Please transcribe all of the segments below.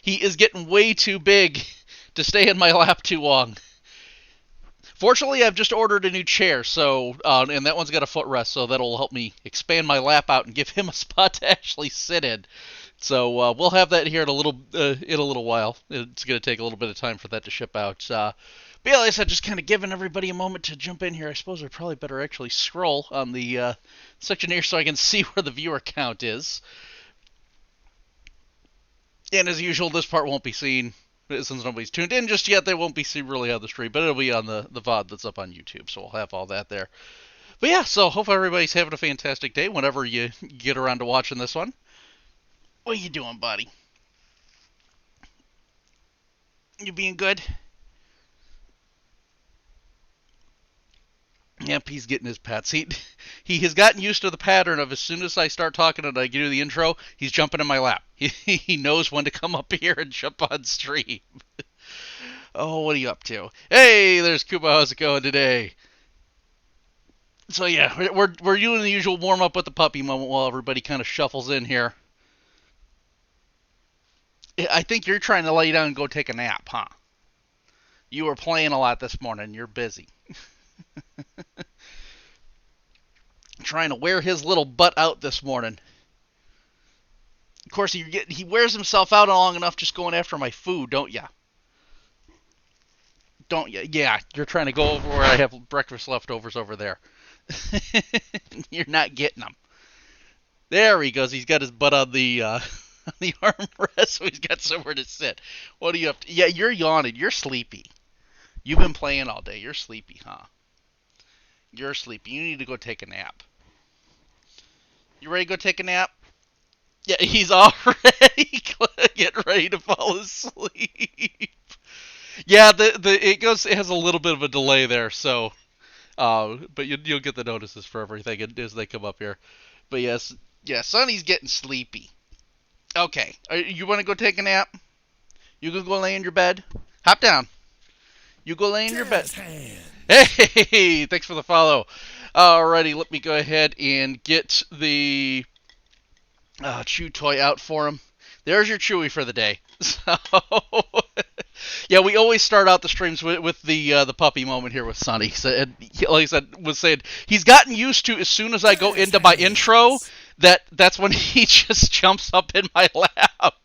He is getting way too big to stay in my lap too long. Fortunately, I've just ordered a new chair, so and that one's got a footrest, so that'll help me expand my lap out and give him a spot to actually sit in. So we'll have that here in a little while. It's going to take a little bit of time for that to ship out. But yeah, like I said, just kind of giving everybody a moment to jump in here. I suppose I probably better actually scroll on the section here so I can see where the viewer count is. And as usual, this part won't be seen. Since nobody's tuned in just yet, they won't be seen really on the stream, but it'll be on the VOD that's up on YouTube, so we'll have all that there. But yeah, so hope everybody's having a fantastic day whenever you get around to watching this one. What you doing, buddy? You being good? Yep, he's getting his pets. He has gotten used to the pattern of as soon as I start talking and I do the intro, he's jumping in my lap. He knows when to come up here and jump on stream. Oh, what are you up to? Hey, there's Kuba. How's it going today? So yeah, we're doing the usual warm up with the puppy moment while everybody kind of shuffles in here. I think you're trying to lay down and go take a nap, huh? You were playing a lot this morning. You're busy. Trying to wear his little butt out this morning. Of course, he wears himself out long enough just going after my food, don't ya? Don't ya? Yeah, you're trying to go over where I have breakfast leftovers over there. You're not getting them. There he goes. He's got his butt on the armrest, so he's got somewhere to sit. What are you up to? Yeah, you're yawning. You're sleepy. You've been playing all day. You're sleepy, huh? You're sleepy. You need to go take a nap. You ready to go take a nap? Yeah, he's already getting ready to fall asleep. Yeah, it has a little bit of a delay there, so but you'll get the notices for everything as they come up here. But yes, yeah, Sonny's getting sleepy. Okay, you want to go take a nap? You gonna go lay in your bed? Hop down. You go lay in your bed. Hey, thanks for the follow. Alrighty, let me go ahead and get the Chew toy out for him. There's your Chewy for the day. So, yeah, we always start out the streams with the puppy moment here with Sonny. So, like I said, was saying he's gotten used to as soon as I go into my intro that's when he just jumps up in my lap.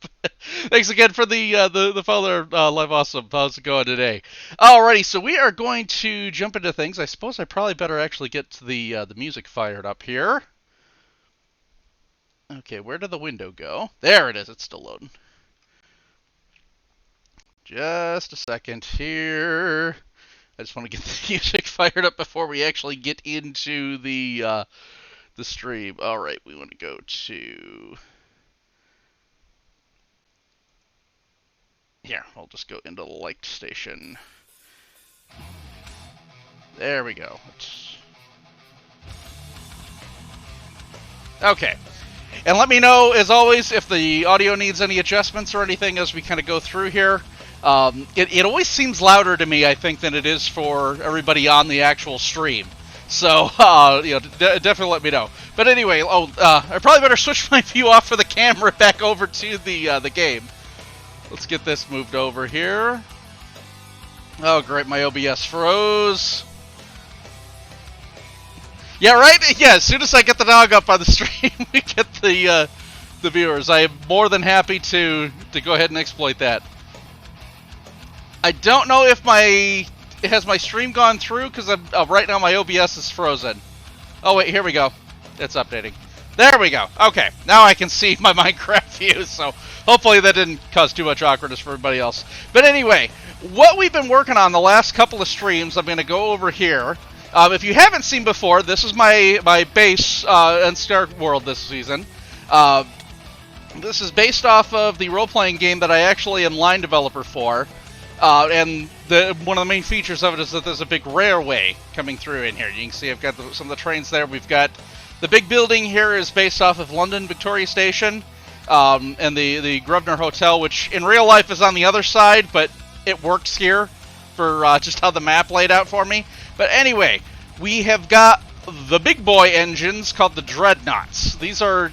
Thanks again for the follow, Live Awesome. How's it going today? Alrighty, so we are going to jump into things. I suppose I probably better actually get the music fired up here. Okay, where did the window go? There it is. It's still loading. Just a second here. I just want to get the music fired up before we actually get into the stream. All right, we want to go to here. I'll just go into the liked station. There we go. Okay. And let me know, as always, if the audio needs any adjustments or anything as we kind of go through here. It always seems louder to me, I think, than it is for everybody on the actual stream. So, definitely let me know. But anyway, I probably better switch my view off for the camera back over to the game. Let's get this moved over here. Oh, great, my OBS froze. Yeah, right? Yeah, as soon as I get the dog up on the stream, we get the viewers. I am more than happy to go ahead and exploit that. I don't know if has my stream gone through, because right now my OBS is frozen. Oh, wait, here we go. It's updating. There we go. Okay, now I can see my Minecraft view, so hopefully that didn't cause too much awkwardness for everybody else. But anyway, what we've been working on the last couple of streams, I'm going to go over here. If you haven't seen before, this is my base in Scarworld this season. This is based off of the role-playing game that I actually am line developer for. And one of the main features of it is that there's a big railway coming through in here. You can see I've got some of the trains there. We've got the big building here is based off of London Victoria Station, and the Grosvenor Hotel, which in real life is on the other side, but it works here for just how the map laid out for me. But anyway, we have got the big boy engines called the Dreadnoughts. These are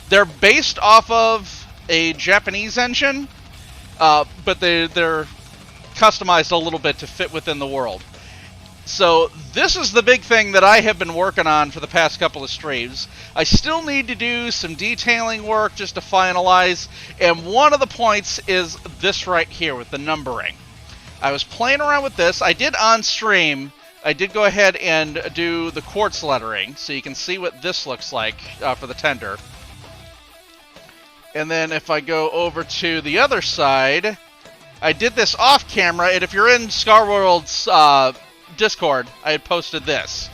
they're based off of a Japanese engine but they're customized a little bit to fit within the world. So this is the big thing that I have been working on for the past couple of streams. I still need to do some detailing work just to finalize, and one of the points is this right here with the numbering. I was playing around with this. I did on stream. I did go ahead and do the quartz lettering, so you can see what this looks like for the tender. And then if I go over to the other side, I did this off camera, and if you're in Scarworld's Discord, I had posted this.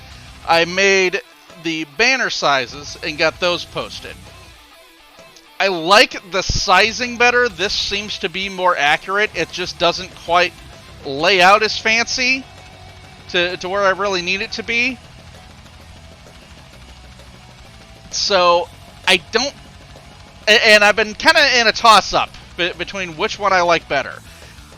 I made the banner sizes and got those posted. I like the sizing better. This seems to be more accurate. It just doesn't quite lay out as fancy to where I really need it to be. So I don't... And I've been kind of in a toss-up between which one I like better.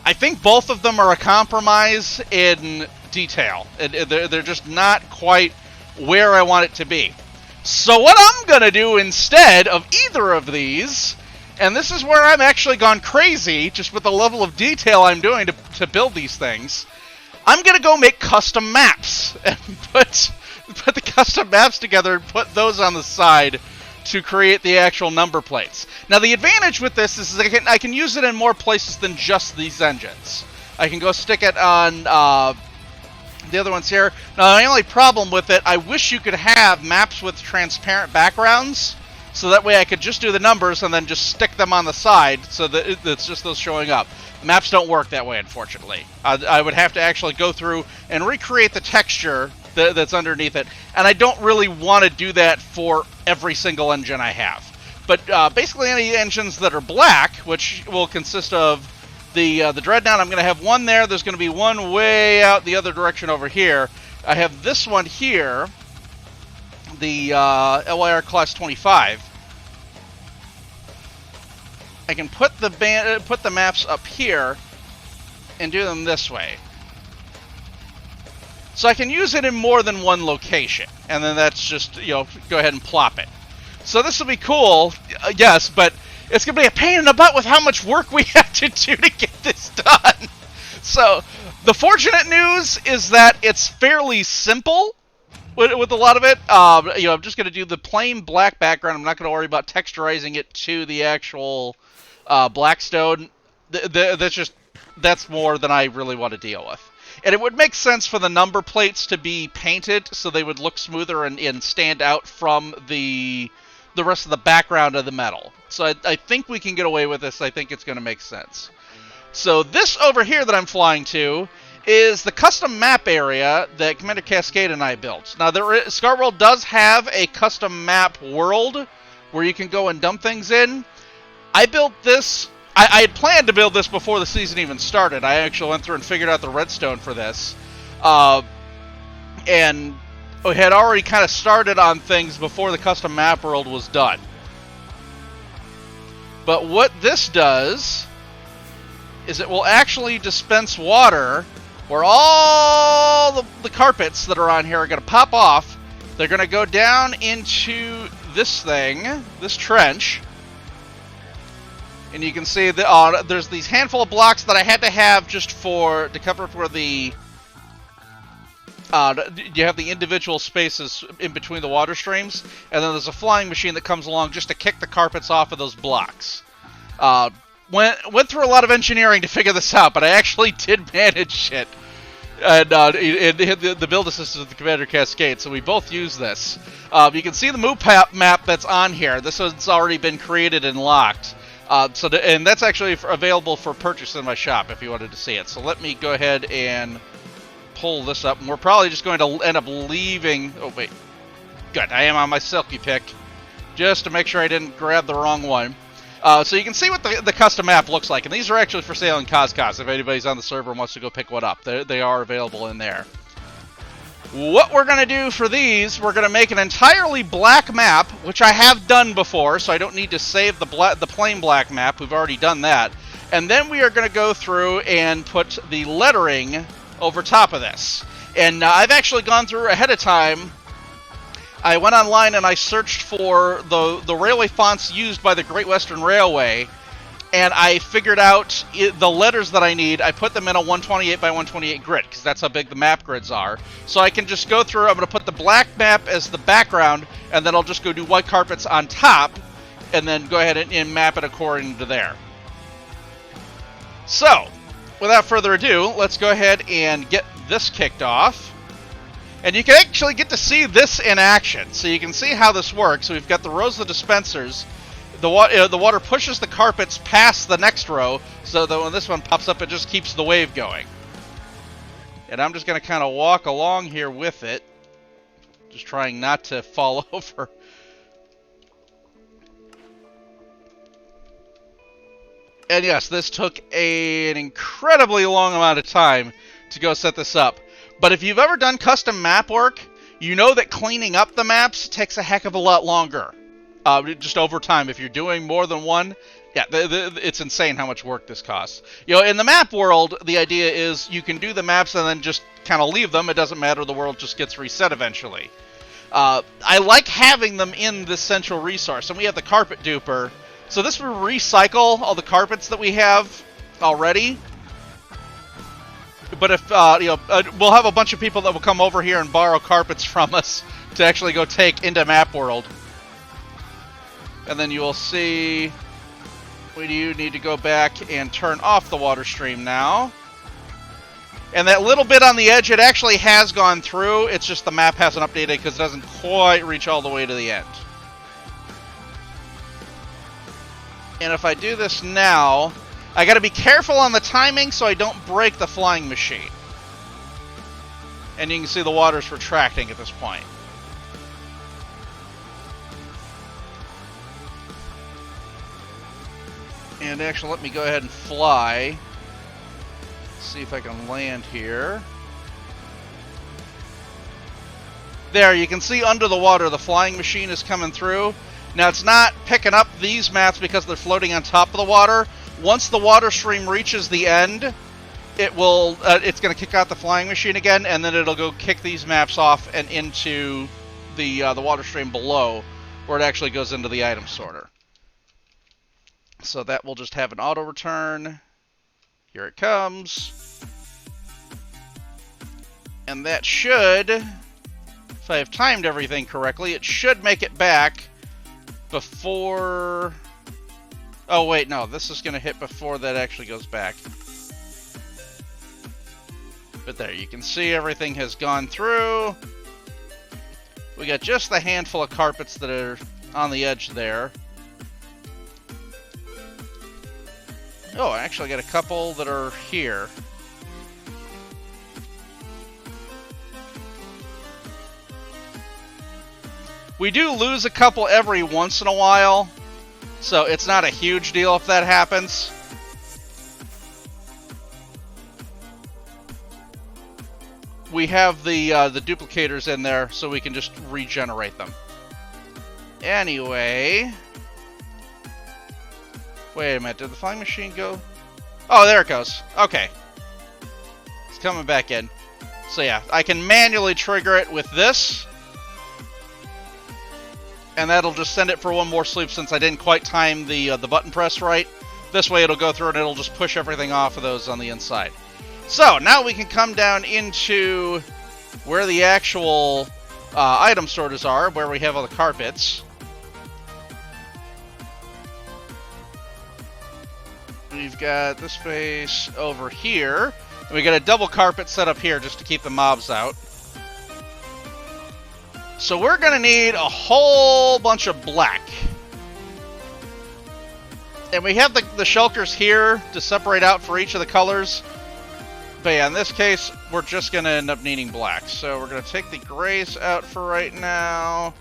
I think both of them are a compromise in detail. They're just not quite where I want it to be. So what I'm going to do instead of either of these, and this is where I'm actually gone crazy, just with the level of detail I'm doing to build these things, I'm going to go make custom maps and put the custom maps together and put those on the side to create the actual number plates. Now the advantage with this is I can use it in more places than just these engines. I can go stick it on the other ones here. Now the only problem with it, I wish you could have maps with transparent backgrounds, so that way I could just do the numbers and then just stick them on the side so that it's just those showing up. Maps don't work that way, unfortunately. I would have to actually go through and recreate the texture that's underneath it, and I don't really want to do that for every single engine I have. But basically any engines that are black, which will consist of the Dreadnought, I'm going to have one there. There's going to be one way out the other direction over here. I have this one here, the LYR Class 25. I can put the maps up here and do them this way. So I can use it in more than one location, and then that's just, go ahead and plop it. So this will be cool, yes, but it's going to be a pain in the butt with how much work we have to do to get this done. So the fortunate news is that it's fairly simple with a lot of it. I'm just going to do the plain black background. I'm not going to worry about texturizing it to the actual Blackstone. That's more than I really want to deal with. And it would make sense for the number plates to be painted so they would look smoother and stand out from the rest of the background of the metal. So I think we can get away with this. I think it's going to make sense. So this over here that I'm flying to is the custom map area that Commander Cascade and I built. Now, Scarworld does have a custom map world where you can go and dump things in. I built this... I had planned to build this before the season even started. I actually went through and figured out the redstone for this. And we had already kind of started on things before the custom map world was done. But what this does is it will actually dispense water where all the carpets that are on here are going to pop off. They're going to go down into this thing, this trench. And you can see that there's these handful of blocks that I had to have just to cover for the... you have the individual spaces in between the water streams, and then there's a flying machine that comes along just to kick the carpets off of those blocks. Went through a lot of engineering to figure this out, but I actually did manage it. And the build assistant of the Commander Cascade, so we both use this. You can see the move map that's on here. This one's already been created and locked. And that's actually available for purchase in my shop if you wanted to see it. So let me go ahead and pull this up. And we're probably just going to end up leaving... Oh, wait. Good. I am on my Silky pick. Just to make sure I didn't grab the wrong one. So you can see what the custom map looks like. And these are actually for sale in Coscos if anybody's on the server and wants to go pick one up. They are available in there. What we're going to do for these, we're going to make an entirely black map, which I have done before, so I don't need to save the plain black map. We've already done that. And then we are going to go through and put the lettering over top of this. And I've actually gone through ahead of time. I went online and I searched for the railway fonts used by the Great Western Railway and I figured out the letters that I need. I put them in a 128 by 128 grid, because that's how big the map grids are. So I can just go through, I'm going to put the black map as the background, and then I'll just go do white carpets on top, and then go ahead and map it according to there. So, without further ado, let's go ahead and get this kicked off. And you can actually get to see this in action. So you can see how this works. So we've got the rows of dispensers. The water pushes the carpets past the next row, so that when this one pops up, it just keeps the wave going. And I'm just going to kind of walk along here with it, just trying not to fall over. And yes, this took an incredibly long amount of time to go set this up. But if you've ever done custom map work, you know that cleaning up the maps takes a heck of a lot longer. Just over time, if you're doing more than one, yeah, it's insane how much work this costs. You know, in the map world, the idea is you can do the maps and then just kind of leave them. It doesn't matter. The world just gets reset eventually. I like having them in this central resource. And we have the carpet duper. So this will recycle all the carpets that we have already. But if, we'll have a bunch of people that will come over here and borrow carpets from us to actually go take into map world. And then you will see we do need to go back and turn off the water stream now. And that little bit on the edge, it actually has gone through. It's just the map hasn't updated because it doesn't quite reach all the way to the end. And if I do this now, I got to be careful on the timing so I don't break the flying machine. And you can see the water's retracting at this point. And actually, let me go ahead and fly. See if I can land here. There, you can see under the water, the flying machine is coming through. Now, it's not picking up these maps because they're floating on top of the water. Once the water stream reaches the end, it will. It's going to kick out the flying machine again, and then it'll go kick these maps off and into the water stream below, where it actually goes into the item sorter. So that will just have an auto return. Here it comes. And that should, if I have timed everything correctly, it should make it back before... Oh, wait, no. This is going to hit before that actually goes back. But there, you can see everything has gone through. We got just the handful of carpets that are on the edge there. Oh, I actually got a couple that are here. We do lose a couple every once in a while, so it's not a huge deal if that happens. We have the duplicators in there, so we can just regenerate them. Anyway... Wait a minute, did the flying machine go? Oh, there it goes. Okay. It's coming back in. So yeah, I can manually trigger it with this. And that'll just send it for one more sleep since I didn't quite time the button press right. This way it'll go through and it'll just push everything off of those on the inside. So, now we can come down into where the actual item sorters are, where we have all the carpets. We've got this space over here. And we got a double carpet set up here just to keep the mobs out. So we're going to need a whole bunch of black. And we have the shulkers here to separate out for each of the colors. But yeah, in this case, we're just going to end up needing black. So we're going to take the grays out for right now.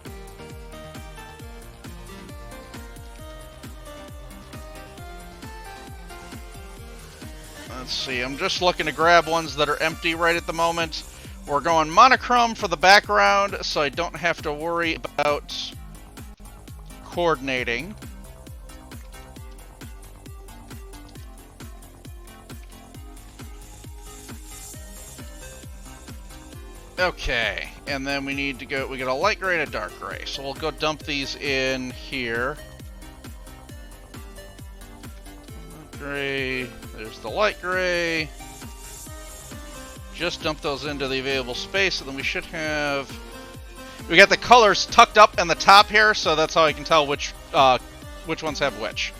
Let's see, I'm just looking to grab ones that are empty right at the moment. We're going monochrome for the background, so I don't have to worry about coordinating. Okay, and then we need to go, we got a light gray and a dark gray, so we'll go dump these in here. gray. There's the light gray. Just dump those into the available space, and then we should have... We got the colors tucked up in the top here, so that's how I can tell which ones have which.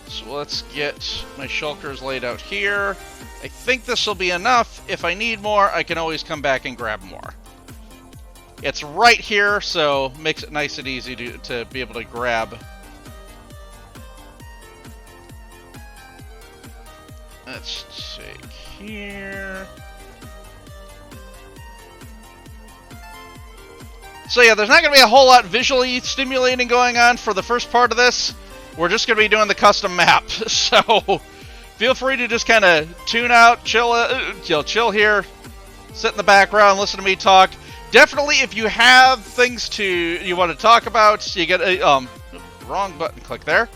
So let's get my shulkers laid out here. I think this will be enough. If I need more, I can always come back and grab more. It's right here, so makes it nice and easy to be able to grab. Let's take here. So yeah, there's not going to be a whole lot visually stimulating going on for the first part of this. We're just going to be doing the custom map. So feel free to just kind of tune out, chill here, sit in the background, listen to me talk. Definitely, if you have things you want to talk about, you get a wrong button click there.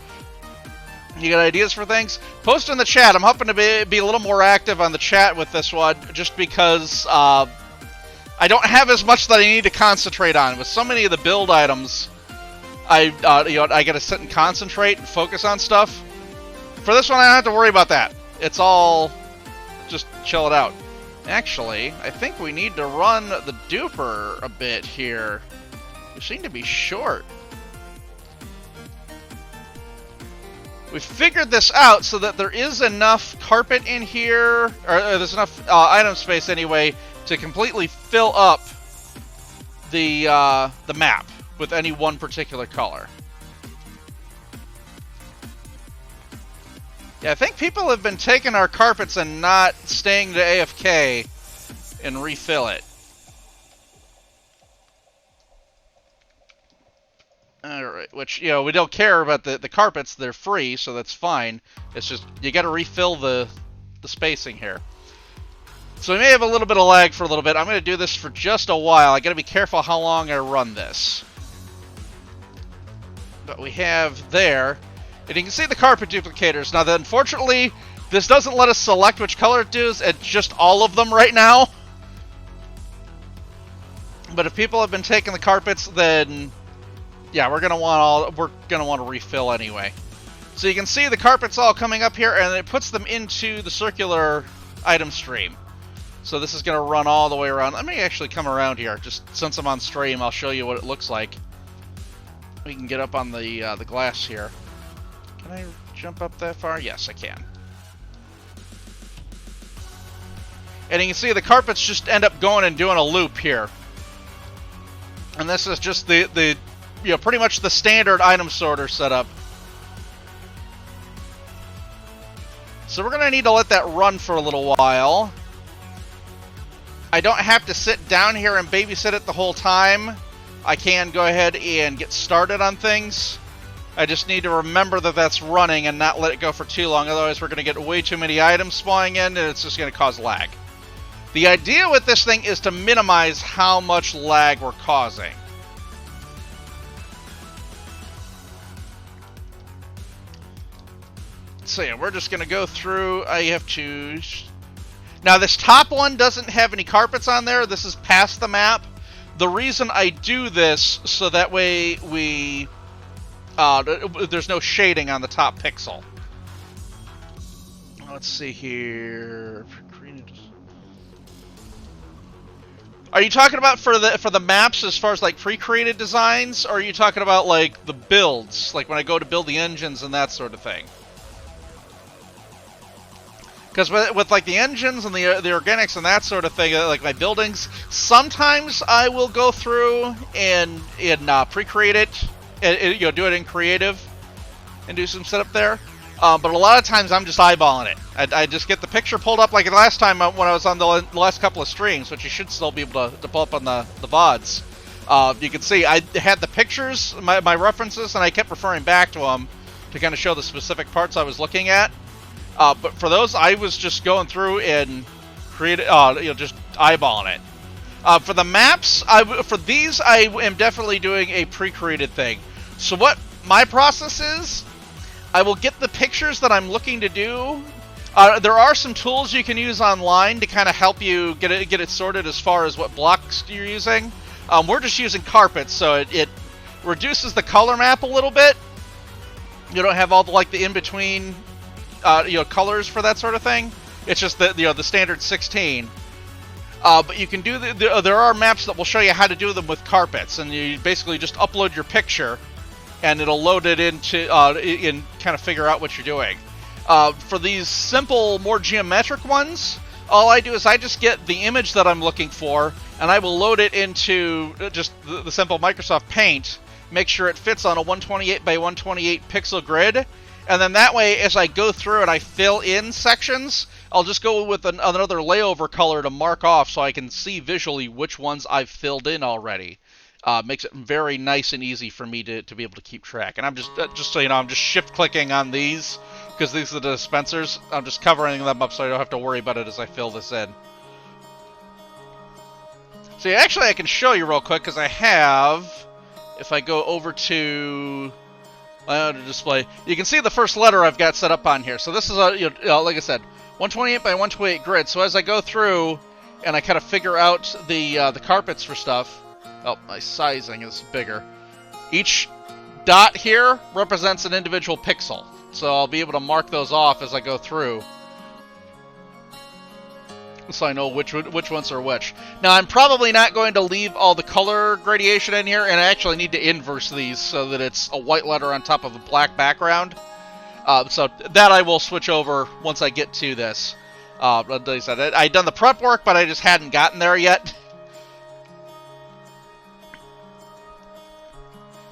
You got ideas for things? Post in the chat. I'm hoping to be a little more active on the chat with this one, just because I don't have as much that I need to concentrate on. With so many of the build items, I got to sit and concentrate and focus on stuff. For this one, I don't have to worry about that. It's all just chill it out. Actually, I think we need to run the duper a bit here. We seem to be short. We figured this out so that there is enough carpet in here, or there's enough item space anyway, to completely fill up the map with any one particular color. Yeah, I think people have been taking our carpets and not staying to AFK and refill it. Alright, which, you know, we don't care about the carpets. They're free, so that's fine. It's just, you gotta refill the spacing here. So we may have a little bit of lag for a little bit. I'm gonna do this for just a while. I gotta be careful how long I run this. But we have there. And you can see the carpet duplicators. Now, unfortunately, this doesn't let us select which color it does. It's just all of them right now. But if people have been taking the carpets, then yeah, we're gonna want to refill anyway. So you can see the carpets all coming up here, and it puts them into the circular item stream. So this is gonna run all the way around. Let me actually come around here. Just since I'm on stream, I'll show you what it looks like. We can get up on the glass here. Can I jump up that far? Yes, I can. And you can see the carpets just end up going and doing a loop here. And this is just the you know, pretty much the standard item sorter setup. So we're gonna need to let that run for a little while. I don't have to sit down here and babysit it the whole time. I can go ahead and get started on things. I just need to remember that that's running and not let it go for too long. Otherwise, we're going to get way too many items spawning in, and it's just going to cause lag. The idea with this thing is to minimize how much lag we're causing. So yeah, we're just going to go through. I have to... Now, this top one doesn't have any carpets on there. This is past the map. The reason I do this, so that way we... there's no shading on the top pixel. Let's see here. Are you talking about for the maps as far as like pre-created designs, or are you talking about like the builds, like when I go to build the engines and that sort of thing? Because with like the engines and the organics and that sort of thing, like my buildings, sometimes I will go through and pre-create it. You know, do it in creative and do some setup there. But a lot of times I'm just eyeballing it. I just get the picture pulled up like the last time when I was on the last couple of streams, which you should still be able to pull up on the VODs. You can see I had the pictures, my references, and I kept referring back to them to kind of show the specific parts I was looking at. But for those, I was just going through and just eyeballing it. For the maps, for these, I am definitely doing a pre-created thing. So what my process is, I will get the pictures that I'm looking to do. There are some tools you can use online to kind of help you get it sorted as far as what blocks you're using. We're just using carpets, so it reduces the color map a little bit. You don't have all the in-between colors for that sort of thing. It's just the standard 16. But you can do there are maps that will show you how to do them with carpets, and you basically just upload your picture, and it'll load it into and kind of figure out what you're doing. For these simple, more geometric ones, all I do is I just get the image that I'm looking for, and I will load it into just the simple Microsoft Paint, make sure it fits on a 128 by 128 pixel grid, and then that way, as I go through and I fill in sections, I'll just go with another layover color to mark off so I can see visually which ones I've filled in already. Makes it very nice and easy for me to be able to keep track. And I'm just so you know, I'm just shift-clicking on these, because these are the dispensers. I'm just covering them up so I don't have to worry about it as I fill this in. So actually I can show you real quick, because I have, if I go over to display, you can see the first letter I've got set up on here. So this is like I said, 128 by 128 grid. So as I go through and I kind of figure out the carpets for stuff, oh, my sizing is bigger. Each dot here represents an individual pixel, so I'll be able to mark those off as I go through, so I know which ones are which. Now, I'm probably not going to leave all the color gradation in here, and I actually need to inverse these so that it's a white letter on top of a black background. So that I will switch over once I get to this. Like I said, I'd done the prep work, but I just hadn't gotten there yet.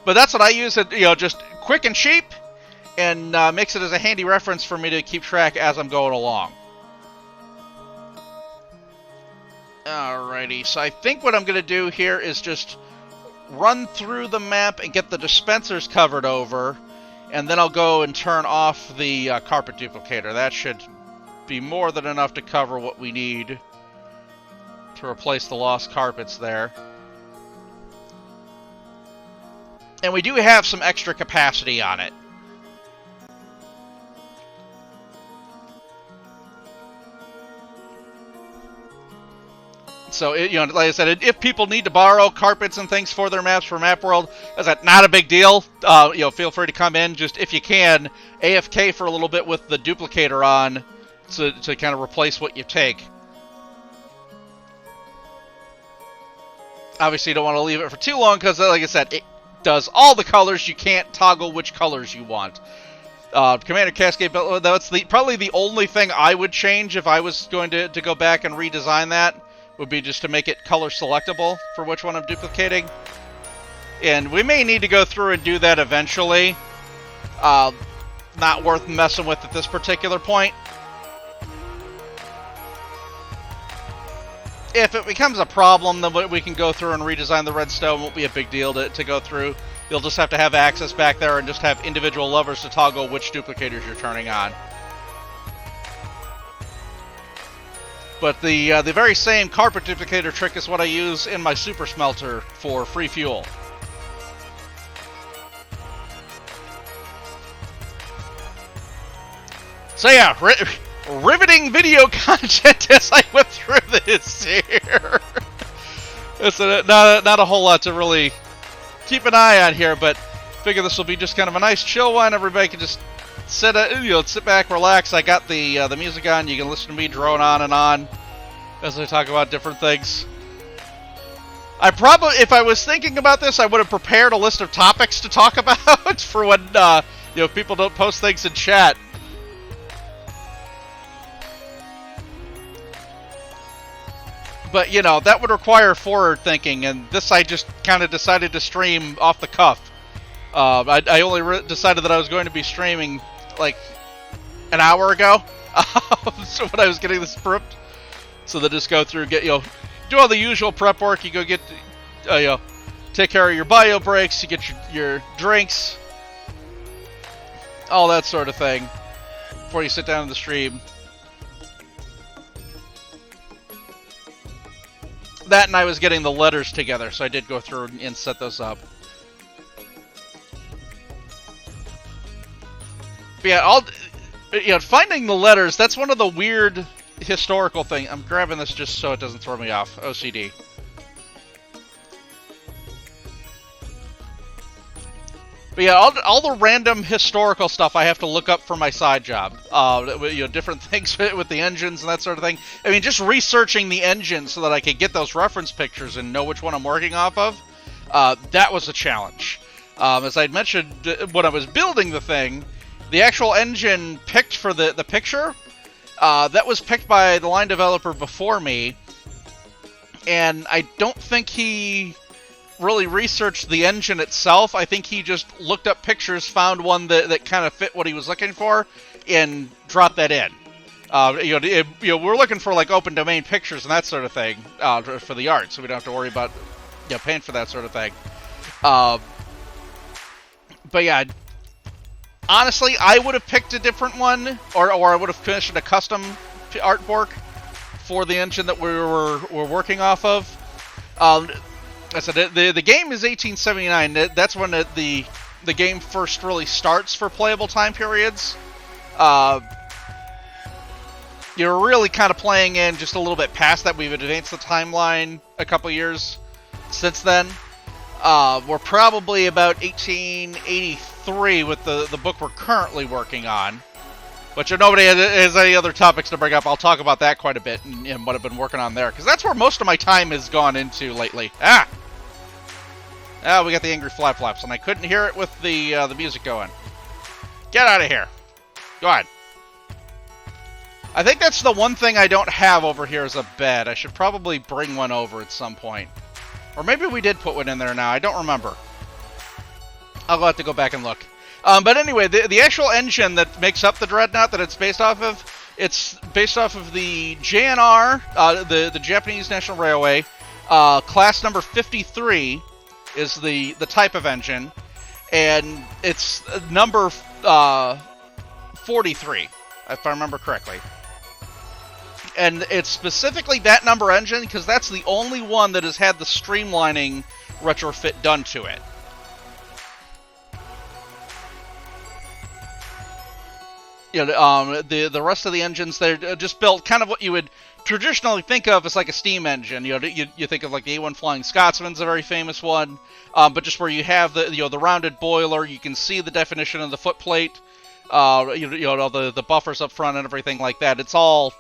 But that's what I use, it, just quick and cheap, and makes it as a handy reference for me to keep track as I'm going along. Alrighty, so I think what I'm going to do here is just run through the map and get the dispensers covered over, and then I'll go and turn off the carpet duplicator. That should be more than enough to cover what we need to replace the lost carpets there. And we do have some extra capacity on it. So, like I said, if people need to borrow carpets and things for their maps for Map World, that's not a big deal. Feel free to come in. Just, if you can, AFK for a little bit with the duplicator on to kind of replace what you take. Obviously, you don't want to leave it for too long because, like I said, it does all the colors. You can't toggle which colors you want. Commander Cascade, that's probably the only thing I would change if I was going to go back and redesign that, would be just to make it color selectable for which one I'm duplicating. And we may need to go through and do that eventually. Not worth messing with at this particular point. If it becomes a problem, then we can go through and redesign the redstone. It won't be a big deal to go through. You'll just have to have access back there and just have individual levers to toggle which duplicators you're turning on. But the very same carpet duplicator trick is what I use in my super smelter for free fuel. So yeah, riveting video content as I went through this here. It's not a whole lot to really keep an eye on here, but figure this will be just kind of a nice chill one. Everybody can just sit back, relax. I got the music on. You can listen to me drone on and on as I talk about different things. I probably, if I was thinking about this, I would have prepared a list of topics to talk about for when people don't post things in chat. But, that would require forward thinking, and this I just kind of decided to stream off the cuff. I only decided that I was going to be streaming, like, an hour ago, so when I was getting this prepped. So they just go through, do all the usual prep work. You go get, take care of your bio breaks, you get your drinks, all that sort of thing, before you sit down in the stream. That and I was getting the letters together, so I did go through and set those up. But yeah, finding the letters, that's one of the weird historical things. I'm grabbing this just so it doesn't throw me off. OCD. But yeah, all the random historical stuff I have to look up for my side job. Different things with the engines and that sort of thing. I mean, just researching the engine so that I could get those reference pictures and know which one I'm working off of, that was a challenge. As I'd mentioned when I was building the thing, the actual engine picked for the picture, that was picked by the line developer before me, and I don't think he really researched the engine itself. I think he just looked up pictures, found one that kind of fit what he was looking for, and dropped that in. We're looking for like open domain pictures and that sort of thing for the art, so we don't have to worry about paying for that sort of thing. But yeah, honestly, I would have picked a different one, or I would have commissioned a custom artwork for the engine that we were working off of. I said the game is 1879. That's when the game first really starts for playable time periods. You're really kind of playing in just a little bit past that. We've advanced the timeline a couple years since then. We're probably about 1883 with the book we're currently working on. But if nobody has any other topics to bring up, I'll talk about that quite a bit and what I've been working on there. Because that's where most of my time has gone into lately. We got the angry flaps, and I couldn't hear it with the music going. Get out of here. Go ahead. I think that's the one thing I don't have over here is a bed. I should probably bring one over at some point. Or maybe we did put one in there now. I don't remember. I'll have to go back and look. But anyway, the actual engine that makes up the Dreadnought that it's based off of, it's based off of the JNR, the Japanese National Railway. Class number 53 is the type of engine, and it's number 43, if I remember correctly. And it's specifically that number engine because that's the only one that has had the streamlining retrofit done to it. The rest of the engines, they're just built kind of what you would traditionally think of as like a steam engine. You think of like the A1 Flying Scotsman's a very famous one, but just where you have the rounded boiler, you can see the definition of the footplate, the buffers up front and everything like that. It's all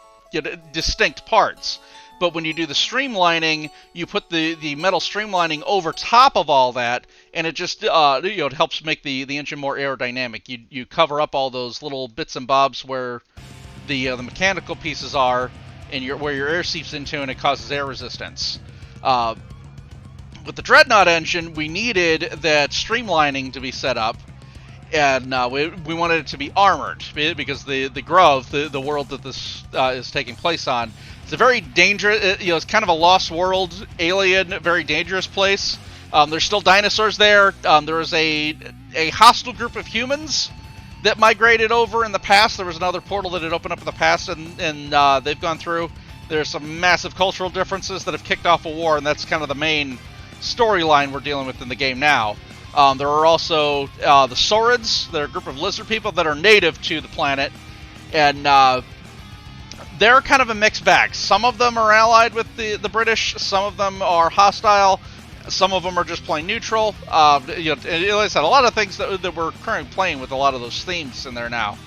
distinct parts. But when you do the streamlining, you put the metal streamlining over top of all that, and it just it helps make the engine more aerodynamic. You cover up all those little bits and bobs where the mechanical pieces are, and where your air seeps into, and it causes air resistance. With the Dreadnought engine, we needed that streamlining to be set up, and we wanted it to be armored because the Grove, the world that this is taking place on, it's a very dangerous, it's kind of a lost world, alien, very dangerous place. There's still dinosaurs there. There is a hostile group of humans that migrated over in the past. There was another portal that had opened up in the past, and they've gone through. There's some massive cultural differences that have kicked off a war, and that's kind of the main storyline we're dealing with in the game now. There are also the Saurids. They're a group of lizard people that are native to the planet, and they're kind of a mixed bag. Some of them are allied with the British. Some of them are hostile. Some of them are just plain neutral. Like I said, a lot of things that we're currently playing with, a lot of those themes in there now.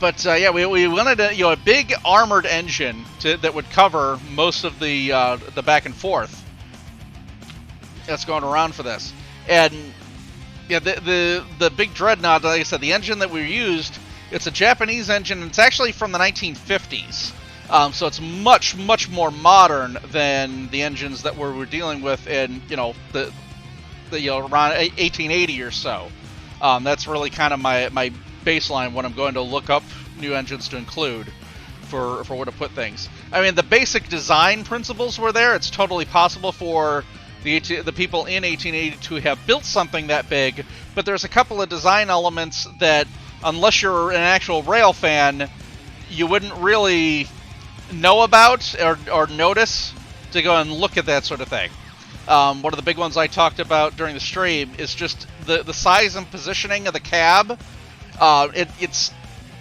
But we wanted a big armored engine that would cover most of the back and forth that's going around for this. And the big Dreadnought, like I said, the engine that we used, it's a Japanese engine, and it's actually from the 1950s. So it's much, much more modern than the engines that we're dealing with in, around 1880 or so. That's really kind of my baseline when I'm going to look up new engines to include for where to put things. I mean, the basic design principles were there. It's totally possible for the people in 1880 to have built something that big, but there's a couple of design elements that, unless you're an actual rail fan, you wouldn't really know about or notice to go and look at that sort of thing. One of the big ones I talked about during the stream is just the size and positioning of the cab. It's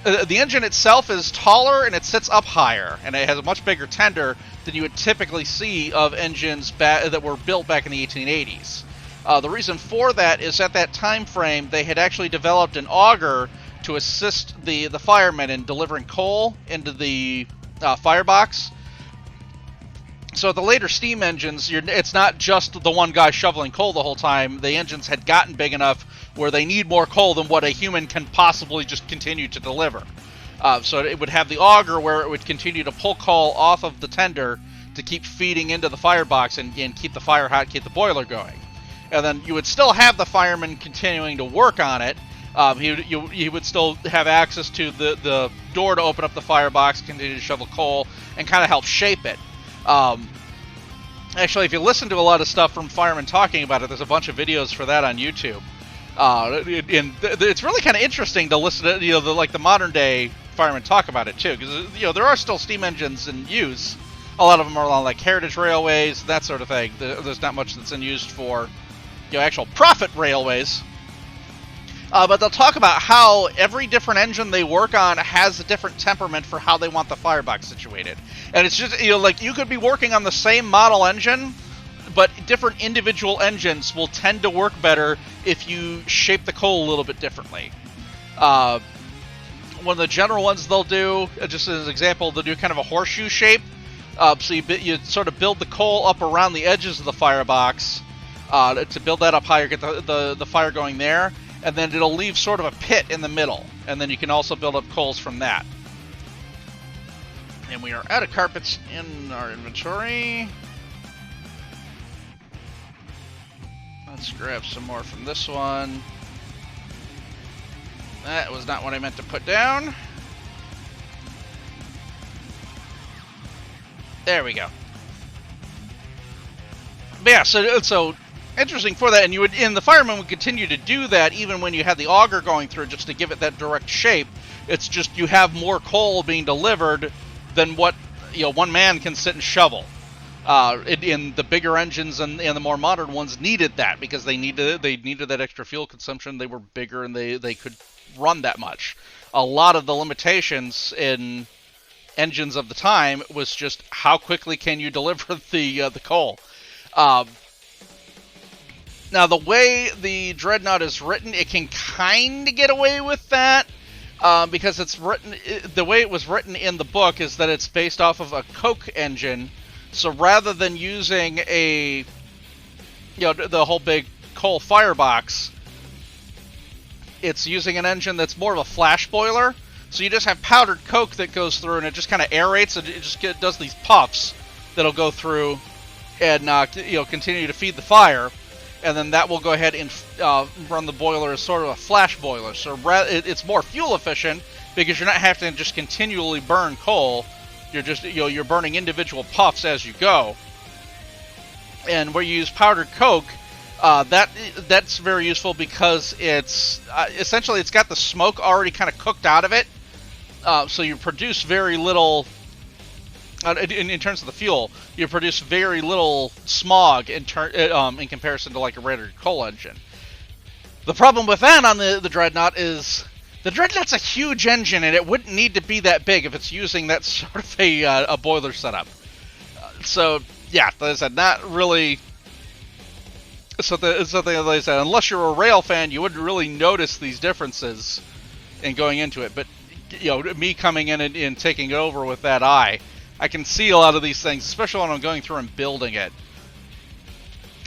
the engine itself is taller and it sits up higher, and it has a much bigger tender than you would typically see of engines that were built back in the 1880s. The reason for that is at that time frame, they had actually developed an auger to assist the firemen in delivering coal into the firebox. So the later steam engines, it's not just the one guy shoveling coal the whole time. The engines had gotten big enough where they need more coal than what a human can possibly just continue to deliver. So it would have the auger where it would continue to pull coal off of the tender to keep feeding into the firebox and keep the fire hot, keep the boiler going. And then you would still have the fireman continuing to work on it. He would still have access to the door to open up the firebox, continue to shovel coal, and kind of help shape it. Actually, if you listen to a lot of stuff from firemen talking about it, there's a bunch of videos for that on YouTube. And it's really kind of interesting to listen to, the modern day firemen talk about it too, because there are still steam engines in use. A lot of them are along like heritage railways, that sort of thing. There's not much that's in used for actual profit railways. But they'll talk about how every different engine they work on has a different temperament for how they want the firebox situated. And it's just, like you could be working on the same model engine, but different individual engines will tend to work better if you shape the coal a little bit differently. One of the general ones they'll do, just as an example, they'll do kind of a horseshoe shape. So you sort of build the coal up around the edges of the firebox to build that up higher, get the fire going there. And then it'll leave sort of a pit in the middle. And then you can also build up coals from that. And we are out of carpets in our inventory. Let's grab some more from this one. That was not what I meant to put down. There we go. But yeah, so interesting for that, and the firemen would continue to do that even when you had the auger going through, just to give it that direct shape. It's just you have more coal being delivered than what one man can sit and shovel. In the bigger engines and the more modern ones needed that because they needed that extra fuel consumption. They were bigger and they could run that much. A lot of the limitations in engines of the time was just how quickly can you deliver the coal. Now, the way the Dreadnought is written, it can kind of get away with that, because it's written. The way it was written in the book is that it's based off of a coke engine. So rather than using the whole big coal firebox, it's using an engine that's more of a flash boiler. So you just have powdered coke that goes through, and it just kind of aerates, and it just does these puffs that'll go through and continue to feed the fire. And then that will go ahead and run the boiler as sort of a flash boiler. So it's more fuel efficient because you're not having to just continually burn coal. You're just you're burning individual puffs as you go. And where you use powdered coke, that's very useful because it's essentially it's got the smoke already kind of cooked out of it. So you produce very little. In terms of the fuel, you produce very little smog in comparison to like a regular coal engine. The problem with that on the Dreadnought is the Dreadnought's a huge engine, and it wouldn't need to be that big if it's using that sort of a boiler setup. So yeah, like I said, not really. Something like I said, unless you're a rail fan, you wouldn't really notice these differences in going into it. But me coming in and taking it over with that eye, I can see a lot of these things, especially when I'm going through and building it.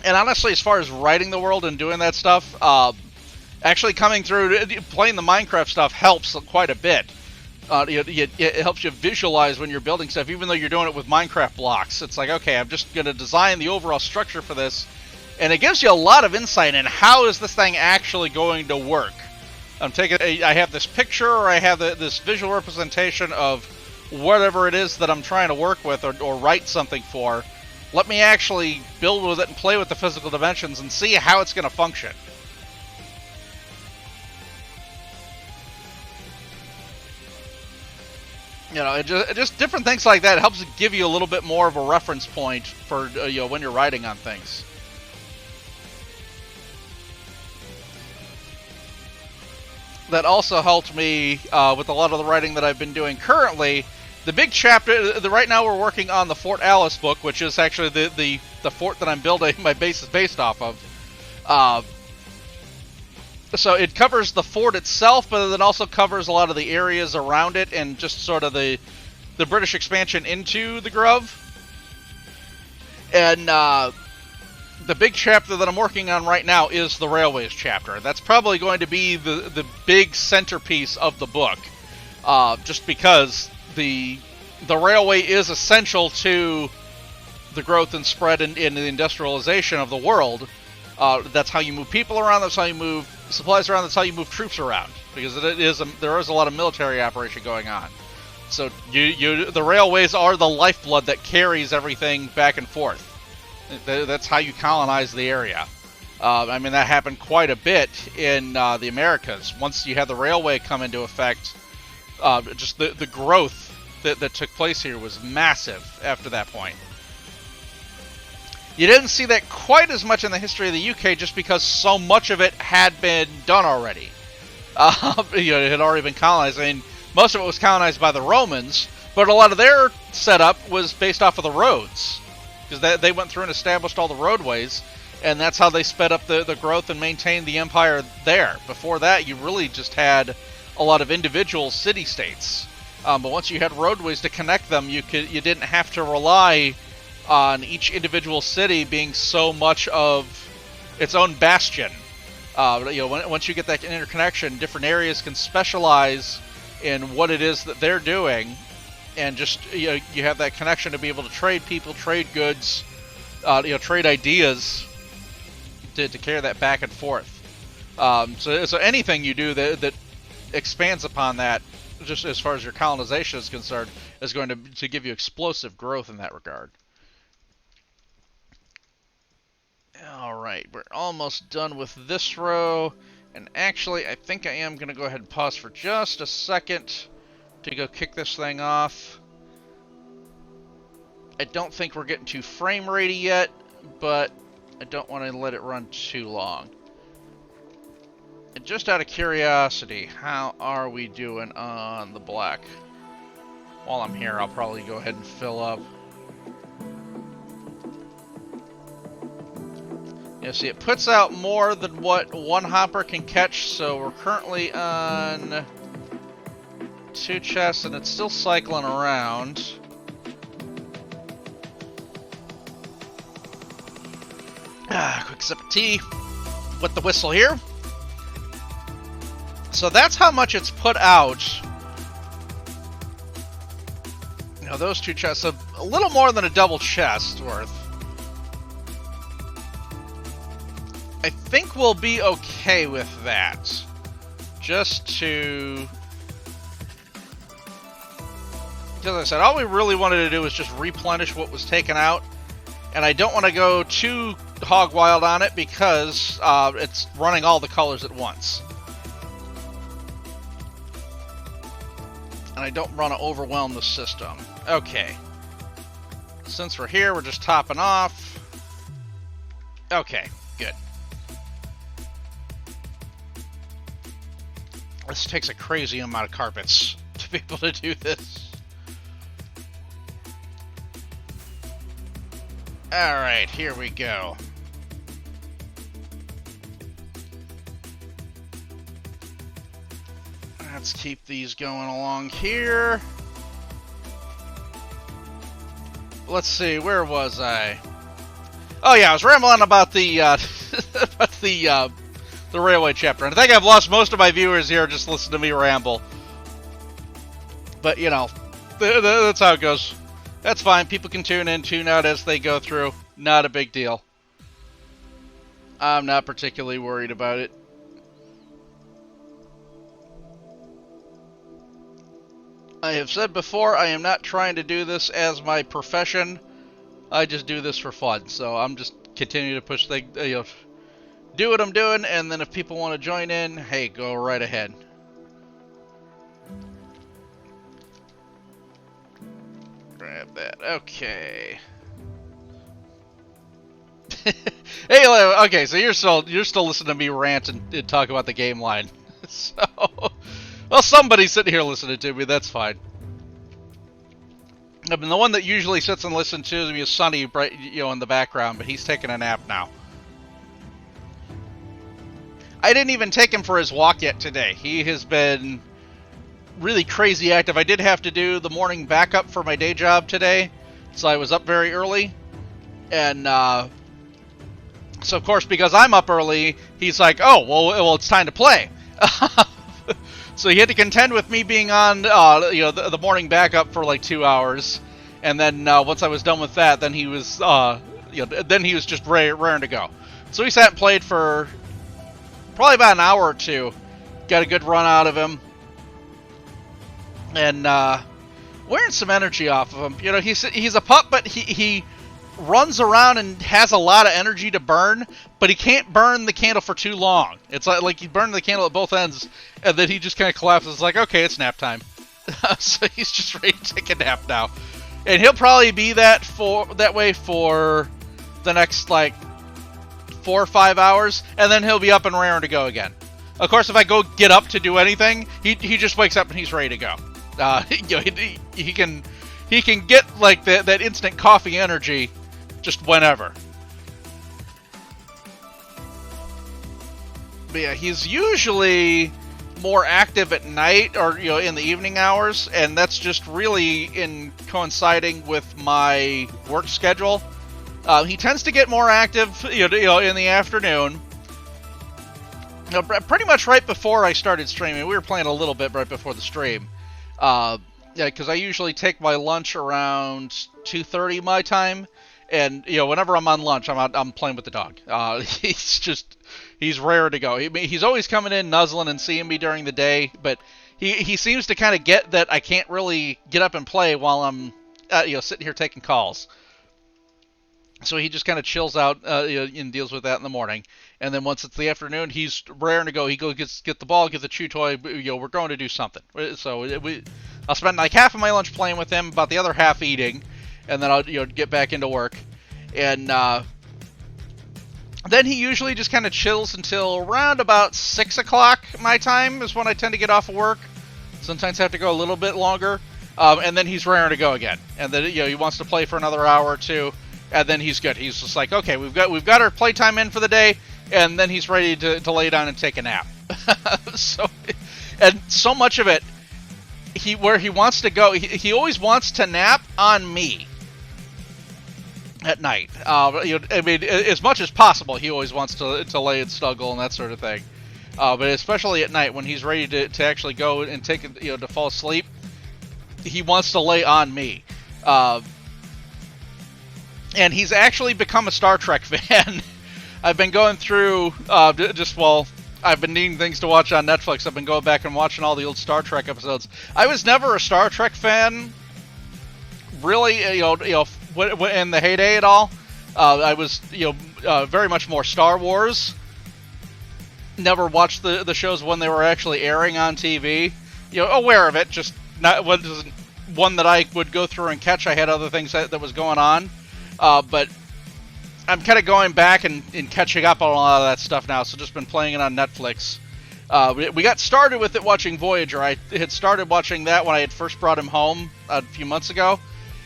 And honestly, as far as writing the world and doing that stuff, actually coming through, playing the Minecraft stuff helps quite a bit. It helps you visualize when you're building stuff, even though you're doing it with Minecraft blocks. It's like, okay, I'm just going to design the overall structure for this, and it gives you a lot of insight in how is this thing actually going to work. I have this picture, or I have this visual representation of whatever it is that I'm trying to work with or write something for. Let me actually build with it and play with the physical dimensions and see how it's going to function. Just different things like that helps give you a little bit more of a reference point for when you're writing on things. That also helped me with a lot of the writing that I've been doing currently. The big chapter, right now we're working on the Fort Alice book, which is actually the fort that I'm building, my base is based off of. Uh, so it covers the fort itself, but it also covers a lot of the areas around it and just sort of the British expansion into the Grove. And the big chapter that I'm working on right now is the railways chapter. That's probably going to be the big centerpiece of the book, just because the railway is essential to the growth and spread in the industrialization of the world. That's how you move people around. That's how you move supplies around. That's how you move troops around, because there is a lot of military operation going on. So the railways are the lifeblood that carries everything back and forth. That's how you colonize the area. I mean, that happened quite a bit in the Americas. Once you had the railway come into effect, just the growth that took place here was massive after that point. You didn't see that quite as much in the history of the UK, just because so much of it had been done already. It had already been colonized. I mean, most of it was colonized by the Romans, but a lot of their setup was based off of the roads, because they went through and established all the roadways, and that's how they sped up the growth and maintained the empire there. Before that, you really just had a lot of individual city-states. But once you had roadways to connect them, you didn't have to rely on each individual city being so much of its own bastion. Once you get that interconnection, different areas can specialize in what it is that they're doing, and just you have that connection to be able to trade people, trade goods, trade ideas to carry that back and forth. So anything you do that expands upon that, just as far as your colonization is concerned, is going to give you explosive growth in that regard. Alright, we're almost done with this row, and actually I think I am going to go ahead and pause for just a second to go kick this thing off. I don't think we're getting too frame ratey yet, but I don't want to let it run too long. And just out of curiosity, how are we doing on the black? While I'm here, I'll probably go ahead and fill up. Yeah, see, it puts out more than what one hopper can catch, so we're currently on 2 chests, and it's still cycling around. Quick sip of tea with the whistle here. So that's how much it's put out. Those 2 chests, a little more than a double chest worth. I think we'll be okay with that. Just to... As I said, all we really wanted to do was just replenish what was taken out. And I don't want to go too hog wild on it, because it's running all the colors at once. And I don't want to overwhelm the system. Okay. Since we're here, we're just topping off. Okay, good. This takes a crazy amount of carpets to be able to do this. Alright, here we go. Let's keep these going along here. Let's see, where was I? Oh yeah, I was rambling about the about the railway chapter. And I think I've lost most of my viewers here just listening to me ramble. But that's how it goes. That's fine. People can tune in, tune out as they go through. Not a big deal. I'm not particularly worried about it. I have said before, I am not trying to do this as my profession. I just do this for fun. So I'm just continuing to push things, do what I'm doing, and then if people want to join in, hey, go right ahead. Grab that. Okay. Hey, okay, so you're still listening to me rant and talk about the game line. So, well, somebody's sitting here listening to me. That's fine. I mean, the one that usually sits and listens to me is Sonny, in the background, but he's taking a nap now. I didn't even take him for his walk yet today. He has been really crazy active. I did have to do the morning backup for my day job today, so I was up very early. And so, of course, because I'm up early, he's like, oh, well, it's time to play. So he had to contend with me being on the morning backup for like 2 hours. And then once I was done with that, then he was then he was just raring to go. So he sat and played for probably about an hour or two. Got a good run out of him. And wearing some energy off of him. You know, he's a pup, but he runs around and has a lot of energy to burn, but he can't burn the candle for too long. It's like he burned the candle at both ends, and then he just kind of collapses. It's like, okay, it's nap time. So he's just ready to take a nap now. And he'll probably be that way for the next, like, 4 or 5 hours, and then he'll be up and raring to go again. Of course, if I go get up to do anything, he just wakes up and he's ready to go. He can get, like, that instant coffee energy just whenever. But yeah, he's usually more active at night or in the evening hours, and that's just really in coinciding with my work schedule. He tends to get more active in the afternoon. Pretty much right before I started streaming. We were playing a little bit right before the stream. Because I usually take my lunch around 2:30 my time, and whenever I'm on lunch, I'm playing with the dog. He's rare to go. He's always coming in, nuzzling and seeing me during the day, but he seems to kind of get that I can't really get up and play while I'm sitting here taking calls. So he just kind of chills out and deals with that in the morning. And then once it's the afternoon, he's raring to go. He goes get the ball, get the chew toy. We're going to do something. So I'll spend like half of my lunch playing with him, about the other half eating, and then I'll get back into work. And then he usually just kind of chills until around about 6 o'clock my time is when I tend to get off of work. Sometimes I have to go a little bit longer. And then he's raring to go again. And then he wants to play for another hour or two. And then he's good. He's just like, okay, we've got our playtime in for the day, and then he's ready to lay down and take a nap. So much of it, where he wants to go, he always wants to nap on me at night. As much as possible, he always wants to lay and snuggle and that sort of thing. But especially at night when he's ready to actually go and take to fall asleep, he wants to lay on me. And he's actually become a Star Trek fan. I've been going through, I've been needing things to watch on Netflix. I've been going back and watching all the old Star Trek episodes. I was never a Star Trek fan, really, in the heyday at all. I was, very much more Star Wars. Never watched the shows when they were actually airing on TV. Aware of it, just not wasn't one that I would go through and catch. I had other things that was going on. But I'm kind of going back and catching up on a lot of that stuff now, so just been playing it on Netflix. We got started with it watching Voyager. I had started watching that when I had first brought him home a few months ago,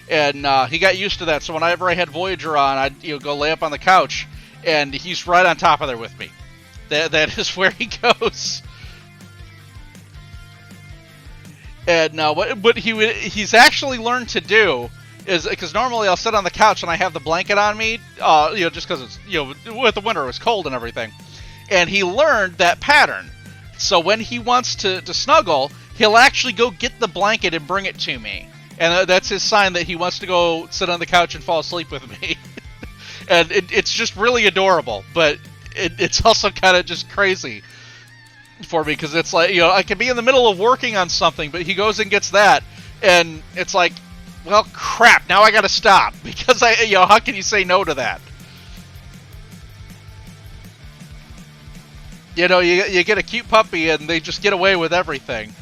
and he got used to that, so whenever I had Voyager on, I'd go lay up on the couch, and he's right on top of there with me. That is where he goes. And what he's actually learned to do is, because normally I'll sit on the couch and I have the blanket on me, just because it's, with the winter it was cold and everything. And he learned that pattern. So when he wants to snuggle, he'll actually go get the blanket and bring it to me. And that's his sign that he wants to go sit on the couch and fall asleep with me. And it's just really adorable, but it's also kind of just crazy for me, because it's like, I can be in the middle of working on something, but he goes and gets that, and it's like, well, crap, now I gotta stop, because how can you say no to that? You get a cute puppy and they just get away with everything.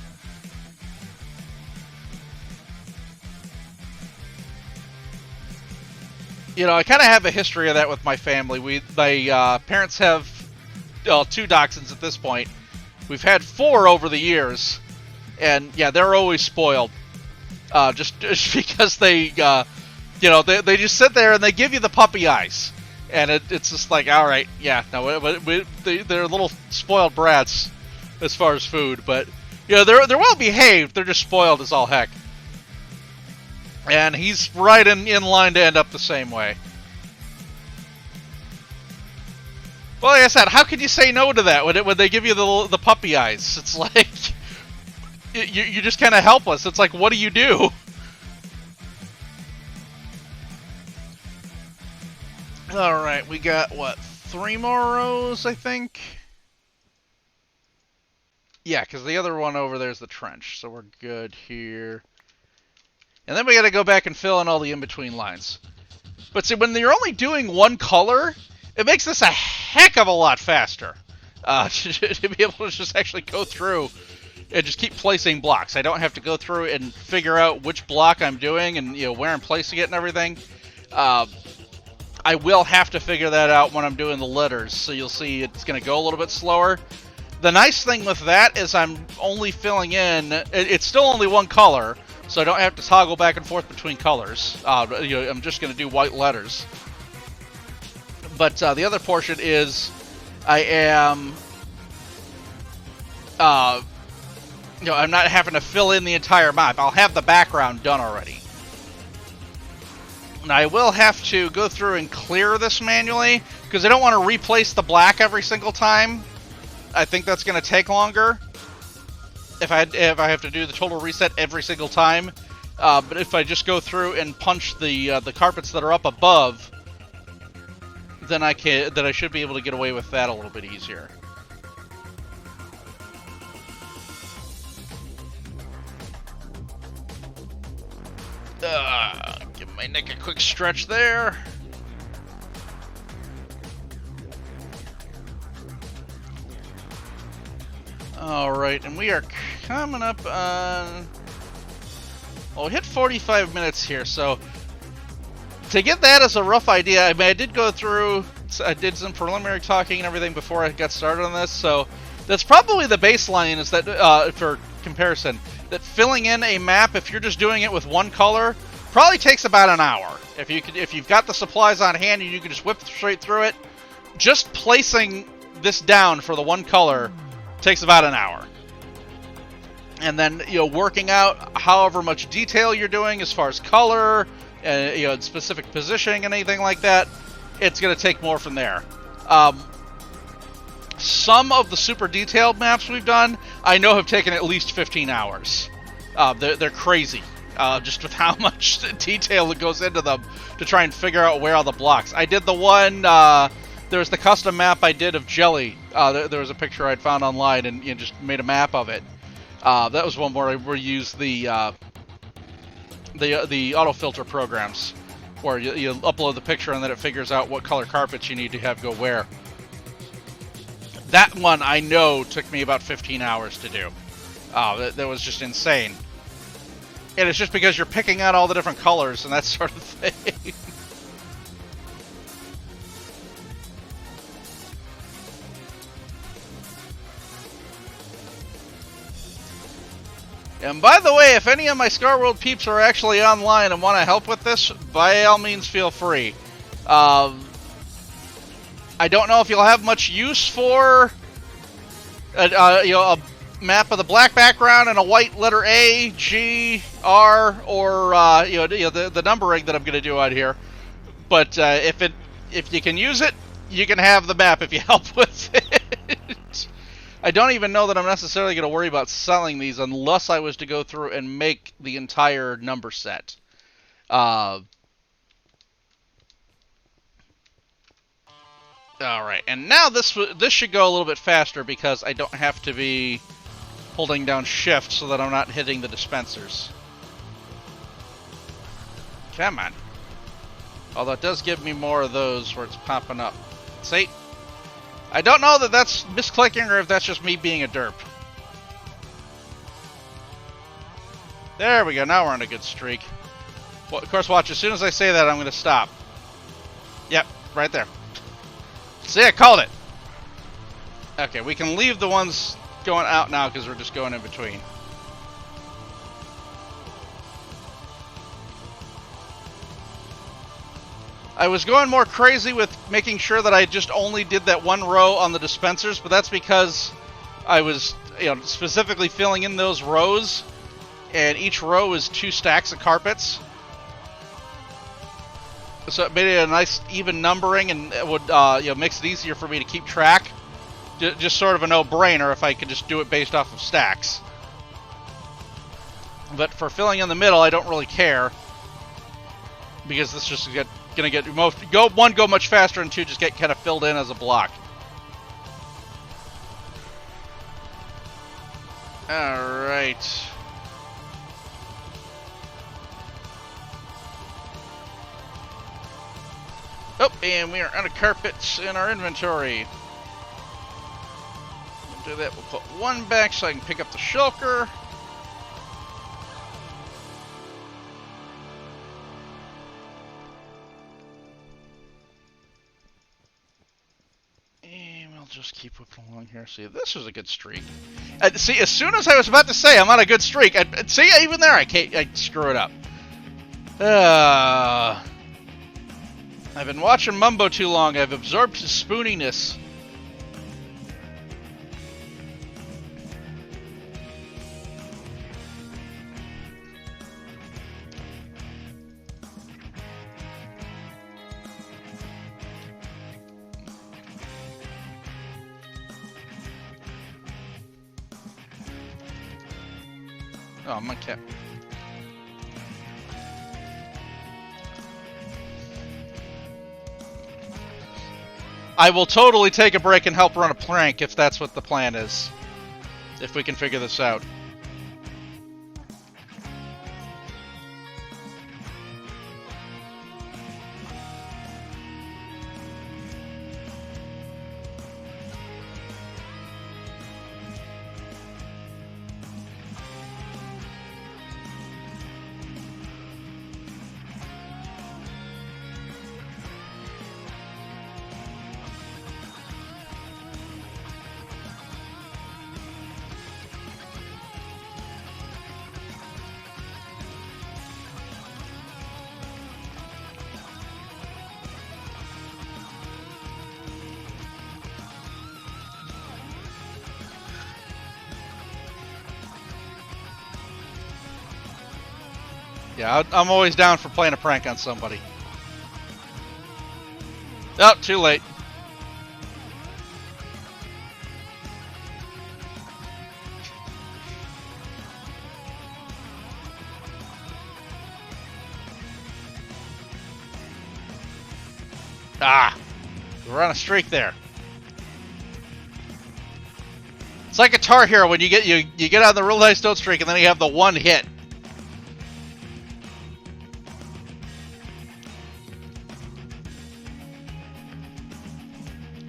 I kind of have a history of that with my family. My parents have 2 dachshunds at this point. We've had 4 over the years, and yeah, they're always spoiled. Just because they just sit there and they give you the puppy eyes. And it's just like, all right, yeah, no, they're little spoiled brats as far as food, but they're well behaved. They're just spoiled as all heck. And he's right in line to end up the same way. Well, like I said, how could you say no to that when they give you the puppy eyes? It's like you're just kind of helpless. It's like, what do you do? All right, we got what, 3 more rows, I think. Yeah, because the other one over there is the trench, so we're good here. And then we got to go back and fill in all the in-between lines. But see, when you're only doing one color, it makes this a heck of a lot faster. To be able to just actually go through and just keep placing blocks. I don't have to go through and figure out which block I'm doing and where I'm placing it and everything. I will have to figure that out when I'm doing the letters, so you'll see it's going to go a little bit slower. The nice thing with that is I'm only filling in, it's still only one color, so I don't have to toggle back and forth between colors. I'm just going to do white letters. But the other portion is I am, I'm not having to fill in the entire map. I'll have the background done already. And I will have to go through and clear this manually, because I don't want to replace the black every single time. I think that's going to take longer if I have to do the total reset every single time. But if I just go through and punch the carpets that are up above, then I should be able to get away with that a little bit easier. Give my neck a quick stretch there. Alright, and we are coming up on... Well, we hit 45 minutes here, so... To get that as a rough idea, I mean, I did go through... I did some preliminary talking and everything before I got started on this, so... That's probably the baseline, is that, for comparison, that filling in a map, if you're just doing it with one color, probably takes about an hour. If you've got the supplies on hand and you can just whip straight through it, just placing this down for the one color takes about an hour. And then, working out however much detail you're doing as far as color, specific positioning and anything like that, it's going to take more from there. Some of the super detailed maps we've done, I know have taken at least 15 hours. They're crazy, just with how much detail that goes into them to try and figure out where all the blocks. I did the one, there was the custom map I did of Jelly. There was a picture I'd found online and just made a map of it. That was one where we used the auto filter programs, where you upload the picture and then it figures out what color carpets you need to have go where. That one I know took me about 15 hours to do. That was just insane. And it's just because you're picking out all the different colors and that sort of thing. And by the way, if any of my Scarworld peeps are actually online and want to help with this, by all means feel free. I don't know if you'll have much use for a map of the black background and a white letter A, G, R, or the numbering that I'm going to do out here. But if you can use it, you can have the map if you help with it. I don't even know that I'm necessarily going to worry about selling these unless I was to go through and make the entire number set. Alright, and now this should go a little bit faster because I don't have to be holding down shift so that I'm not hitting the dispensers. Come on. Although it does give me more of those where it's popping up. See? I don't know that that's misclicking or if that's just me being a derp. There we go, now we're on a good streak. Well, of course, watch, as soon as I say that, I'm going to stop. Yep, right there. See, I called it! Okay, we can leave the ones going out now because we're just going in between. I was going more crazy with making sure that I just only did that one row on the dispensers, but that's because I was, specifically filling in those rows, and each row is 2 stacks of carpets. So it made it a nice even numbering, and it would makes it easier for me to keep track. Just sort of a no-brainer if I could just do it based off of stacks. But for filling in the middle, I don't really care, because this just gonna get go much faster, and 2 just get kind of filled in as a block. All right. Oh, and we are out of carpets in our inventory. We'll do that. We'll put 1 back so I can pick up the shulker. And we'll just keep whipping along here. See, this was a good streak. See, as soon as I was about to say I'm on a good streak, see, even there I screw it up. I've been watching Mumbo too long. I've absorbed his spooniness. Oh, my cat. I will totally take a break and help run a prank if that's what the plan is. If we can figure this out. Yeah, I'm always down for playing a prank on somebody. Oh, too late. Ah, we're on a streak there. It's like Guitar Hero when you get on the real nice note streak and then you have the 1 hit.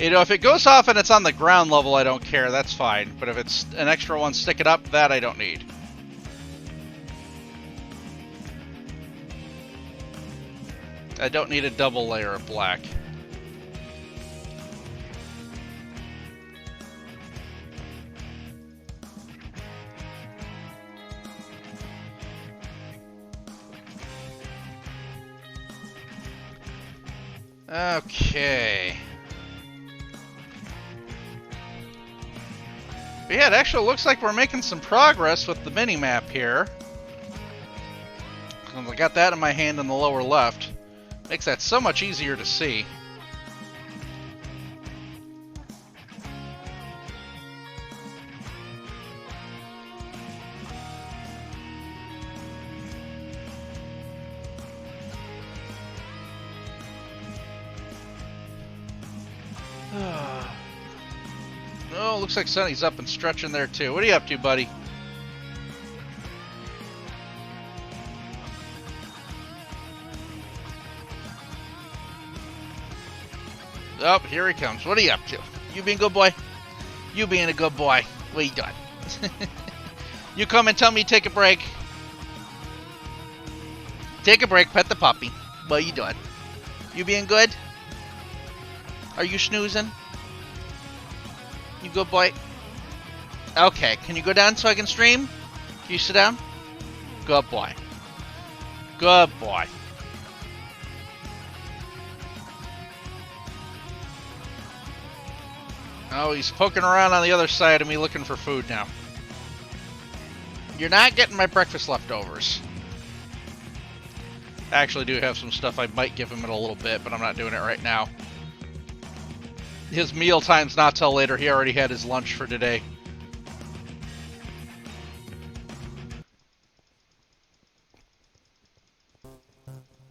If it goes off and it's on the ground level, I don't care. That's fine. But if it's an extra one, stick it up. That I don't need. I don't need a double layer of black. Okay. But yeah, it actually looks like we're making some progress with the mini-map here. I got that in my hand in the lower left. Makes that so much easier to see. Oh, looks like Sonny's up and stretching there too. What are you up to, buddy? Oh, here he comes. What are you up to? You being a good boy? You being a good boy. What are you doing? You come and tell me take a break. Take a break, pet the puppy. What are you doing? You being good? Are you snoozing? You good boy? Okay, can you go down so I can stream? Can you sit down? Good boy. Good boy. Oh, he's poking around on the other side of me looking for food now. You're not getting my breakfast leftovers. I actually do have some stuff I might give him in a little bit, but I'm not doing it right now. His meal time's not till later. He already had his lunch for today.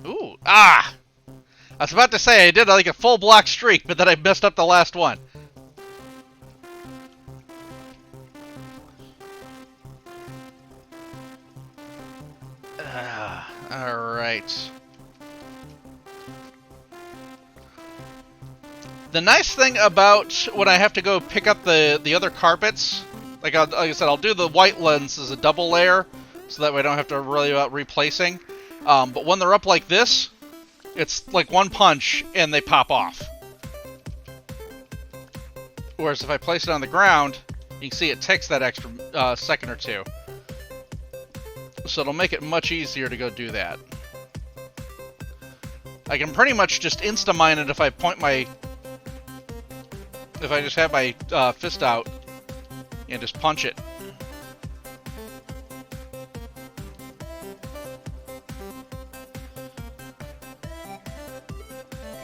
Ooh, ah! I was about to say I did like a full block streak, but then I messed up the last one. Alright. The nice thing about when I have to go pick up the other carpets, like I said, I'll do the white lens as a double layer, so that way I don't have to worry about replacing. But when they're up like this, it's like one punch and they pop off. Whereas if I place it on the ground, you can see it takes that extra second or two. So it'll make it much easier to go do that. I can pretty much just insta-mine it if I point my... If I just have my fist out and just punch it.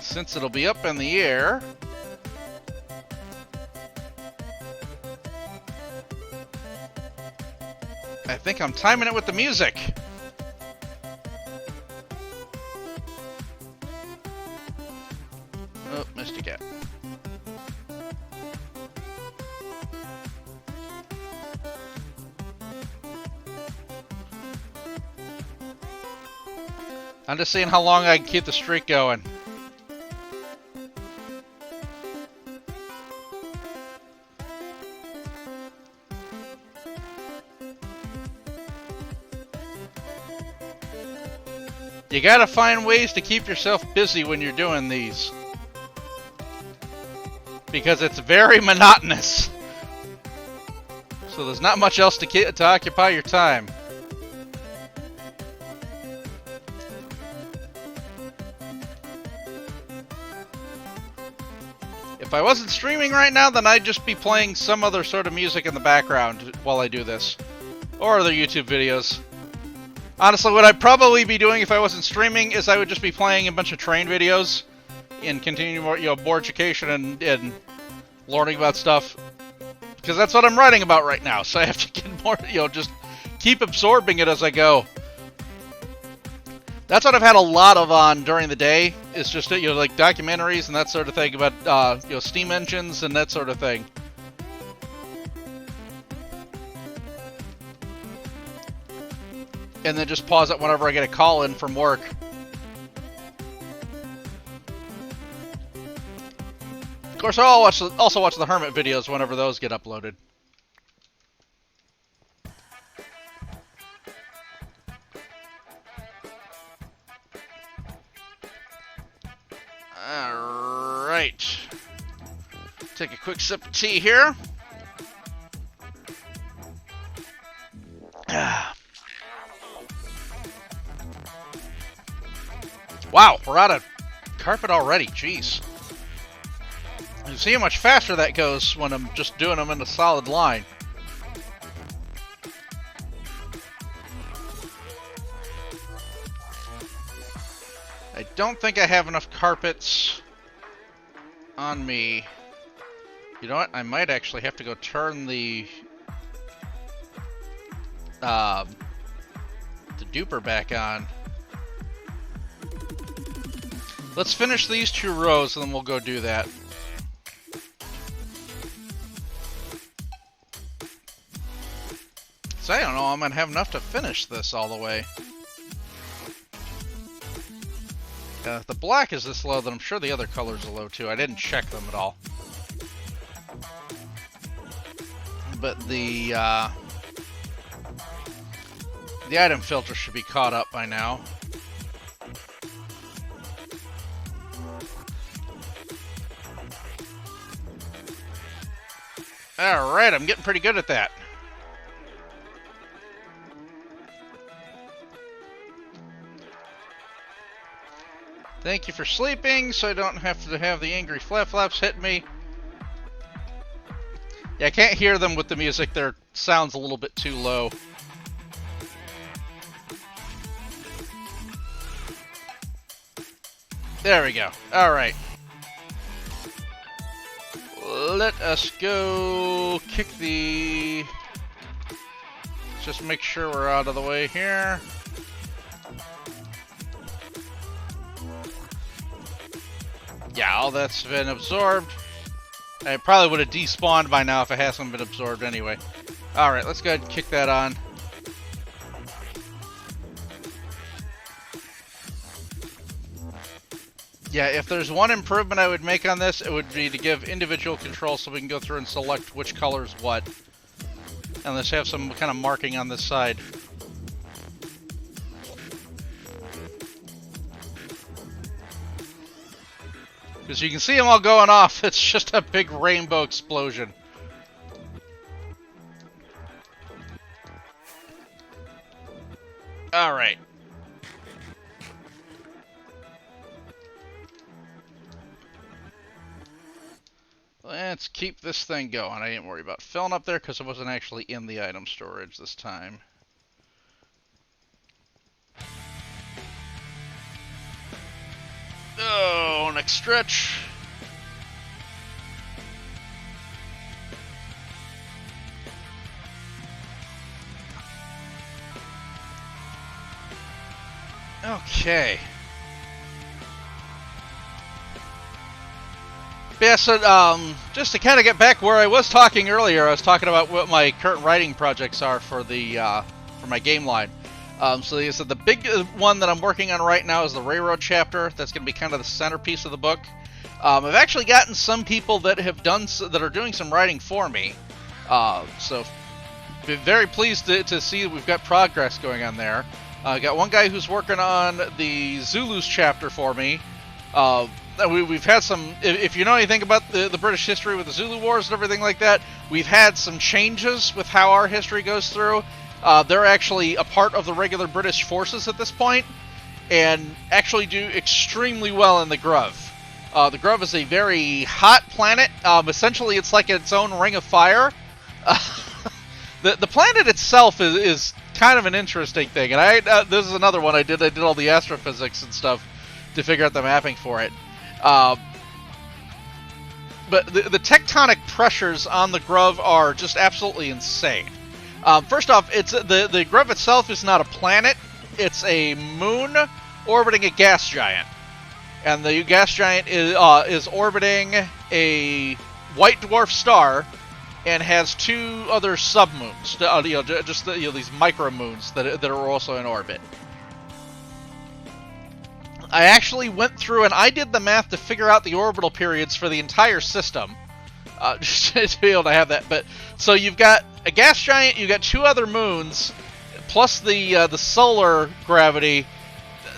Since it'll be up in the air... I think I'm timing it with the music. Oh, missed again. I'm just seeing how long I can keep the streak going. You gotta find ways to keep yourself busy when you're doing these. Because it's very monotonous. So there's not much else to occupy your time. If I wasn't streaming right now, then I'd just be playing some other sort of music in the background while I do this. Or other YouTube videos. Honestly, what I'd probably be doing if I wasn't streaming is I would just be playing a bunch of train videos and continuing more, more education and learning about stuff. Because that's what I'm writing about right now, so I have to get more, just keep absorbing it as I go. That's what I've had a lot of on during the day, is just, like documentaries and that sort of thing about, steam engines and that sort of thing. And then just pause it whenever I get a call in from work. Of course, I'll also watch the Hermit videos whenever those get uploaded. Alright. Take a quick sip of tea here. Wow, we're out of carpet already. Jeez. You see how much faster that goes when I'm just doing them in a solid line. I don't think I have enough carpets on me. You know what? I might actually have to go turn the duper back on. Let's finish these 2 rows and then we'll go do that. So I don't know, I'm gonna have enough to finish this all the way. If the black is this low, then I'm sure the other colors are low too. I didn't check them at all. But the item filter should be caught up by now. Alright, I'm getting pretty good at that. Thank you for sleeping, so I don't have to have the angry flap-flaps hit me. Yeah, I can't hear them with the music. Their sound's a little bit too low. There we go. Alright. Let us go kick the... Let's just make sure we're out of the way here. Yeah, all that's been absorbed. I probably would have despawned by now if it hasn't been absorbed anyway. Alright, let's go ahead and kick that on. Yeah, if there's one improvement I would make on this, it would be to give individual control so we can go through and select which color's what. And let's have some kind of marking on this side. Because you can see them all going off. It's just a big rainbow explosion. Alright. Let's keep this thing going. I didn't worry about filling up there because it wasn't actually in the item storage this time. Oh, next stretch. Okay. Yeah, so just to kind of get back where I was talking earlier, I was talking about what my current writing projects are for the for my game line. So the big one that I'm working on right now is the Railroad chapter. That's going to be kind of the centerpiece of the book. I've actually gotten some people that are doing some writing for me. So been very pleased to see we've got progress going on there. I got one guy who's working on the Zulus chapter for me. We've had some, if you know anything about the British history with the Zulu Wars and everything like that, we've had some changes with how our history goes through. They're actually a part of the regular British forces at this point, and actually do extremely well in the Grove. The Grove is a very hot planet. Essentially, it's like its own ring of fire. The planet itself is kind of an interesting thing, and this is another one I did. I did all the astrophysics and stuff to figure out the mapping for it. But the tectonic pressures on the Grove are just absolutely insane. First off, the Grove itself is not a planet. It's a moon orbiting a gas giant. And the gas giant is orbiting a white dwarf star and has two other submoons, these micromoons that are also in orbit. I actually went through and I did the math to figure out the orbital periods for the entire system, just to be able to have that. But so you've got a gas giant, you've got two other moons, plus the solar gravity.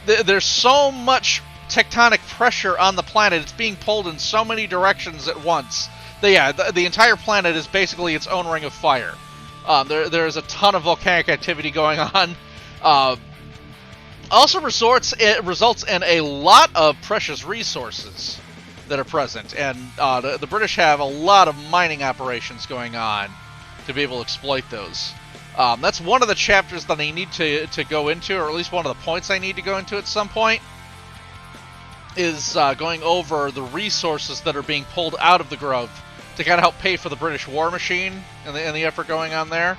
There's so much tectonic pressure on the planet; it's being pulled in so many directions at once. The entire planet is basically its own ring of fire. There's a ton of volcanic activity going on. Also results in a lot of precious resources that are present, and the British have a lot of mining operations going on to be able to exploit those. That's one of the chapters that I need to go into, or at least one of the points I need to go into at some point, is going over the resources that are being pulled out of the Grove to kind of help pay for the British war machine and the effort going on there.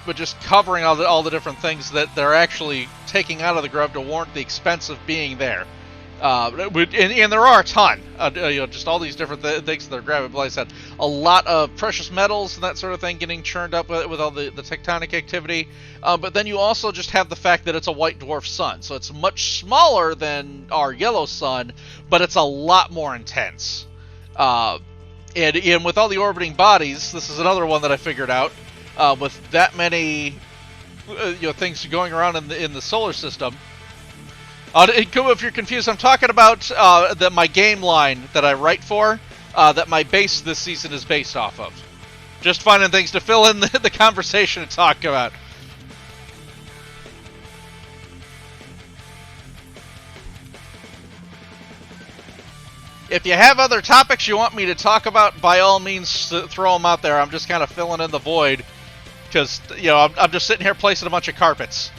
But just covering all the different things that they're actually taking out of the Grove to warrant the expense of being there. And there are a ton. Just all these different things that are grabbing. Like I said, a lot of precious metals and that sort of thing getting churned up with all the tectonic activity. But then you also just have the fact that it's a white dwarf sun. So it's much smaller than our yellow sun, but it's a lot more intense. And with all the orbiting bodies, this is another one that I figured out. With that many things going around in the solar system. If you're confused, I'm talking about my game line that I write for, that my base this season is based off of. Just finding things to fill in the conversation and talk about. If you have other topics you want me to talk about, by all means, throw them out there. I'm just kind of filling in the void because I'm just sitting here placing a bunch of carpets.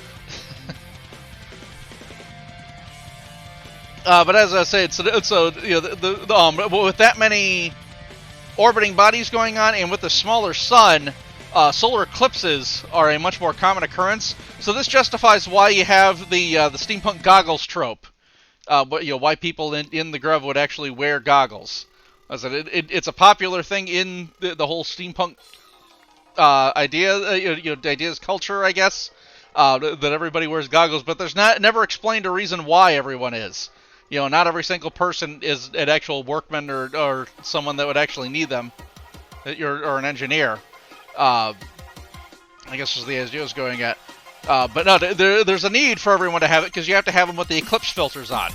But as I said, so with that many orbiting bodies going on, and with the smaller sun, solar eclipses are a much more common occurrence. So this justifies why you have the steampunk goggles trope. Why people in the Grove would actually wear goggles. I said it's a popular thing in the whole steampunk ideas culture, I guess, that everybody wears goggles, but there's never explained a reason why everyone is. Not every single person is an actual workman or someone that would actually need them, or an engineer. I guess is the idea I was going at. But no, there's a need for everyone to have it because you have to have them with the eclipse filters on.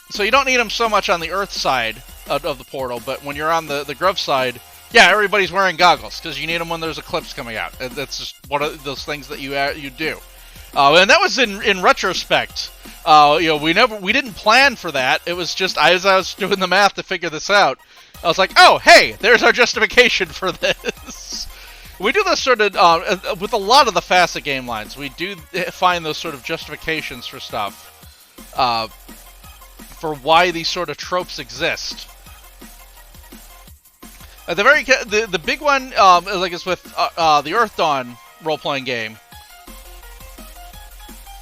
So you don't need them so much on the Earth side of the portal, but when you're on the Grove side, yeah, everybody's wearing goggles because you need them when there's eclipse coming out. That's just one of those things that you do. And that was in retrospect. We didn't plan for that. It was just as I was doing the math to figure this out, I was like, oh, hey, there's our justification for this. We do this sort of with a lot of the facet game lines. We do find those sort of justifications for stuff, for why these sort of tropes exist. The big one, like it's with the Earth Dawn role-playing game.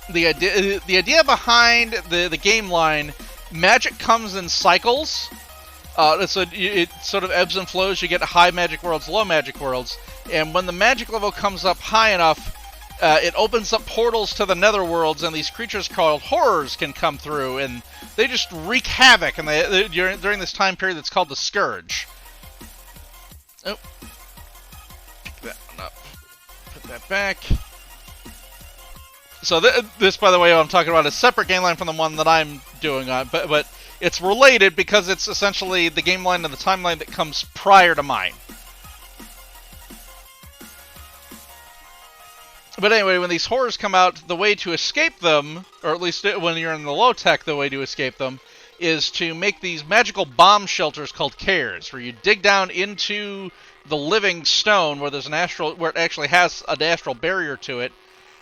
The idea behind the game line, magic comes in cycles. So it sort of ebbs and flows. You get high magic worlds, low magic worlds, and when the magic level comes up high enough, it opens up portals to the netherworlds, and these creatures called horrors can come through, and they just wreak havoc. And during this time period, that's called the Scourge. Oh, pick that one up. Put that back. So this, by the way, what I'm talking about is a separate game line from the one that I'm doing on, but it's related because it's essentially the game line and the timeline that comes prior to mine. But anyway, when these horrors come out, the way to escape them, or at least when you're in the low tech, the way to escape them is to make these magical bomb shelters called cares, where you dig down into the living stone where there's where it actually has an astral barrier to it,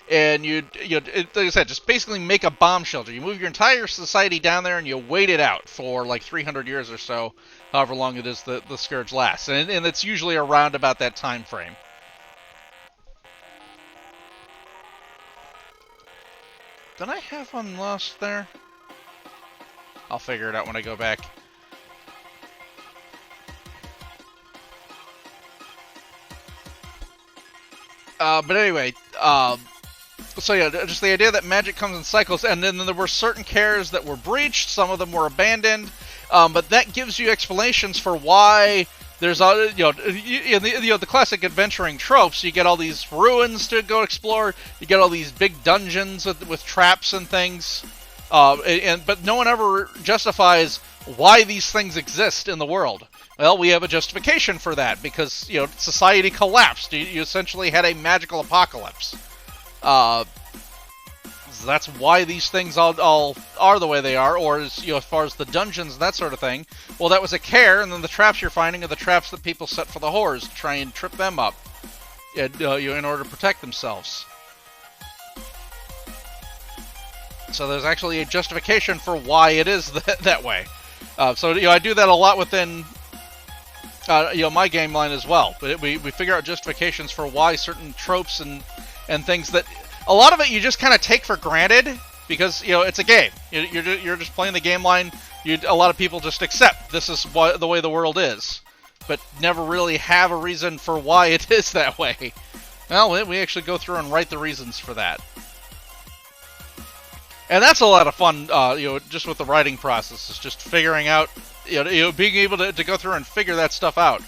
and like I said, just basically make a bomb shelter. You move your entire society down there, and you wait it out for like 300 years or so, however long it is the Scourge lasts, and it's usually around about that time frame. Did I have one lost there? I'll figure it out when I go back. But anyway, so yeah, just the idea that magic comes in cycles, and then there were certain cares that were breached, some of them were abandoned, but that gives you explanations for why there's the classic adventuring tropes. You get all these ruins to go explore, you get all these big dungeons with traps and things, but no one ever justifies why these things exist in the world. Well, we have a justification for that because society collapsed. You essentially had a magical apocalypse. That's why these things all are the way they are, or as far as the dungeons and that sort of thing. Well, that was a care, and then the traps you're finding are the traps that people set for the horrors to try and trip them up, in order to protect themselves. So there's actually a justification for why it is that way. So I do that a lot within my game line as well. But we figure out justifications for why certain tropes and things that a lot of it you just kind of take for granted because it's a game. You're just playing the game line. A lot of people just accept this is the way the world is, but never really have a reason for why it is that way. Well, we actually go through and write the reasons for that. And that's a lot of fun, just with the writing process, is just figuring out, being able to go through and figure that stuff out.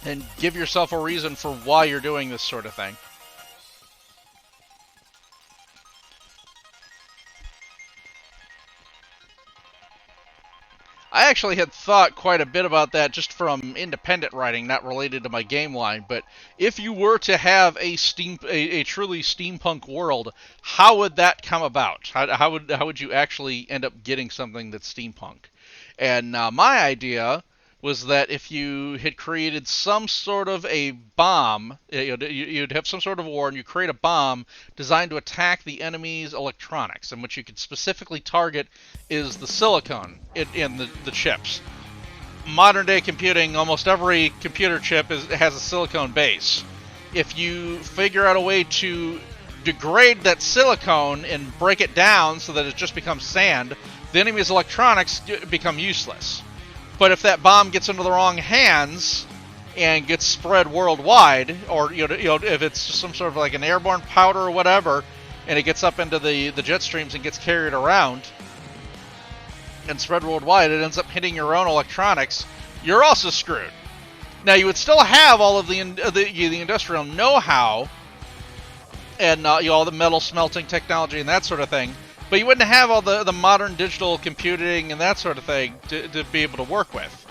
And give yourself a reason for why you're doing this sort of thing. I actually had thought quite a bit about that just from independent writing, not related to my game line. But if you were to have a truly steampunk world, how would that come about? How would you actually end up getting something that's steampunk? And my idea was that if you had created some sort of a bomb, you'd have some sort of war, and you create a bomb designed to attack the enemy's electronics, and what you could specifically target is the silicon in the chips. Modern day computing, almost every computer chip has a silicon base. If you figure out a way to degrade that silicon and break it down so that it just becomes sand, the enemy's electronics become useless. But if that bomb gets into the wrong hands and gets spread worldwide, or if it's some sort of like an airborne powder or whatever, and it gets up into the jet streams and gets carried around and spread worldwide, it ends up hitting your own electronics, you're also screwed. Now, you would still have all of the industrial know-how and all the metal smelting technology and that sort of thing, but you wouldn't have all the modern digital computing and that sort of thing to be able to work with.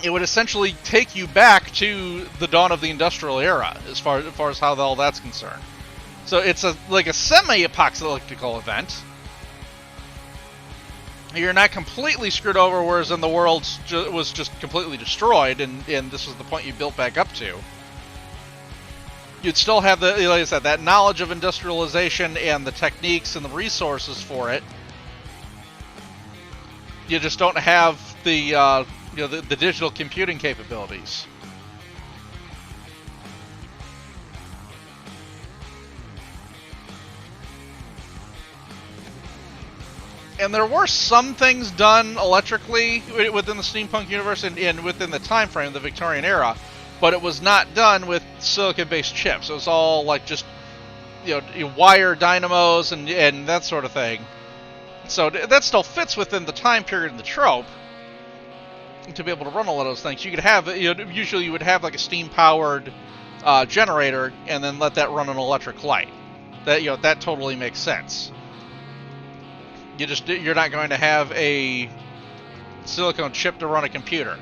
It would essentially take you back to the dawn of the industrial era, as far as how all that's concerned. So it's like a semi-apocalyptic event. You're not completely screwed over, whereas in the world was just completely destroyed, and this was the point you built back up to. You'd still have like I said, that knowledge of industrialization and the techniques and the resources for it. You just don't have the the digital computing capabilities. And there were some things done electrically within the steampunk universe and within the time frame, the Victorian era, but it was not done with silicon-based chips. It was all like just wire dynamos and that sort of thing. So that still fits within the time period and the trope to be able to run all of those things. You could have usually you would have like a steam-powered generator and then let that run an electric light. That totally makes sense. You're not going to have a silicon chip to run a computer.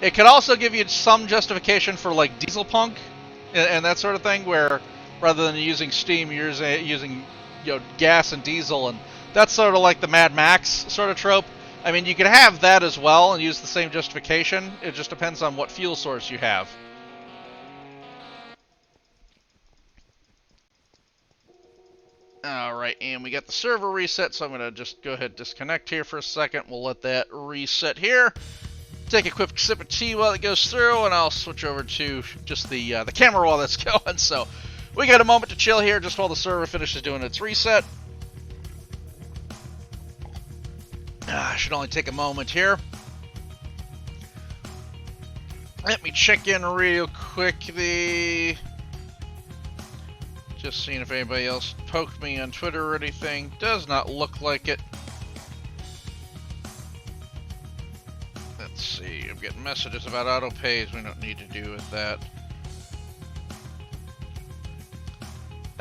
It could also give you some justification for like diesel punk and that sort of thing, where rather than using steam, you're using gas and diesel, and that's sort of like the Mad Max sort of trope. I mean, you could have that as well and use the same justification. It just depends on what fuel source you have. Alright, and we got the server reset, so I'm going to just go ahead and disconnect here for a second. We'll let that reset here. Take a quick sip of tea while it goes through, and I'll switch over to just the camera while that's going. So we got a moment to chill here just while the server finishes doing its reset. Should only take a moment here. Let me check in real quickly. Just seeing if anybody else poked me on Twitter or anything. Does not look like it. Let's see. I'm getting messages about auto pays. We don't need to do with that.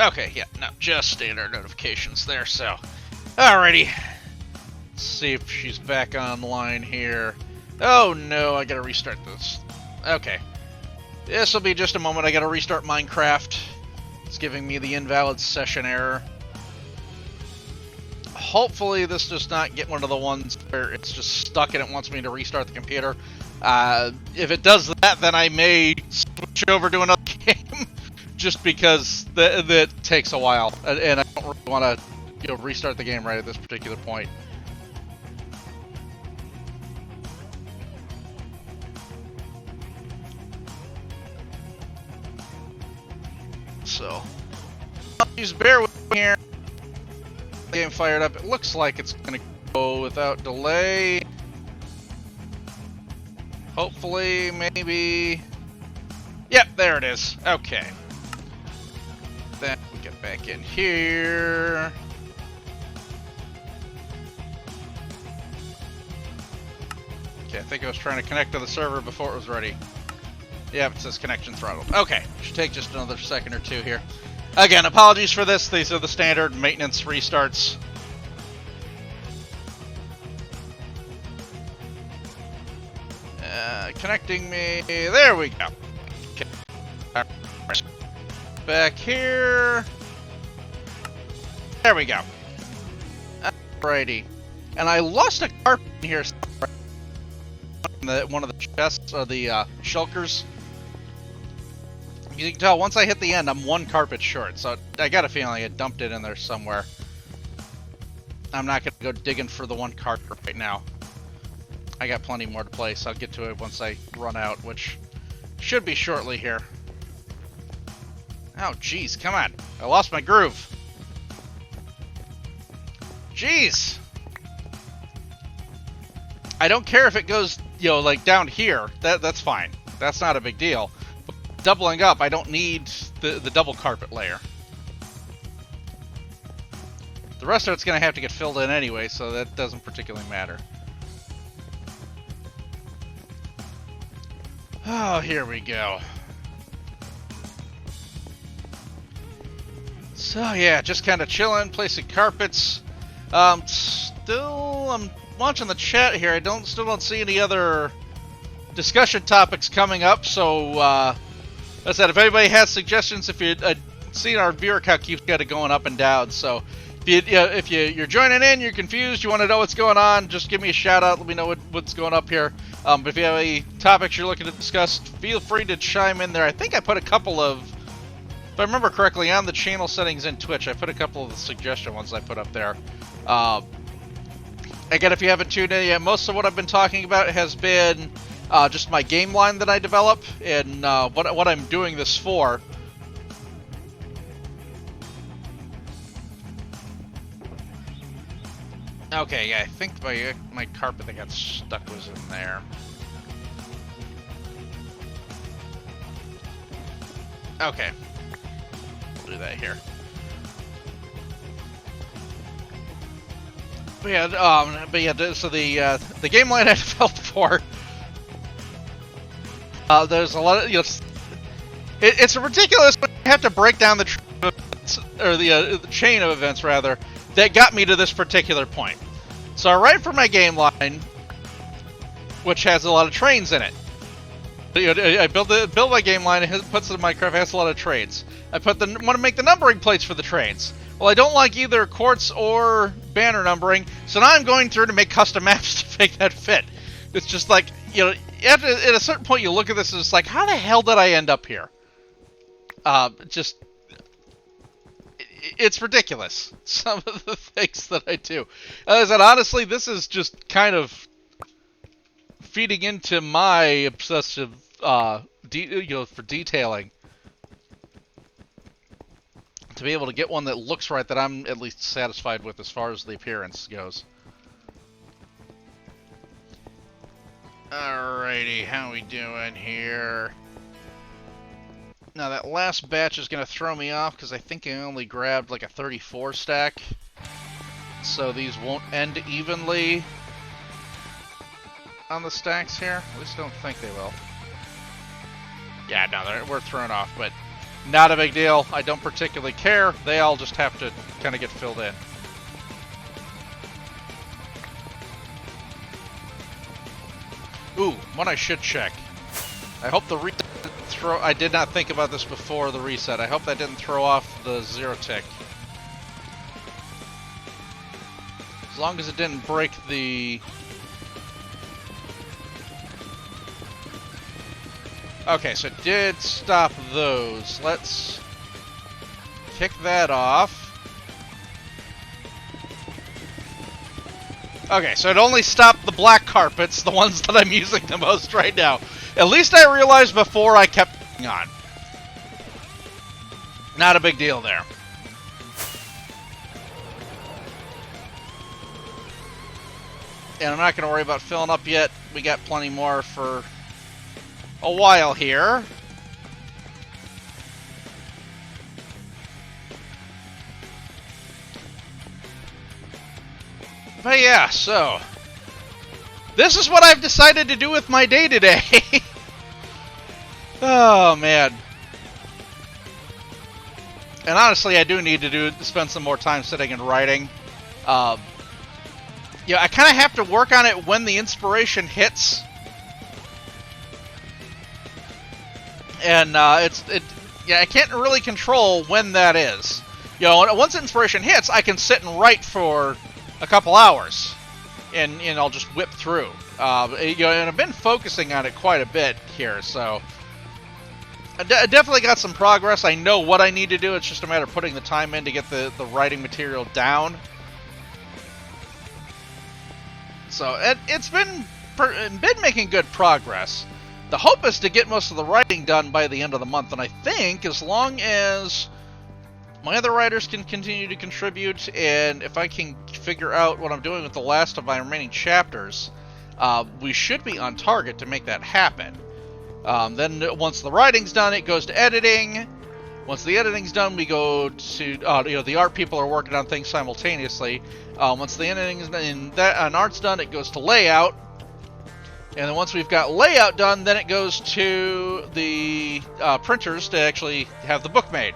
Okay, yeah, no, just standard notifications there, so. Alrighty. Let's see if she's back online here. Oh no, I gotta restart this. Okay. This will be just a moment. I gotta restart Minecraft. It's giving me the invalid session error. Hopefully this does not get one of the ones where it's just stuck and it wants me to restart the computer. If it does that, then I may switch over to another game, just because that takes a while, and I don't really want to restart the game right at this particular point. So, please bear with me here. Game fired up. It looks like it's going to go without delay. Hopefully, maybe. Yep, there it is. Okay. Then we get back in here. Okay, I think I was trying to connect to the server before it was ready. Yeah, it says connection throttled. Okay, should take just another second or two here. Again, apologies for this. These are the standard maintenance restarts. Connecting me. There we go. Okay. Back here. There we go. Alrighty. And I lost a carpet in here. One of the chests, or the shulkers. You can tell, once I hit the end, I'm one carpet short. So I got a feeling I dumped it in there somewhere. I'm not going to go digging for the one carpet right now. I got plenty more to place. I'll get to it once I run out, which should be shortly here. Oh, jeez, come on. I lost my groove. Jeez. I don't care if it goes, you know, like down here. That's fine. That's not a big deal. But doubling up, I don't need the double carpet layer. The rest of it's going to have to get filled in anyway, so that doesn't particularly matter. Oh, here we go. So yeah, just kind of chilling, placing carpets. I'm watching the chat here. I still don't see any other discussion topics coming up. So, as I said, if anybody has suggestions, if you've seen our viewer count keeps kind of going up and down. So, if you're joining in, you're confused, you want to know what's going on, just give me a shout out. Let me know what's going up here. But if you have any topics you're looking to discuss, feel free to chime in there. I think I put a couple of, if I remember correctly, on the channel settings in Twitch, I put a couple of the suggestion ones I put up there. Again, if you haven't tuned in yet, most of what I've been talking about has been just my game line that I develop and what I'm doing this for. Okay, yeah, I think my carpet that got stuck was in there. Okay, we'll do that here. But yeah, so the game line I developed for, there's a lot of, you know, it's ridiculous when you have to break down the chain of events rather that got me to this particular point. So I write for my game line, which has a lot of trains in it. You know, I build my game line, it puts it in Minecraft, it has a lot of trains. I want to make the numbering plates for the trains. Well, I don't like either quartz or banner numbering, so now I'm going through to make custom maps to make that fit. It's just like, you know, at a certain point you look at this and it's like, how the hell did I end up here? It's ridiculous, some of the things that I do. As I said, honestly, this is just kind of feeding into my obsessive, for detailing. To be able to get one that looks right, that I'm at least satisfied with as far as the appearance goes. Alrighty, how we doing here? Now that last batch is going to throw me off because I think I only grabbed like a 34 stack. So these won't end evenly on the stacks here. At least I don't think they will. Yeah, no, we're thrown off, but not a big deal. I don't particularly care. They all just have to kind of get filled in. Ooh, one I should check. I hope the I did not think about this before the reset. I hope that didn't throw off the zero tick. As long as it didn't break the... Okay, so it did stop those. Let's kick that off. Okay, so it only stopped the black carpets, the ones that I'm using the most right now. At least I realized before I kept on. Not a big deal there. And I'm not going to worry about filling up yet. We got plenty more for a while here. But yeah, so this is what I've decided to do with my day today. Oh man. And honestly, I do need to spend some more time sitting and writing. Yeah, I kind of have to work on it when the inspiration hits. And yeah, I can't really control when that is. You know, once inspiration hits, I can sit and write for a couple hours, and I'll just whip through. You know, and I've been focusing on it quite a bit here, so I definitely got some progress. I know what I need to do. It's just a matter of putting the time in to get the writing material down. So it's been making good progress. The hope is to get most of the writing done by the end of the month, and I think as long as my other writers can continue to contribute, and if I can figure out what I'm doing with the last of my remaining chapters, we should be on target to make that happen. Then once the writing's done, it goes to editing. Once the editing's done, we go to, you know, the art people are working on things simultaneously. Once the editing is done and art's done, it goes to layout. And then once we've got layout done, then it goes to the printers to actually have the book made.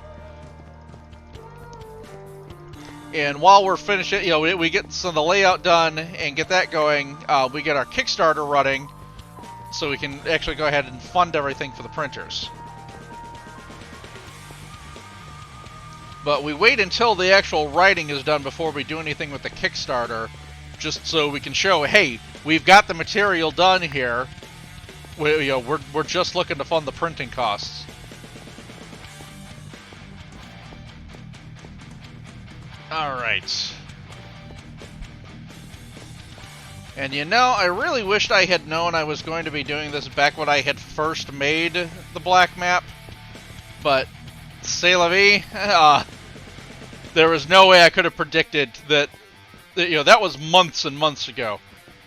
And while we're finishing, you know, we get some of the layout done and get that going, we get our Kickstarter running, so we can actually go ahead and fund everything for the printers. But we wait until the actual writing is done before we do anything with the Kickstarter, just so we can show, hey, we've got the material done here. We're just looking to fund the printing costs. All right. And you know, I really wished I had known I was going to be doing this back when I had first made the black map. But, c'est la vie. There was no way I could have predicted that. You know, that was months and months ago.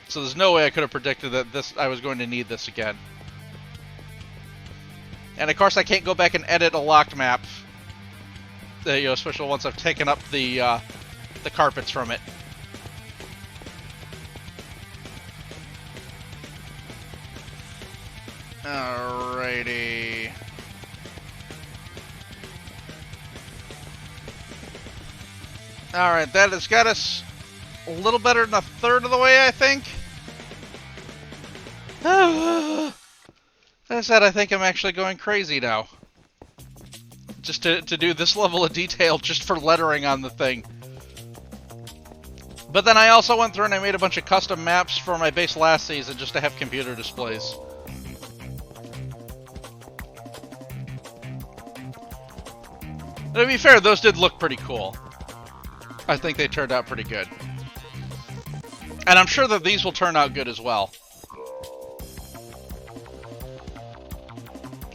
So there's no way I could have predicted that I was going to need this again. And of course, I can't go back and edit a locked map. You know, especially once I've taken up the carpets from it. Alrighty. Alright, that has got us a little better than a third of the way, I think. As I said, I think I'm actually going crazy now. Just to do this level of detail just for lettering on the thing. But then I also went through and I made a bunch of custom maps for my base last season just to have computer displays. To be fair, those did look pretty cool. I think they turned out pretty good. And I'm sure that these will turn out good as well.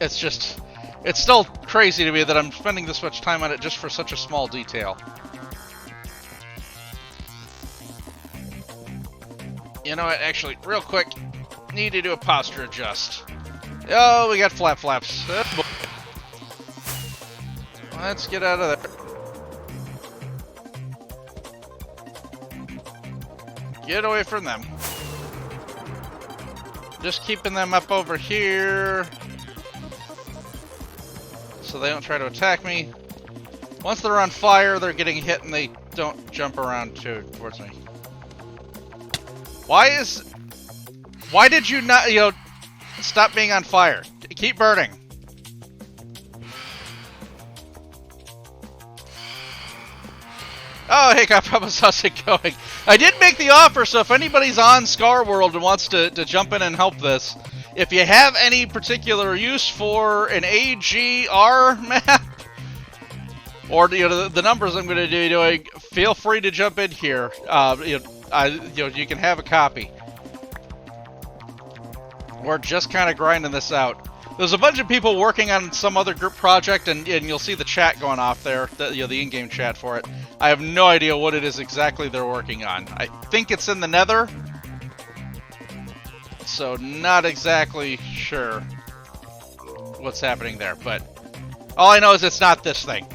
It's just... It's still crazy to me that I'm spending this much time on it just for such a small detail. You know what, actually, real quick, need to do a posture adjust. Oh, we got flap flaps. Oh, let's get out of there. Get away from them. Just keeping them up over here, so they don't try to attack me. Once they're on fire, they're getting hit and they don't jump around towards me. Why did you not, you know, stop being on fire? Keep burning. Oh, hey, Copropos, how's it going? I did make the offer, so if anybody's on Scarworld and wants to jump in and help this, if you have any particular use for an AGR map, or you know, the numbers I'm going to be doing, feel free to jump in here. You know, you can have a copy. We're just kind of grinding this out. There's a bunch of people working on some other group project, and you'll see the chat going off there, the in-game chat for it. I have no idea what it is exactly they're working on. I think it's in the Nether, so not exactly sure what's happening there, but all I know is it's not this thing.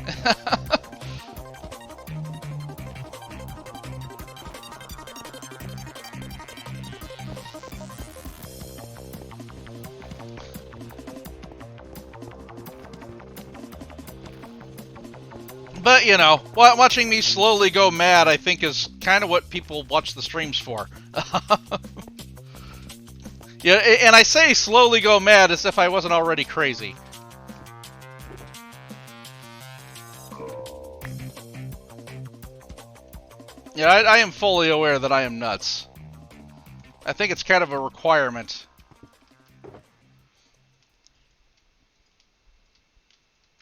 But, you know, watching me slowly go mad, I think, is kind of what people watch the streams for. Yeah, and I say slowly go mad as if I wasn't already crazy. Yeah, I am fully aware that I am nuts. I think it's kind of a requirement.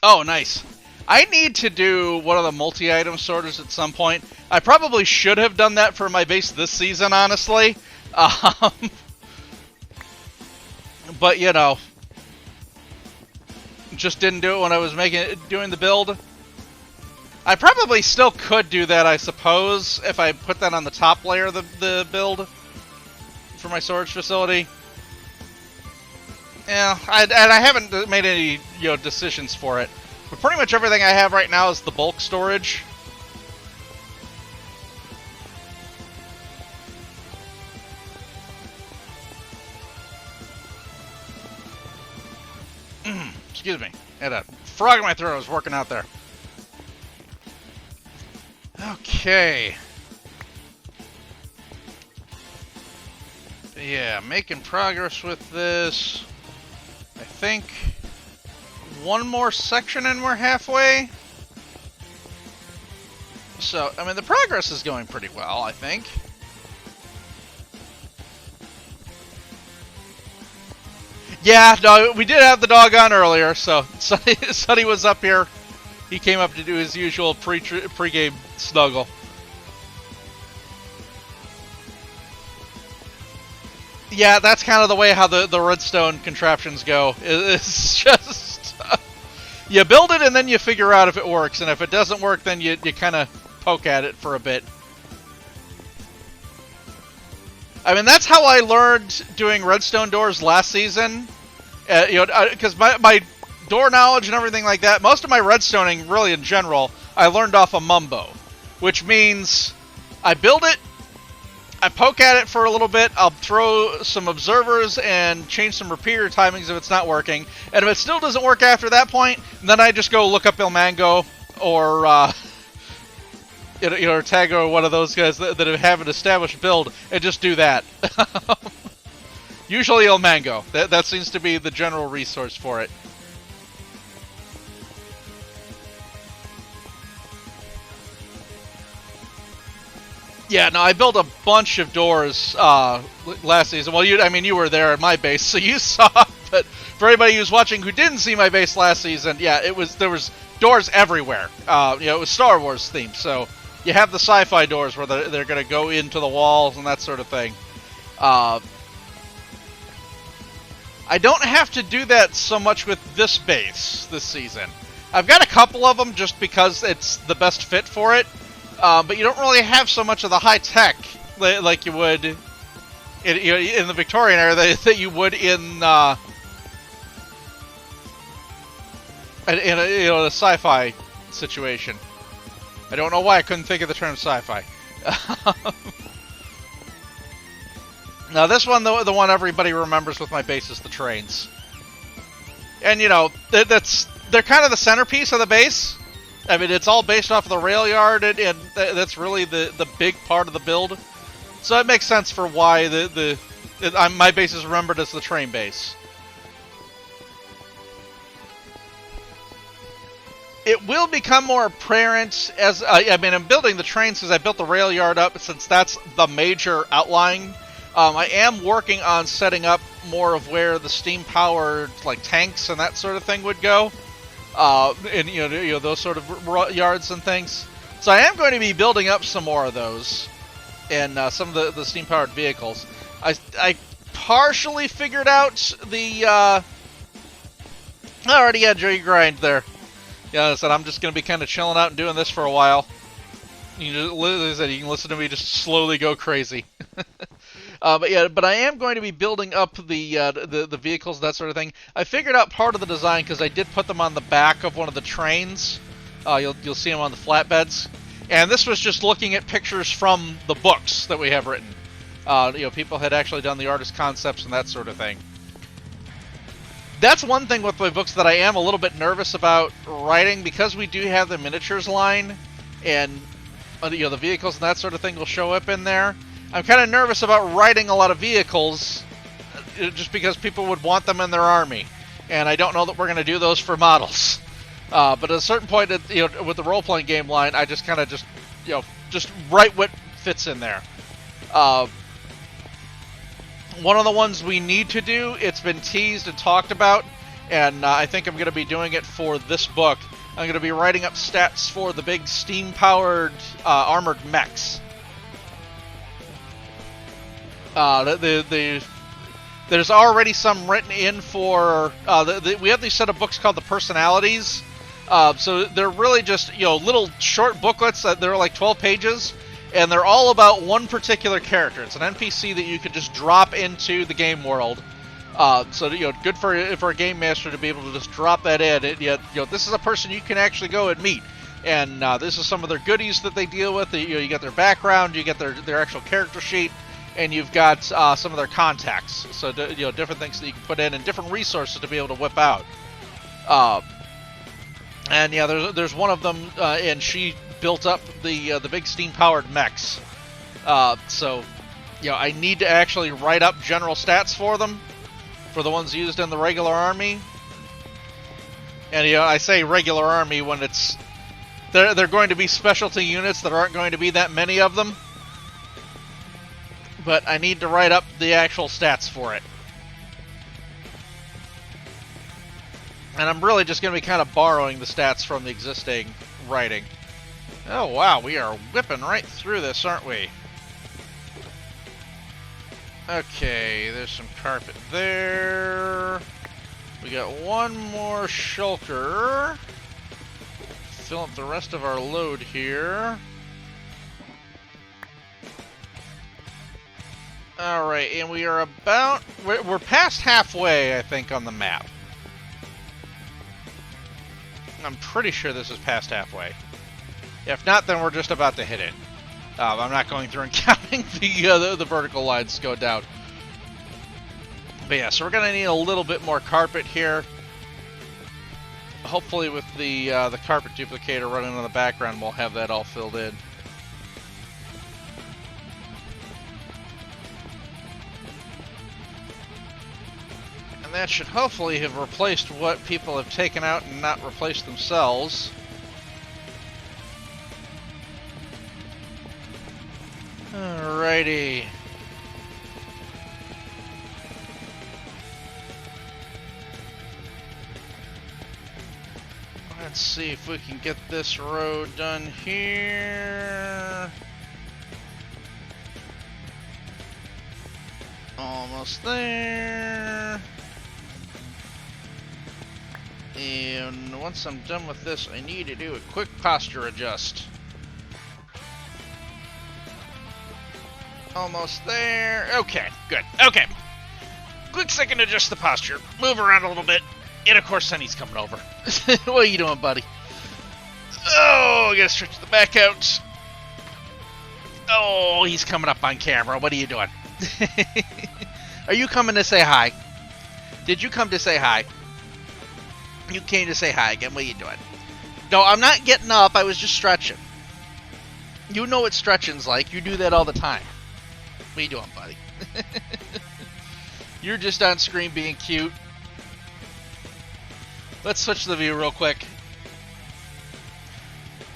Oh, nice. I need to do one of the multi-item sorters at some point. I probably should have done that for my base this season, honestly. But, you know, just didn't do it when I was doing the build. I probably still could do that, I suppose, if I put that on the top layer of the build for my storage facility. Yeah, and I haven't made any, you know, decisions for it. But pretty much everything I have right now is the bulk storage. Excuse me. I had a frog in my throat. I was working out there. Okay. Yeah, making progress with this. I think one more section and we're halfway. So, I mean, the progress is going pretty well, I think. Yeah, no, we did have the dog on earlier, so Sonny was up here. He came up to do his usual pre-game snuggle. Yeah, that's kind of the way how the redstone contraptions go. It's just... you build it and then you figure out if it works, and if it doesn't work, then you kind of poke at it for a bit. I mean, that's how I learned doing redstone doors last season. You know, because my door knowledge and everything like that, most of my redstoning, really in general, I learned off of Mumbo. Which means I build it, I poke at it for a little bit, I'll throw some observers and change some repeater timings if it's not working, and if it still doesn't work after that point, then I just go look up Il Mango or or Tag or one of those guys that have an established build and just do that. Usually Il Mango. That seems to be the general resource for it. Yeah, no, I built a bunch of doors last season. Well, you were there at my base, so you saw. But for anybody who's watching who didn't see my base last season, yeah, there was doors everywhere. It was Star Wars themed, so you have the sci-fi doors where they're going to go into the walls and that sort of thing. I don't have to do that so much with this base this season. I've got a couple of them just because it's the best fit for it. But you don't really have so much of the high tech like you would in the Victorian era that you would in a sci-fi situation. I don't know why I couldn't think of the term sci-fi. Now this one, the one everybody remembers with my base is the trains, and you know they're kind of the centerpiece of the base. I mean, it's all based off of the rail yard, and that's really the big part of the build. So it makes sense for why my base is remembered as the train base. It will become more apparent as I'm building the trains because I built the rail yard up since that's the major outline. I am working on setting up more of where the steam-powered like tanks and that sort of thing would go. And those sort of yards and things. So I am going to be building up some more of those, and some of the steam-powered vehicles. I partially figured out the. I already had Joey Grind there. Yeah, I said I'm just going to be kind of chilling out and doing this for a while. You can listen to me just slowly go crazy. But I am going to be building up the vehicles, that sort of thing. I figured out part of the design because I did put them on the back of one of the trains. You'll see them on the flatbeds. And this was just looking at pictures from the books that we have written. People had actually done the artist concepts and that sort of thing. That's one thing with my books that I am a little bit nervous about writing, because we do have the miniatures line, and the vehicles and that sort of thing will show up in there. I'm kind of nervous about writing a lot of vehicles, just because people would want them in their army, and I don't know that we're going to do those for models. But at a certain point, with the role-playing game line, I just kind of just write what fits in there. One of the ones we need to do, it's been teased and talked about, and I think I'm going to be doing it for this book. I'm going to be writing up stats for the big steam-powered armored mechs. There's already some written in for... we have these set of books called the Personalities. So they're really just little short booklets. They're like 12 pages. And they're all about one particular character. It's an NPC that you could just drop into the game world. So good for a game master to be able to just drop that in. This is a person you can actually go and meet, and this is some of their goodies that they deal with. You get their background, you get their actual character sheet, and you've got some of their contacts. So different things that you can put in, and different resources to be able to whip out. And there's one of them, and she built up the big steam-powered mechs. So I need to actually write up general stats for them, for the ones used in the regular army. And I say regular army when they're going to be specialty units. There aren't going to be that many of them, but I need to write up the actual stats for it. And I'm really just going to be kind of borrowing the stats from the existing writing. Oh wow, we are whipping right through this, aren't we? Okay, there's some carpet there. We got one more shulker. Fill up the rest of our load here. Alright, and we are we're past halfway, I think, on the map. I'm pretty sure this is past halfway. If not, then we're just about to hit it. I'm not going through and counting the vertical lines go down. But yeah, so we're going to need a little bit more carpet here. Hopefully with the carpet duplicator running in the background, we'll have that all filled in. And that should hopefully have replaced what people have taken out and not replaced themselves. Alrighty. Let's see if we can get this road done here. Almost there. And once I'm done with this, I need to do a quick posture adjust. Almost there. Okay, good. Okay. Quick second to adjust the posture. Move around a little bit. And of course, Sonny's coming over. What are you doing, buddy? Oh, I gotta stretch the back out. Oh, he's coming up on camera. What are you doing? Are you coming to say hi? Did you come to say hi? You came to say hi again. What are you doing? No, I'm not getting up. I was just stretching. You know what stretching's like. You do that all the time. What are you doing, buddy? You're just on screen being cute. Let's switch the view real quick.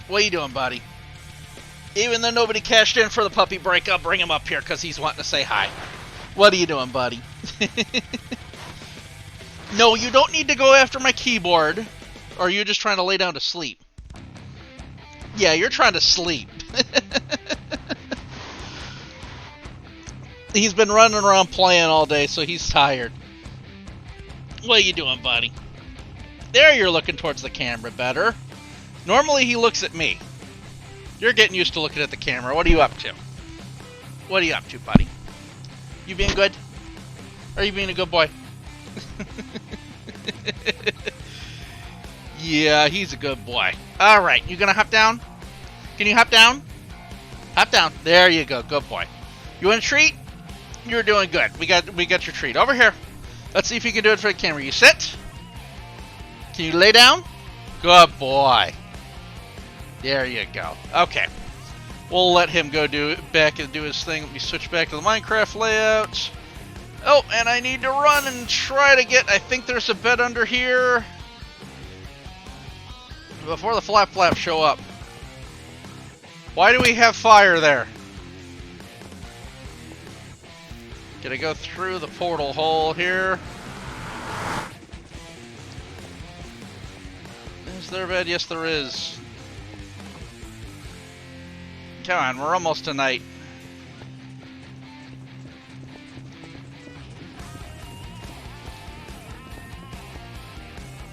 What are you doing, buddy? Even though nobody cashed in for the puppy break, I'll bring him up here because he's wanting to say hi. What are you doing, buddy? No, you don't need to go after my keyboard. Or are you just trying to lay down to sleep? Yeah, you're trying to sleep. He's been running around playing all day, so he's tired. What are you doing, buddy? There, you're looking towards the camera better. Normally, he looks at me. You're getting used to looking at the camera. What are you up to? What are you up to, buddy? You being good? Are you being a good boy? Yeah, he's a good boy. Alright, you gonna hop down? Can you hop down? Hop down. There you go. Good boy. You want a treat? You're doing good. We got your treat. Over here. Let's see if you can do it for the camera. You sit? Can you lay down? Good boy. There you go. Okay. We'll let him go back and do his thing. Let me switch back to the Minecraft layout. Oh, and I need to run and try to get... I think there's a bed under here. Before the flap show up. Why do we have fire there? Gonna go through the portal hole here. Is there a bed? Yes, there is. Come on, we're almost to night.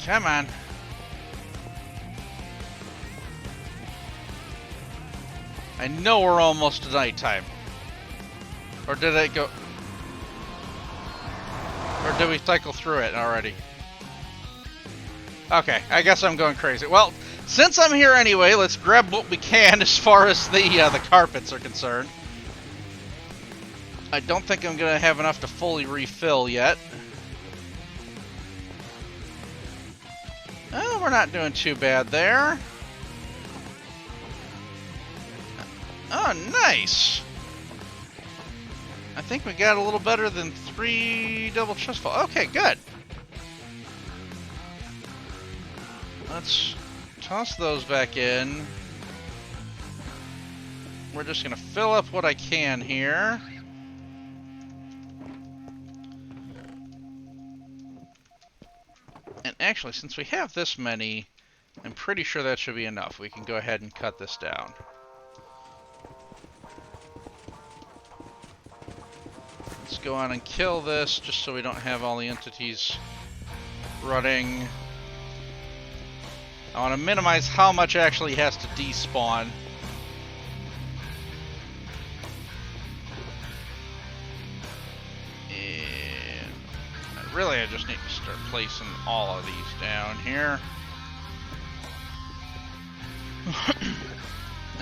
Come on. I know we're almost to nighttime. Or did I go... Or did we cycle through it already? Okay, I guess I'm going crazy. Well, since I'm here anyway, let's grab what we can as far as the carpets are concerned. I don't think I'm going to have enough to fully refill yet. Oh, we're not doing too bad there. Oh, nice. I think we got a little better than 3 double chest fall. Okay, good. Let's toss those back in. We're just going to fill up what I can here. And actually, since we have this many, I'm pretty sure that should be enough. We can go ahead and cut this down. Let's go on and kill this, just so we don't have all the entities running. I want to minimize how much actually has to despawn. And really, I just need to start placing all of these down here.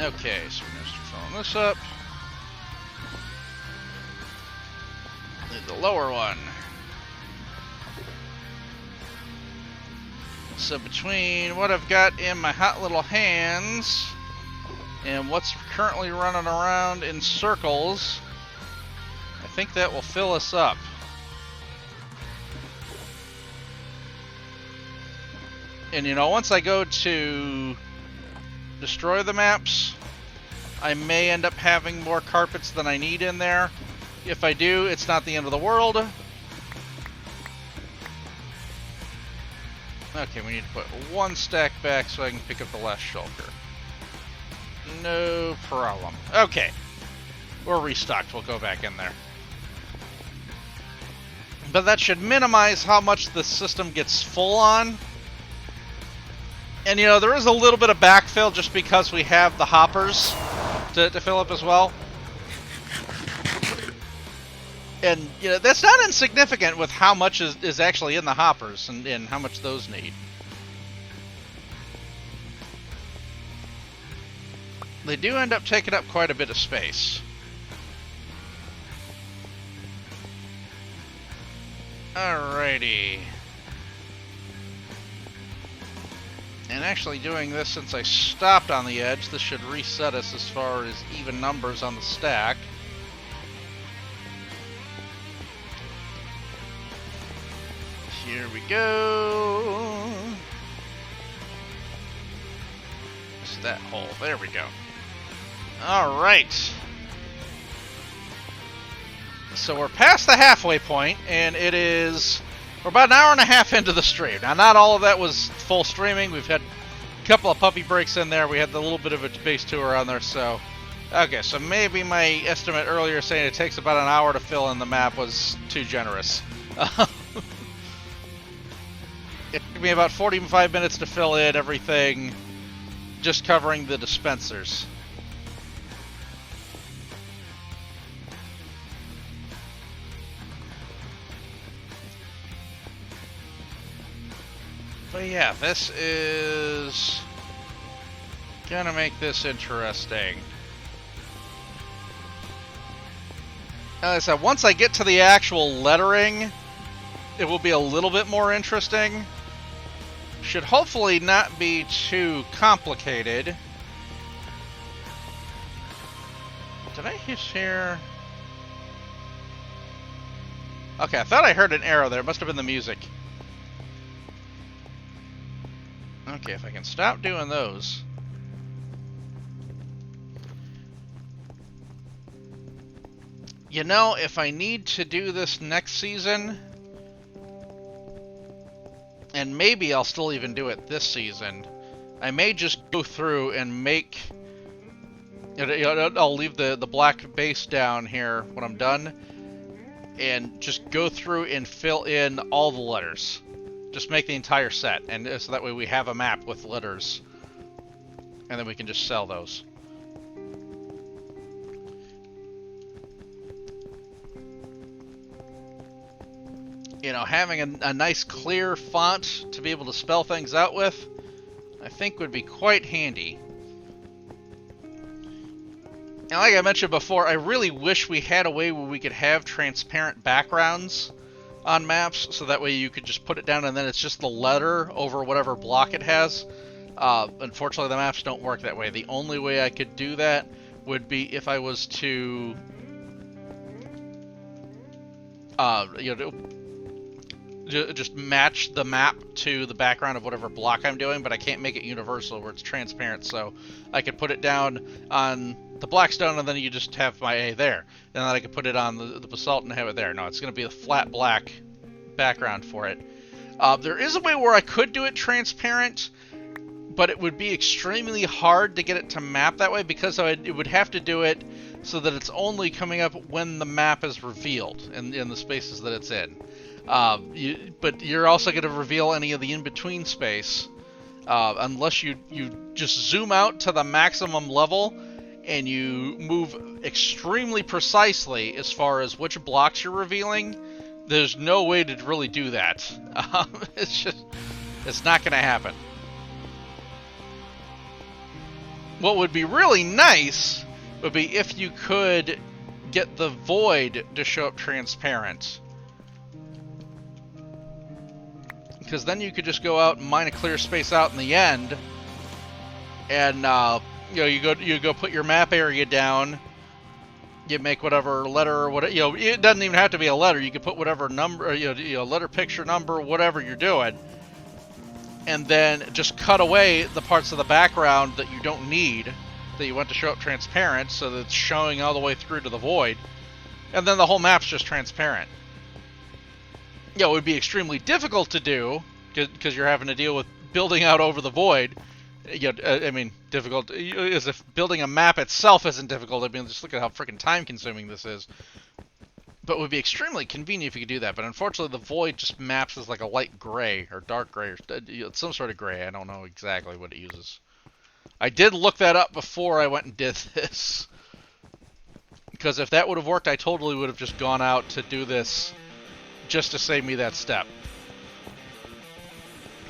Okay, so we're going to start filling this up. The lower one. So between what I've got in my hot little hands and what's currently running around in circles, I think that will fill us up. And you know, once I go to destroy the maps, I may end up having more carpets than I need in there. If I do, it's not the end of the world. Okay, we need to put 1 stack back so I can pick up the last shulker. No problem. Okay. We're restocked. We'll go back in there. But that should minimize how much the system gets full on. And you know, there is a little bit of backfill just because we have the hoppers to fill up as well. And, you know, that's not insignificant with how much is actually in the hoppers and how much those need. They do end up taking up quite a bit of space. Alrighty. And actually doing this since I stopped on the edge, this should reset us as far as even numbers on the stack. Here we go. It's that hole. There we go. All right. So we're past the halfway point, and we're about an hour and a half into the stream. Now, not all of that was full streaming. We've had a couple of puppy breaks in there. We had a little bit of a base tour on there, so... Okay, so maybe my estimate earlier saying it takes about an hour to fill in the map was too generous. It took me about 45 minutes to fill in everything, just covering the dispensers. But yeah, this is gonna make this interesting. As I said, once I get to the actual lettering, it will be a little bit more interesting. Should hopefully not be too complicated. Did I just hear... Okay, I thought I heard an arrow there. It must have been the music. Okay, if I can stop doing those. You know, if I need to do this next season, and maybe I'll still even do it this season, I may just go through and make... I'll leave the black base down here when I'm done, and just go through and fill in all the letters. Just make the entire set, and so that way we have a map with letters, and then we can just sell those. You know, having a nice clear font to be able to spell things out with, I think would be quite handy. And like I mentioned before, I really wish we had a way where we could have transparent backgrounds on maps, so that way you could just put it down and then it's just the letter over whatever block it has. Unfortunately, the maps don't work that way. The only way I could do that would be if I was to, just match the map to the background of whatever block I'm doing, but I can't make it universal where it's transparent, so I could put it down on the black stone and then you just have my A there. And then I could put it on the basalt and have it there. No, it's going to be a flat black background for it. There is a way where I could do it transparent, but it would be extremely hard to get it to map that way because it would have to do it so that it's only coming up when the map is revealed in the spaces that it's in. But you're also going to reveal any of the in-between space unless you just zoom out to the maximum level and you move extremely precisely as far as which blocks you're revealing. There's no way to really do that. It's not going to happen. What would be really nice would be if you could get the void to show up transparent. Because then you could just go out and mine a clear space out in the end, and you go put your map area down. You make whatever letter or whatever, it doesn't even have to be a letter. You can put whatever number, letter, picture, number, whatever you're doing, and then just cut away the parts of the background that you don't need, that you want to show up transparent, so that it's showing all the way through to the void, and then the whole map's just transparent. It would be extremely difficult to do because you're having to deal with building out over the void. I mean, difficult as if building a map itself isn't difficult. I mean, just look at how freaking time-consuming this is. But it would be extremely convenient if you could do that. But unfortunately, the void just maps as like a light gray or dark gray or some sort of gray. I don't know exactly what it uses. I did look that up before I went and did this, because if that would have worked, I totally would have just gone out to do this just to save me that step.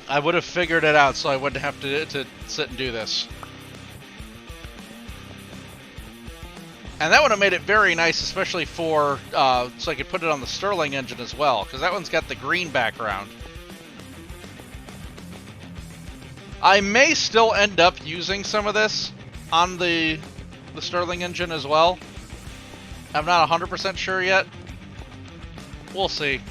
I would have figured it out so I wouldn't have to sit and do this. And that would have made it very nice, especially for, so I could put it on the Sterling engine as well, because that one's got the green background. I may still end up using some of this on the Sterling engine as well. I'm not 100% sure yet. We'll see.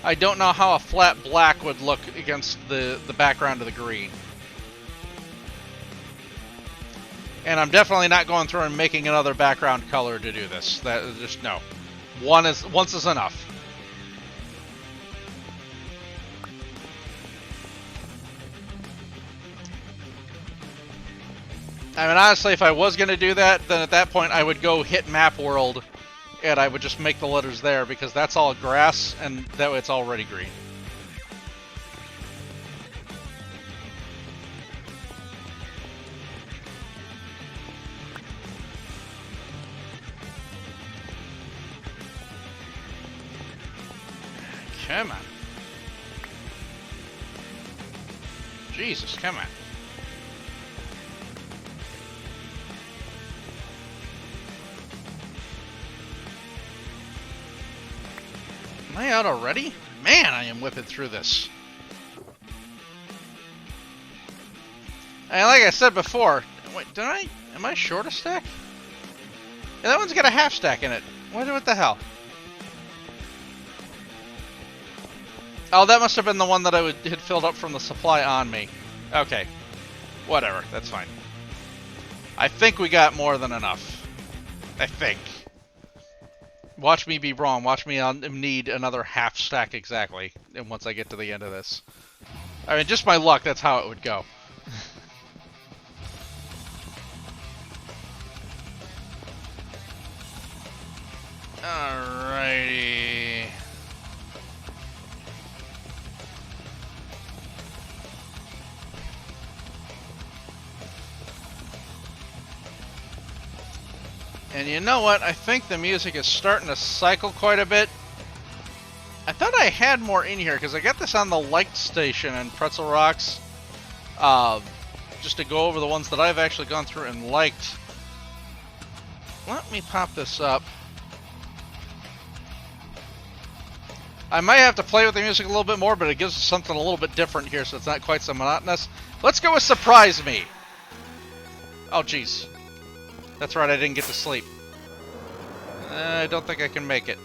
I don't know how a flat black would look against the background of the green. And I'm definitely not going through and making another background color to do this. Just no. Once is enough. I mean, honestly, if I was going to do that, then at that point I would go hit Map World, and I would just make the letters there, because that's all grass, and that way it's already green. Come on. Jesus, come on. I out already? Man, I am whipping through this. And like I said before, wait, am I short a stack? Yeah, that one's got a half stack in it. What the hell? Oh, that must have been the one that had filled up from the supply on me. Okay. Whatever, that's fine. I think we got more than enough. I think. Watch me be wrong. Watch me need another half stack exactly. And once I get to the end of this. I mean, just my luck, that's how it would go. Alrighty. And you know what? I think the music is starting to cycle quite a bit. I thought I had more in here because I got this on the liked station in Pretzel Rocks. Just to go over the ones that I've actually gone through and liked. Let me pop this up. I might have to play with the music a little bit more, but it gives us something a little bit different here, so it's not quite so monotonous. Let's go with Surprise Me. Oh, jeez. That's right, I didn't get to sleep. I don't think I can make it.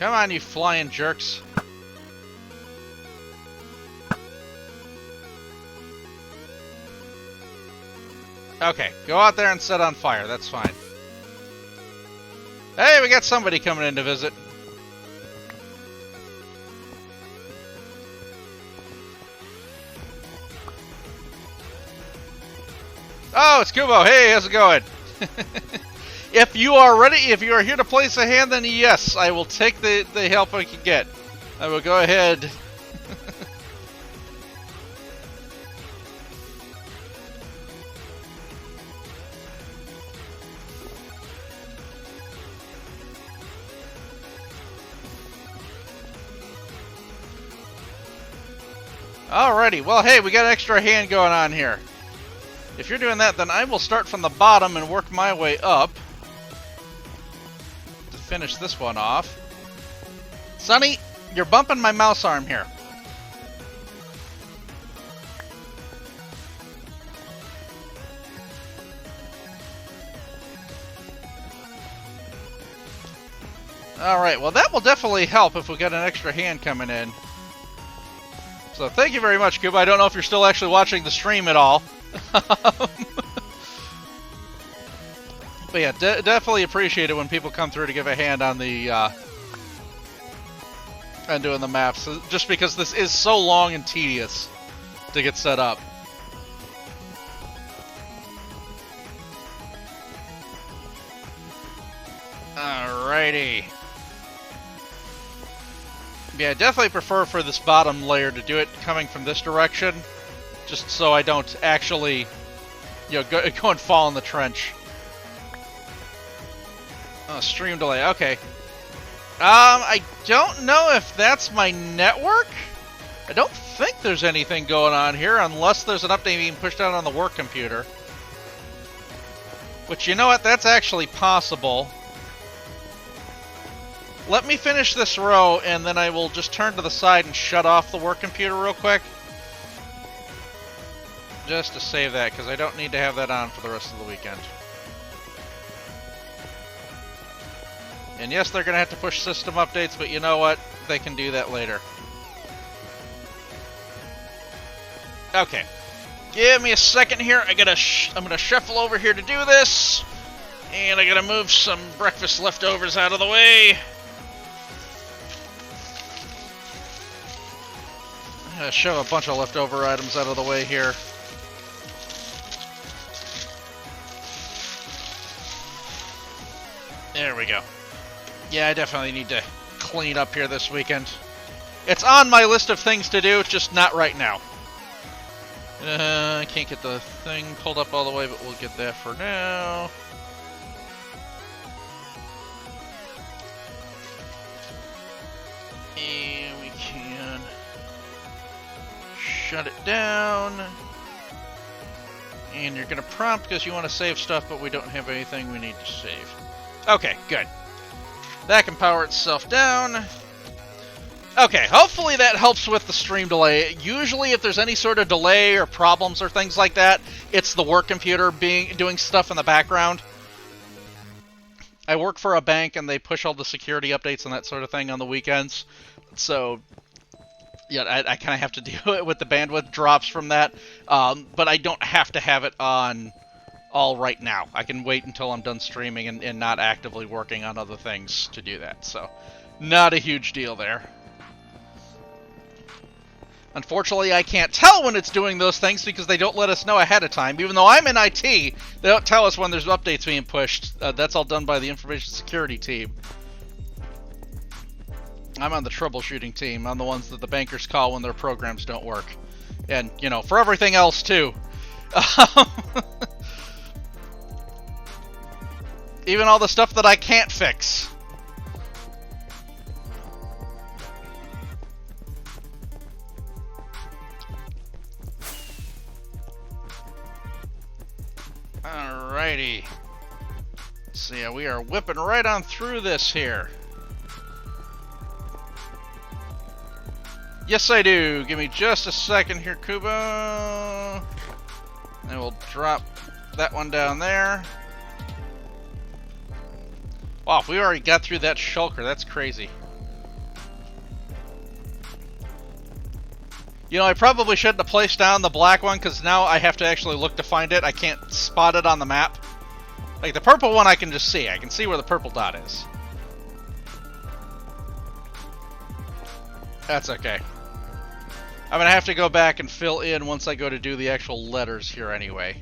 Come on, you flying jerks. Okay, go out there and set on fire. That's fine. Hey, we got somebody coming in to visit. Oh, it's Kubo. Hey, how's it going? If you are ready, if you are here to place a hand, then yes, I will take the help I can get. I will go ahead. Alrighty, well, hey, we got an extra hand going on here. If you're doing that, then I will start from the bottom and work my way up to finish this one off. Sonny, you're bumping my mouse arm here. Alright, well that will definitely help if we get an extra hand coming in. So thank you very much, Cuba. I don't know if you're still actually watching the stream at all. But yeah, definitely appreciate it when people come through to give a hand on the and doing the maps, just because this is so long and tedious to get set up. Alrighty. Yeah, I definitely prefer for this bottom layer to do it coming from this direction, just so I don't actually, you know, go and fall in the trench. Oh, stream delay. Okay. I don't know if that's my network. I don't think there's anything going on here, unless there's an update being pushed out on the work computer. Which, you know what? That's actually possible. Let me finish this row, and then I will just turn to the side and shut off the work computer real quick. Just to save that, because I don't need to have that on for the rest of the weekend. And yes, they're going to have to push system updates, but you know what? They can do that later. Okay. Give me a second here. I'm going to shuffle over here to do this. And I got to move some breakfast leftovers out of the way. I'm going to shove a bunch of leftover items out of the way here. There we go. Yeah, I definitely need to clean up here this weekend. It's on my list of things to do, just not right now. I can't get the thing pulled up all the way, but we'll get that for now. And we can shut it down. And you're going to prompt because you want to save stuff, but we don't have anything we need to save. Okay, good. That can power itself down. Okay, hopefully that helps with the stream delay. Usually if there's any sort of delay or problems or things like that, it's the work computer doing stuff in the background. I work for a bank and they push all the security updates and that sort of thing on the weekends. So, yeah, I kind of have to deal it with the bandwidth drops from that. But I don't have to have it on all right now. I can wait until I'm done streaming and not actively working on other things to do that. So, not a huge deal there. Unfortunately, I can't tell when it's doing those things because they don't let us know ahead of time. Even though I'm in IT, they don't tell us when there's updates being pushed. That's all done by the information security team. I'm on the troubleshooting team. I'm the ones that the bankers call when their programs don't work. And, you know, for everything else, too. Even all the stuff that I can't fix. Alrighty. So yeah, we are whipping right on through this here. Yes, I do. Give me just a second here, Kubo. And we'll drop that one down there. Wow, we already got through that shulker. That's crazy. You know, I probably shouldn't have placed down the black one, because now I have to actually look to find it. I can't spot it on the map. Like, the purple one I can just see. I can see where the purple dot is. That's okay. I'm going to have to go back and fill in once I go to do the actual letters here anyway.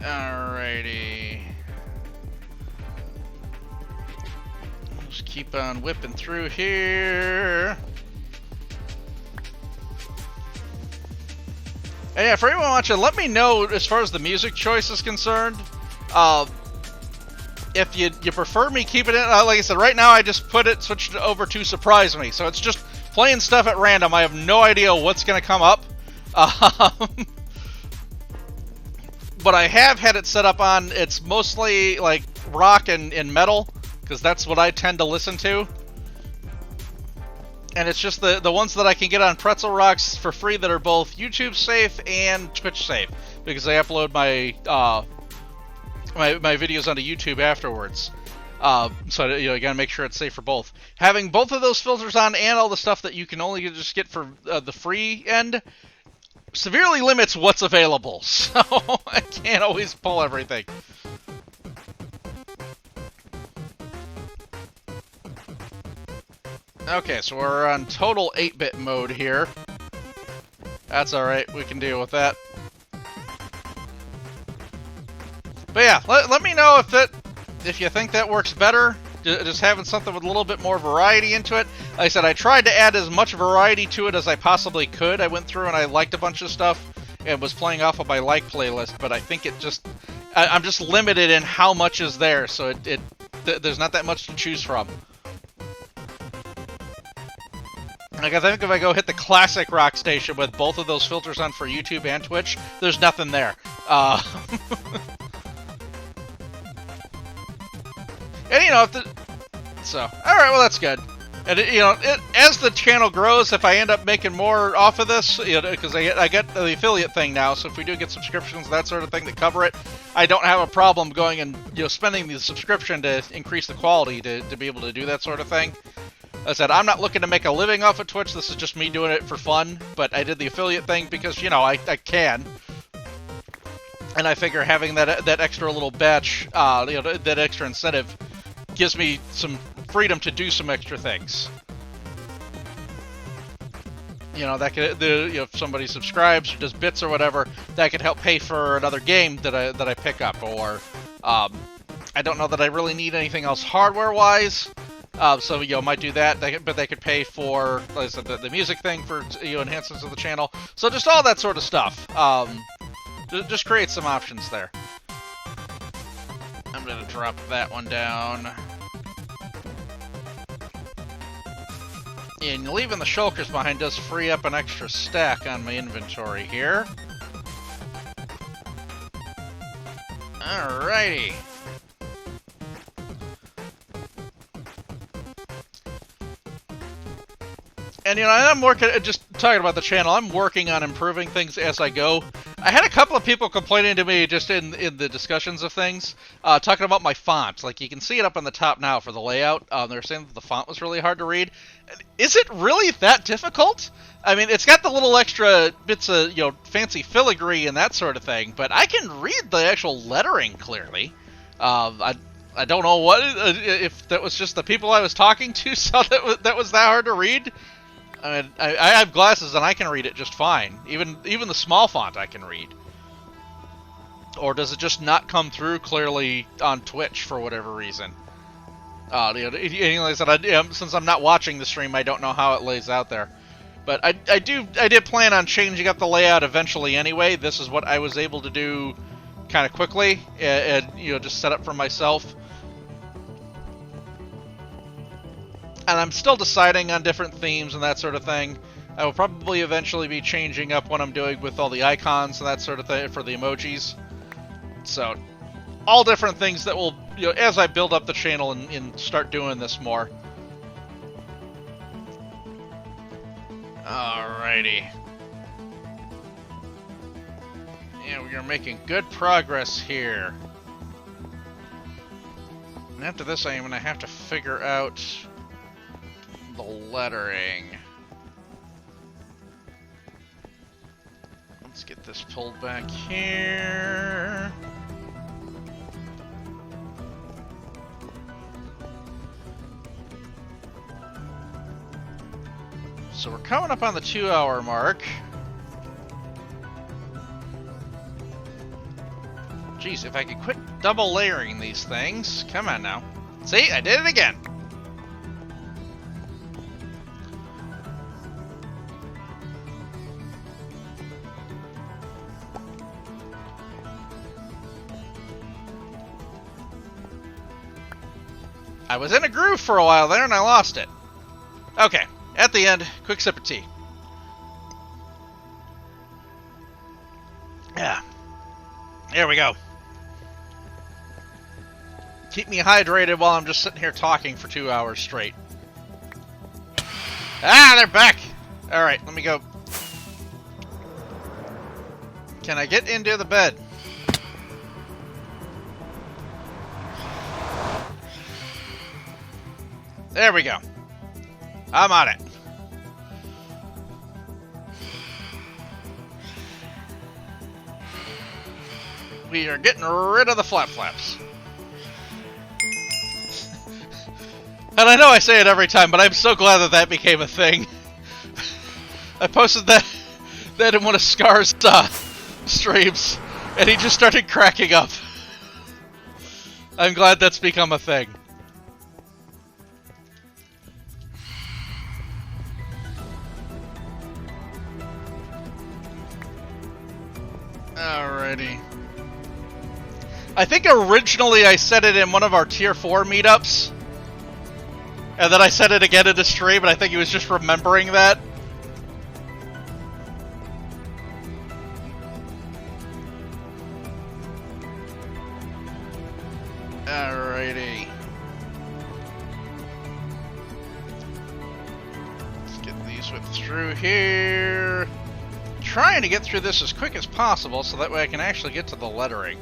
Alrighty. Just keep on whipping through here. And yeah, for anyone watching, let me know as far as the music choice is concerned. If you prefer me keeping it, like I said, right now I just switched it over to Surprise Me. So it's just playing stuff at random. I have no idea what's going to come up. But I have had it set up on, it's mostly like rock and metal, because that's what I tend to listen to. And it's just the ones that I can get on Pretzel Rocks for free that are both YouTube safe and Twitch safe, because I upload my my videos onto YouTube afterwards. So you know, you gotta make sure it's safe for both. Having both of those filters on and all the stuff that you can only just get for the free end severely limits what's available. So I can't always pull everything. Okay, so we're on total 8-bit mode here. That's alright, we can deal with that. But yeah, let me know if you think that works better, just having something with a little bit more variety into it. Like I said, I tried to add as much variety to it as I possibly could. I went through and I liked a bunch of stuff and was playing off of my like playlist, but I think it just... I'm just limited in how much is there, so there's not that much to choose from. Like, I think if I go hit the classic rock station with both of those filters on for YouTube and Twitch, there's nothing there. And, you know, so, alright, well, that's good. And, you know, as the channel grows, if I end up making more off of this, you know, because I get the affiliate thing now, so if we do get subscriptions, that sort of thing that cover it, I don't have a problem going and, you know, spending the subscription to increase the quality to be able to do that sort of thing. As I said, I'm not looking to make a living off of Twitch. This is just me doing it for fun. But I did the affiliate thing because, you know, I can. And I figure having that extra little batch, you know, that extra incentive gives me some freedom to do some extra things. You know, that could, you know, if somebody subscribes or does bits or whatever, that could help pay for another game that I pick up. Or I don't know that I really need anything else hardware-wise. So, you know, might do that, but they could pay for, like I said, the music thing for, you know, enhancements of the channel. So just all that sort of stuff. Just create some options there. I'm going to drop that one down. And leaving the shulkers behind does free up an extra stack on my inventory here. Alrighty. And, you know, I'm working, just talking about the channel, I'm working on improving things as I go. I had a couple of people complaining to me just in the discussions of things, talking about my font. Like, you can see it up on the top now for the layout. They're saying that the font was really hard to read. Is it really that difficult? I mean, it's got the little extra bits of, you know, fancy filigree and that sort of thing, but I can read the actual lettering clearly. I don't know what, if that was just the people I was talking to saw that was that hard to read. I mean, I have glasses and I can read it just fine. Even the small font I can read. Or does it just not come through clearly on Twitch for whatever reason? You know, like I said, since I'm not watching the stream, I don't know how it lays out there. But I did plan on changing up the layout eventually anyway. This is what I was able to do kind of quickly and you know, just set up for myself. And I'm still deciding on different themes and that sort of thing. I will probably eventually be changing up what I'm doing with all the icons and that sort of thing for the emojis. So, all different things that will, you know, as I build up the channel and start doing this more. Alrighty. Yeah, we are making good progress here. And after this, I am going to have to figure out the lettering. Let's get this pulled back here. So we're coming up on the 2-hour mark. Jeez, if I could quit double layering these things. Come on now. See, I did it again. I was in a groove for a while there and I lost it. Okay, at the end, quick sip of tea. Yeah. There we go. Keep me hydrated while I'm just sitting here talking for 2 hours straight. Ah, they're back! Alright, let me go. Can I get into the bed? There we go. I'm on it. We are getting rid of the flaps. And I know I say it every time, but I'm so glad that that became a thing. I posted that in one of Scar's streams, and he just started cracking up. I'm glad that's become a thing. Alrighty. I think originally I said it in one of our Tier 4 meetups. And then I said it again in the stream, and I think he was just remembering that. Alrighty. Let's get these whipped through here. Trying to get through this as quick as possible so that way I can actually get to the lettering.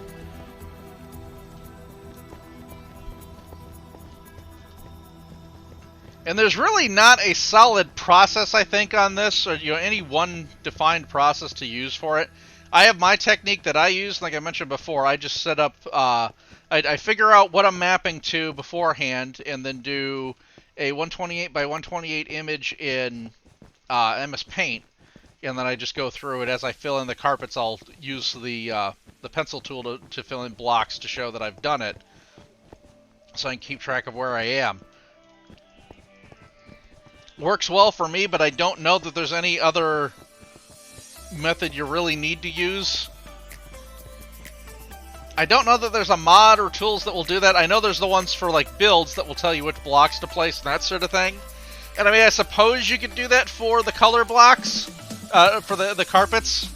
And there's really not a solid process, I think, on this, or any one defined process to use for it. I have my technique that I use, like I mentioned before. I just set up, I figure out what I'm mapping to beforehand, and then do a 128 by 128 image in MS Paint, and then I just go through it. As I fill in the carpets, I'll use the pencil tool to fill in blocks to show that I've done it, so I can keep track of where I am. Works well for me, but I don't know that there's any other method you really need to use. I don't know that there's a mod or tools that will do that. I know there's the ones for like builds that will tell you which blocks to place and that sort of thing. And I mean, I suppose you could do that for the color blocks, for the carpets,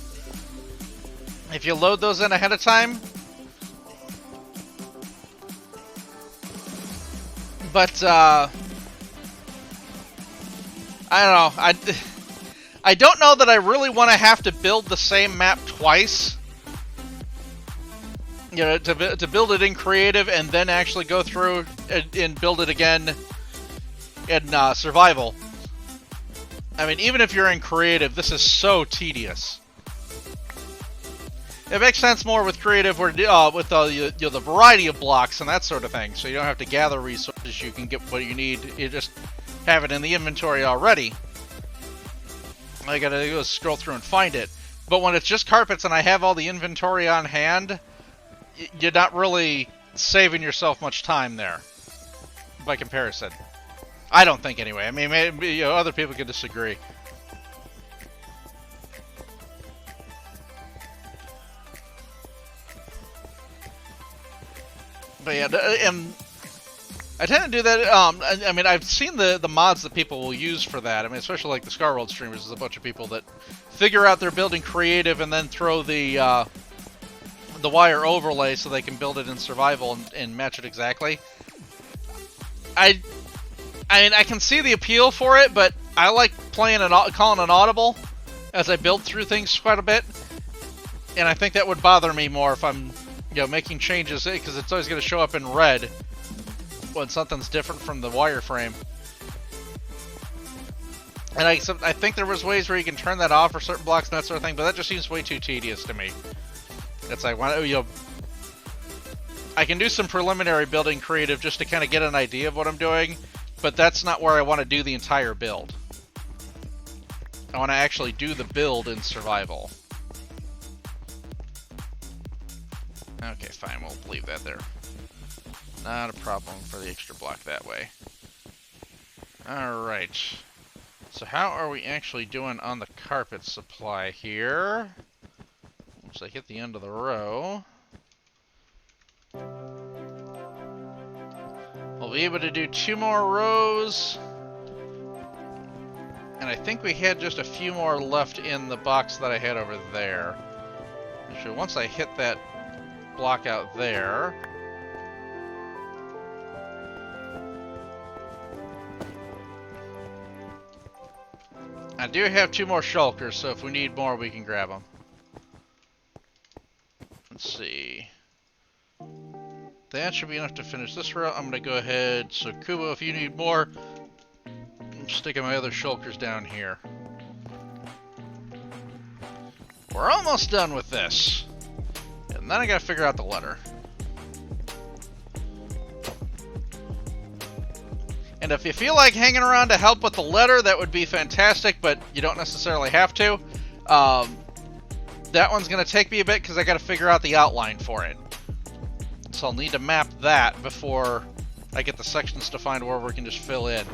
if you load those in ahead of time. But, I don't know. I don't know that I really want to have to build the same map twice. You know, to build it in creative and then actually go through and build it again in survival. I mean, even if you're in creative, this is so tedious. It makes sense more with creative, where with the variety of blocks and that sort of thing. So you don't have to gather resources. You can get what you need. You just have it in the inventory already. All you gotta do is scroll through and find it. But when it's just carpets and I have all the inventory on hand, you're not really saving yourself much time there, by comparison. I don't think, anyway. I mean, maybe, other people could disagree. But yeah, and I tend to do that. I mean, I've seen the mods that people will use for that. I mean, especially like the Scarworld streamers. There's a bunch of people that figure out they're building creative and then throw the wire overlay so they can build it in survival and match it exactly. I mean, I can see the appeal for it, but I like calling an audible as I build through things quite a bit, and I think that would bother me more if I'm, making changes, because it's always going to show up in red when something's different from the wireframe. And I think there was ways where you can turn that off for certain blocks and that sort of thing, but that just seems way too tedious to me. It's like, I can do some preliminary building creative just to kind of get an idea of what I'm doing, but that's not where I want to do the entire build. I want to actually do the build in survival. Okay, fine, we'll leave that there. Not a problem for the extra block that way. Alright. So how are we actually doing on the carpet supply here? Once I hit the end of the row, we'll be able to do 2 more rows. And I think we had just a few more left in the box that I had over there. Actually, once I hit that block out there, I do have 2 more shulkers, so if we need more, we can grab them. Let's see. That should be enough to finish this row. I'm going to go ahead. So, Kubo, if you need more, I'm sticking my other shulkers down here. We're almost done with this. And then I got to figure out the letter. And if you feel like hanging around to help with the letter, that would be fantastic, but you don't necessarily have to. That one's going to take me a bit because I got to figure out the outline for it. So I'll need to map that before I get the sections defined where we can just fill in.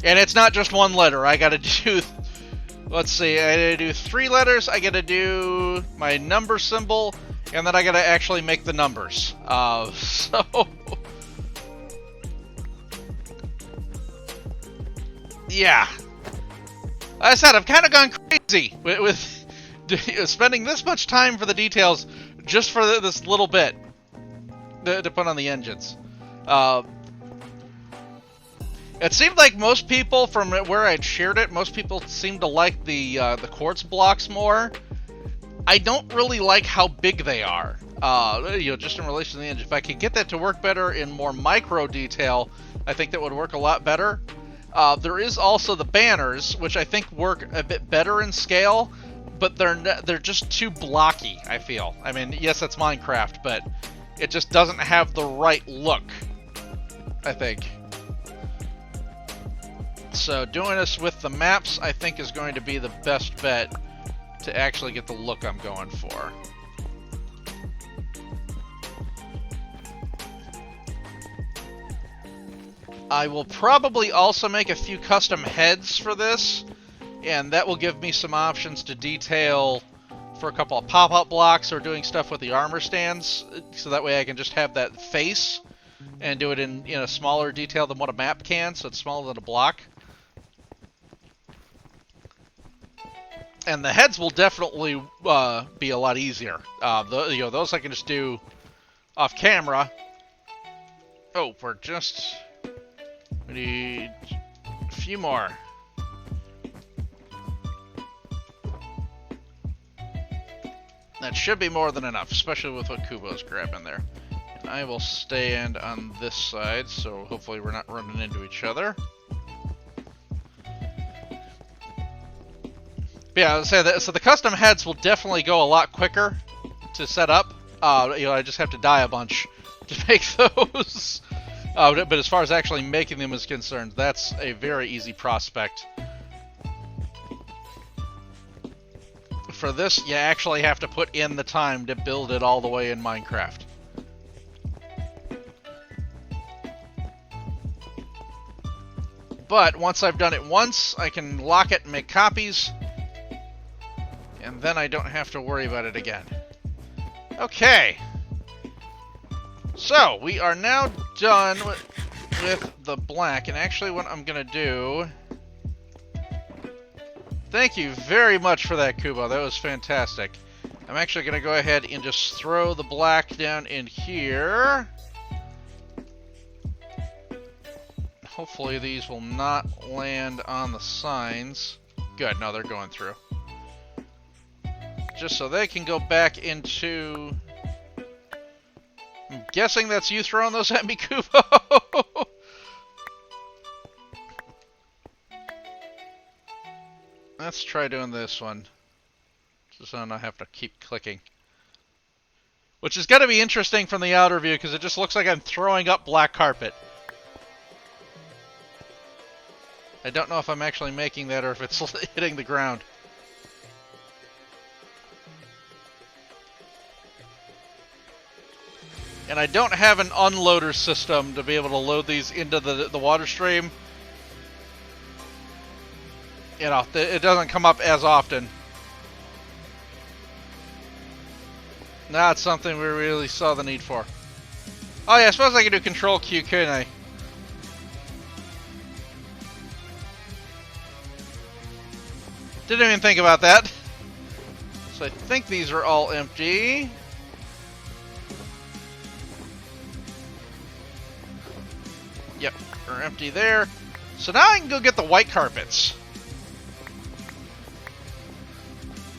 And it's not just one letter. I got to do, let's see, I got to do 3 letters. I got to do my number symbol, and then I got to actually make the numbers. So yeah. Like I said, I've kind of gone crazy with spending this much time for the details just for this little bit to put on the engines. It seemed like most people, from where I'd shared it, most people seemed to like the quartz blocks more. I don't really like how big they are, just in relation to the engine. If I could get that to work better in more micro detail, I think that would work a lot better. There is also the banners, which I think work a bit better in scale, but they're just too blocky, I feel. I mean, yes, that's Minecraft, but it just doesn't have the right look, I think. So doing this with the maps, I think, is going to be the best bet to actually get the look I'm going for. I will probably also make a few custom heads for this, and that will give me some options to detail for a couple of pop-up blocks or doing stuff with the armor stands, so that way I can just have that face and do it in a smaller detail than what a map can, so it's smaller than a block. And the heads will definitely be a lot easier. Those I can just do off camera. Oh, we need a few more. That should be more than enough, especially with what Kubo's grabbing there. And I will stand on this side, so hopefully we're not running into each other. But yeah, I was saying that, so the custom heads will definitely go a lot quicker to set up. I just have to die a bunch to make those. But as far as actually making them is concerned, that's a very easy prospect. For this, you actually have to put in the time to build it all the way in Minecraft. But once I've done it once, I can lock it and make copies. And then I don't have to worry about it again. Okay. So, we are now done with the black. And actually what I'm going to do... Thank you very much for that, Kubo. That was fantastic. I'm actually going to go ahead and just throw the black down in here. Hopefully these will not land on the signs. Good, no, they're going through. Just so they can go back into... I'm guessing that's you throwing those at me, Kubo? Let's try doing this one. Just so I don't have to keep clicking. Which is going to be interesting from the outer view, because it just looks like I'm throwing up black carpet. I don't know if I'm actually making that or if it's hitting the ground. And I don't have an unloader system to be able to load these into the water stream. It doesn't come up as often. Not something we really saw the need for. Oh yeah, I suppose I could do Control Q, couldn't I? Didn't even think about that. So I think these are all empty. Yep, they're empty there. So now I can go get the white carpets.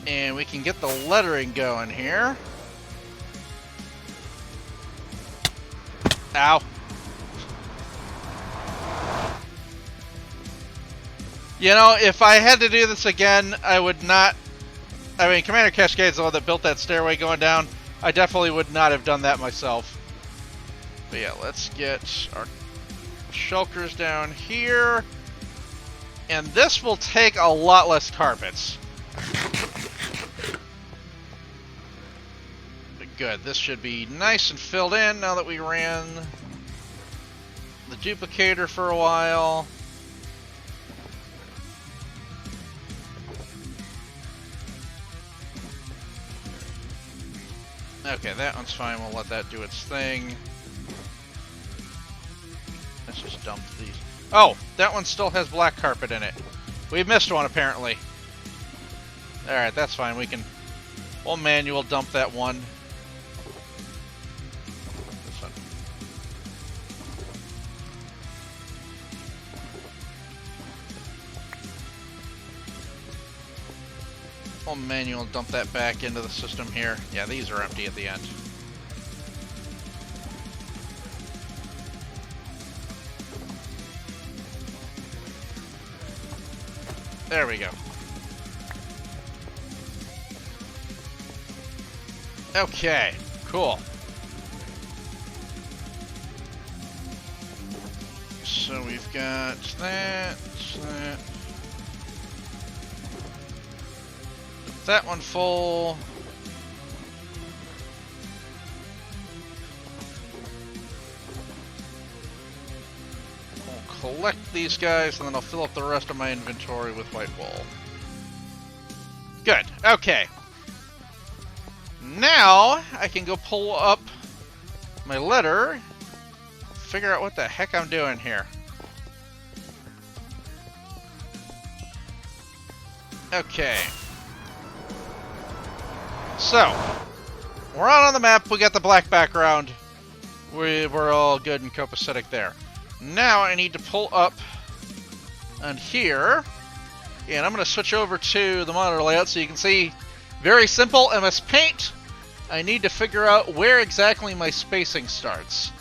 And we can get the lettering going here. Ow. You know, if I had to do this again, I would not... I mean, Commander Cascade's the one that built that stairway going down. I definitely would not have done that myself. But yeah, let's get our shulkers down here. And this will take a lot less carpets. Good, this should be nice and filled in now that we ran the duplicator for a while. Okay, that one's fine, we'll let that do its thing. Let's just dump these. Oh, that one still has black carpet in it. We missed one apparently. Alright, that's fine, we'll manual dump that one. We'll manual dump that back into the system here. Yeah, these are empty at the end. There we go. Okay, cool. So we've got that. That one full. We'll collect these guys, and then I'll fill up the rest of my inventory with white wool. Good. Okay. Now I can go pull up my letter figure out what the heck I'm doing here. Okay. So, we're on the map, we got the black background. We're all good and copacetic there. Now I need to pull up on here, and I'm going to switch over to the monitor layout so you can see. Very simple, MS Paint. I need to figure out where exactly my spacing starts.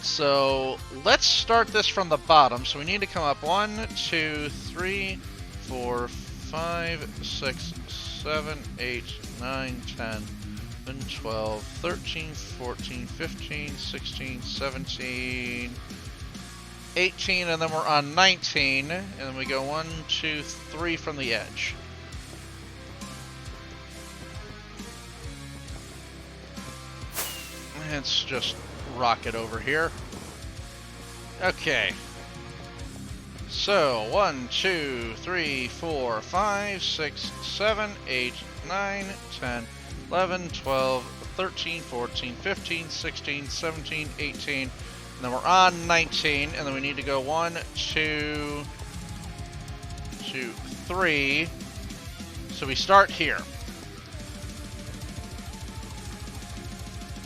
So let's start this from the bottom. So we need to come up 1, 2, 3, 4, 5, 6, 7, 8, 9, 10, 11, 12, 13, 14, 15, 16, 17, 18, and then we're on 19, and then we go 1, 2, 3 from the edge. Let's just rocket over here. Okay. So, 1, 2, 3, 4, 5, 6, 7, 8, 9, 10, 11, 12, 13, 14, 15, 16, 17, 18, and then we're on 19, and then we need to go 1, 2, 3. So we start here.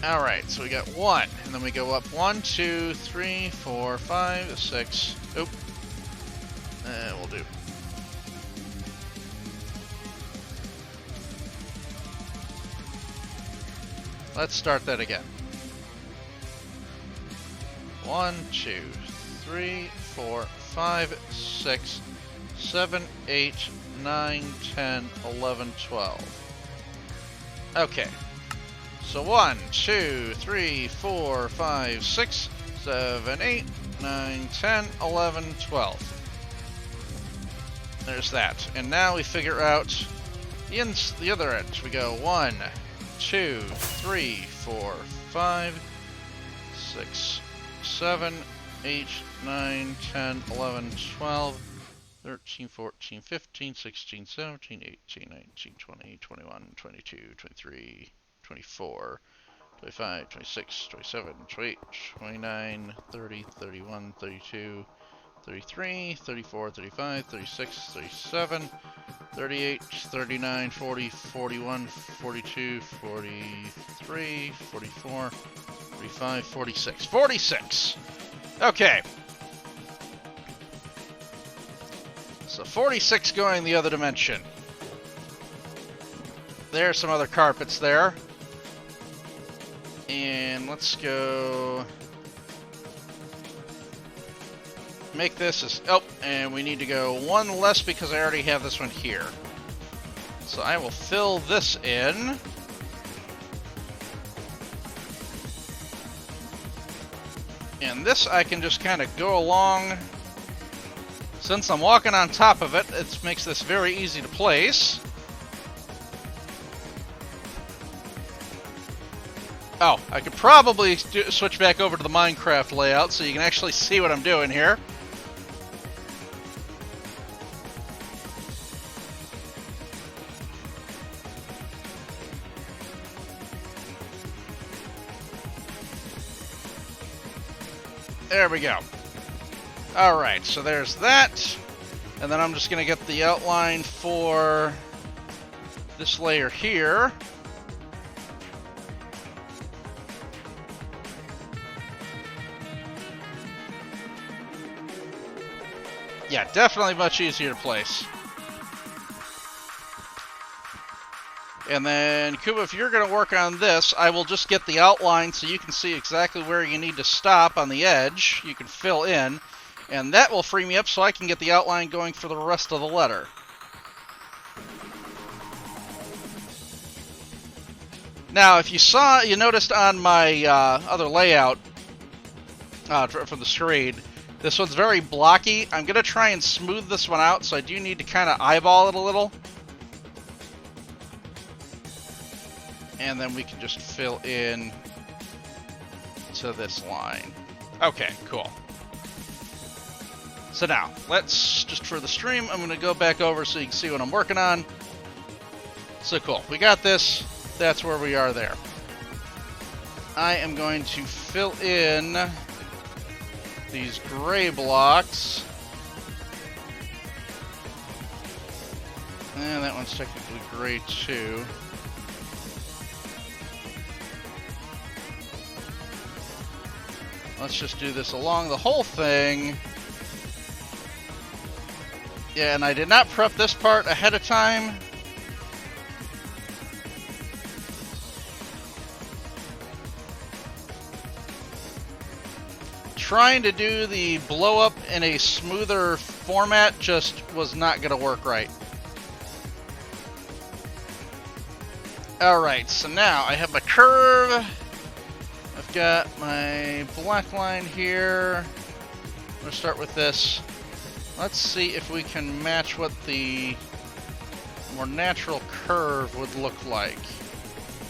Alright, so we got 1, and then we go up 1, 2, 3, 4, 5, 6. Oop. We'll do. Let's start that again. 1, 2, 3, 4, 5, 6, 7, 8, 9, 10, 11, 12. Okay. So 1, 2, 3, 4, 5, 6, 7, 8, 9, 10, 11, 12. There's that. And now we figure out the other edge. We go 1, 2, 3, 4, 5, 6, 7, 8, 9, 10, 11, 12, 13, 14, 15, 16, 17, 18, 19, 20, 21, 22, 23, 24, 25, 26, 27, 28, 29, 30, 31, 32, 33, 34, 35, 36, 37, 38, 39, 40, 41, 42, 43, 44, 45, 46. 46! Okay. So 46 going the other dimension. There's some other carpets there. And let's go make this as, oh, and we need to go 1 less because I already have this one here. So I will fill this in. And this I can just kind of go along. Since I'm walking on top of it, it makes this very easy to place. Oh, I could probably switch back over to the Minecraft layout so you can actually see what I'm doing here. There we go. Alright, so there's that. And then I'm just going to get the outline for this layer here. Yeah, definitely much easier to place. And then, Kuba, if you're going to work on this, I will just get the outline so you can see exactly where you need to stop on the edge. You can fill in. And that will free me up so I can get the outline going for the rest of the letter. Now, if you noticed on my other layout from the screen, this one's very blocky. I'm going to try and smooth this one out, so I do need to kind of eyeball it a little. And then we can just fill in to this line. Okay, cool. So now, let's, just for the stream, I'm going to go back over so you can see what I'm working on. So cool. We got this. That's where we are there. I am going to fill in these gray blocks. And that one's technically gray too. Let's just do this along the whole thing. Yeah, and I did not prep this part ahead of time. Trying to do the blow up in a smoother format just was not going to work right. Alright, so now I have my curve. I've got my black line here. I'm going to start with this. Let's see if we can match what the more natural curve would look like.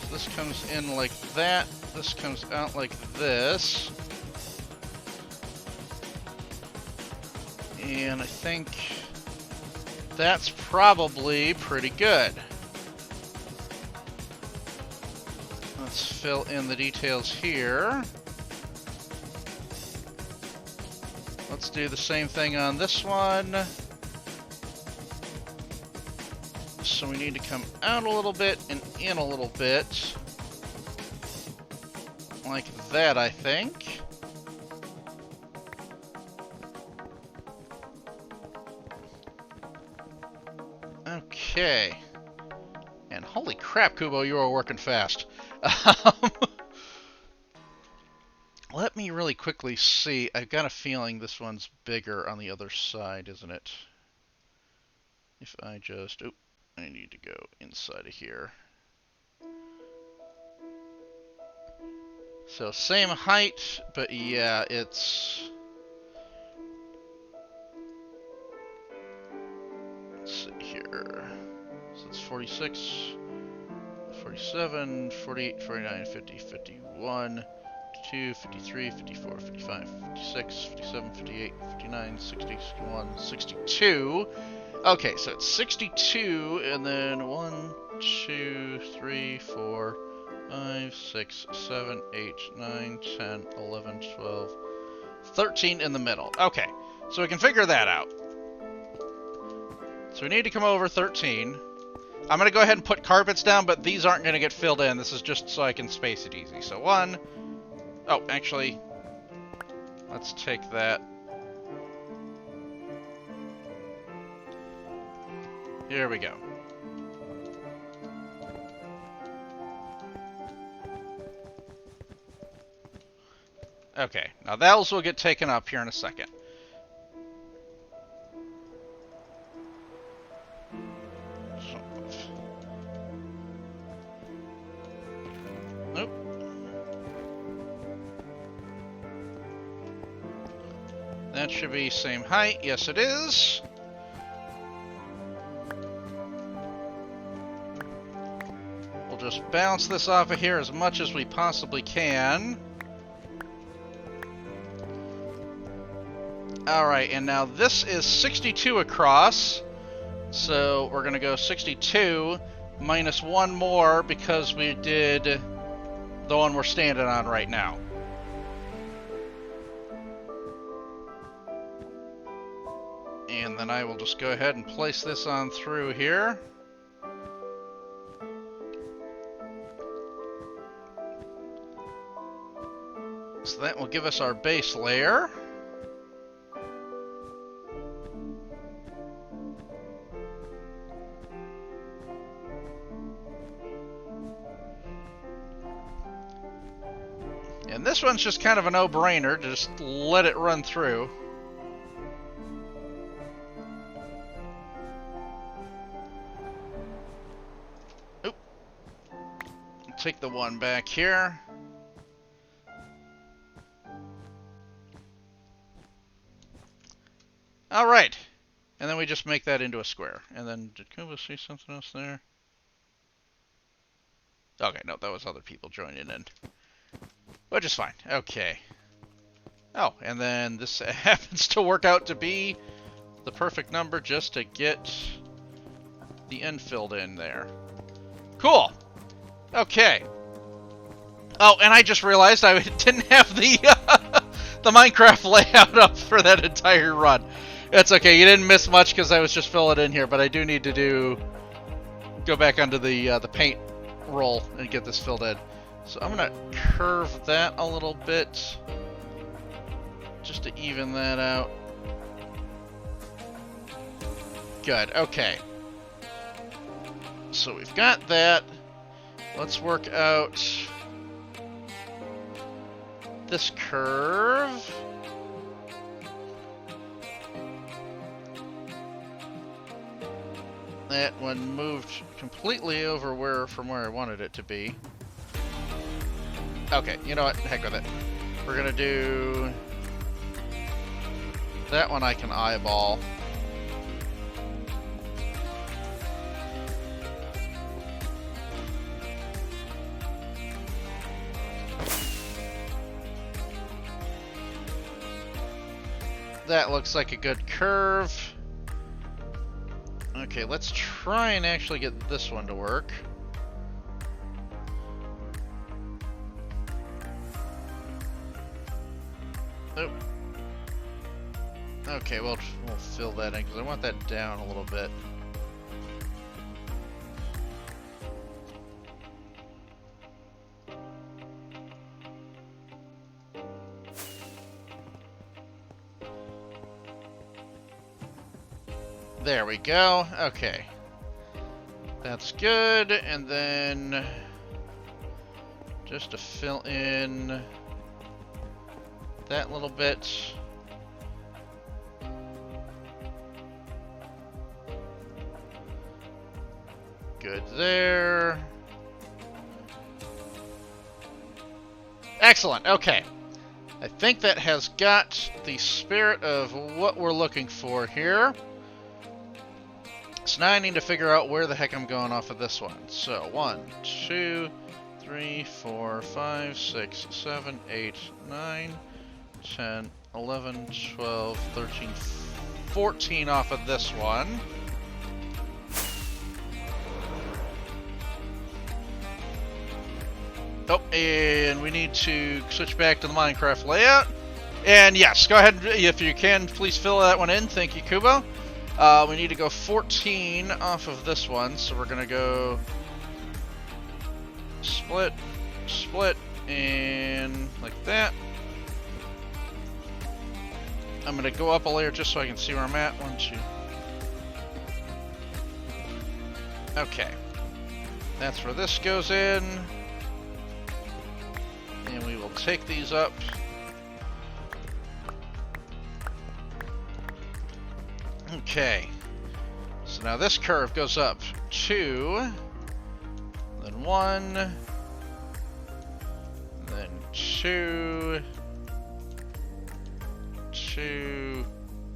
So this comes in like that. This comes out like this. And I think that's probably pretty good. Let's fill in the details here. Let's do the same thing on this one. So we need to come out a little bit and in a little bit. Like that, I think. Okay. And holy crap, Kubo, you are working fast. Let me really quickly see. I've got a feeling this one's bigger on the other side, isn't it? If I just... Oh, I need to go inside of here. So same height, but yeah, it's... Let's see here. So it's 46, 47, 48, 49, 50, 51... 52, 53, 54, 55, 56, 57, 58, 59, 60, 61, 62. Okay, so it's 62, and then 1, 2, 3, 4, 5, 6, 7, 8, 9, 10, 11, 12, 13 in the middle. Okay, so we can figure that out. So we need to come over 13. I'm going to go ahead and put carpets down, but these aren't going to get filled in. This is just so I can space it easy. So 1... Oh, actually, let's take that. Here we go. Okay, now those will get taken up here in a second. Nope. That should be same height. Yes, it is. We'll just bounce this off of here as much as we possibly can. Alright, and now this is 62 across. So we're going to go 62 minus one more because we did the one we're standing on right now. And then I will just go ahead and place this on through here. So that will give us our base layer. And this one's just kind of a no-brainer. Just let it run through. Take the one back here. All right. And then we just make that into a square. And then, did Kubo see something else there? Okay, no, that was other people joining in. Which is fine. Okay. Oh, and then this happens to work out to be the perfect number just to get the end filled in there. Cool. Okay. Oh, and I just realized I didn't have the the Minecraft layout up for that entire run. That's okay. You didn't miss much because I was just filling it in here, but I do need to go back onto the paint roll and get this filled in. So I'm gonna curve that a little bit just to even that out. Good. Okay. So we've got that. Let's work out this curve. That one moved completely over from where I wanted it to be. Okay, you know what? Heck with it. We're gonna do that one. I can eyeball. That looks like a good curve. Okay, let's try and actually get this one to work. Nope. Okay, we'll fill that in because I want that down a little bit. There we go. Okay. That's good. And then just to fill in that little bit. Good there. Excellent. Okay. I think that has got the spirit of what we're looking for here. So now I need to figure out where the heck I'm going off of this one. So 1, 2, 3, 4, 5, 6, 7, 8, 9, 10, 11, 12, 13, 14 off of this one. Oh, and we need to switch back to the Minecraft layout. And yes, go ahead, if you can, please fill that one in. Thank you, Kubo. We need to go 14 off of this one, so we're gonna go split, split, and like that. I'm gonna go up a layer just so I can see where I'm at. 1, 2. Okay. That's where this goes in. And we will take these up. Okay. So now this curve goes up 2, then 1, then 2, 2,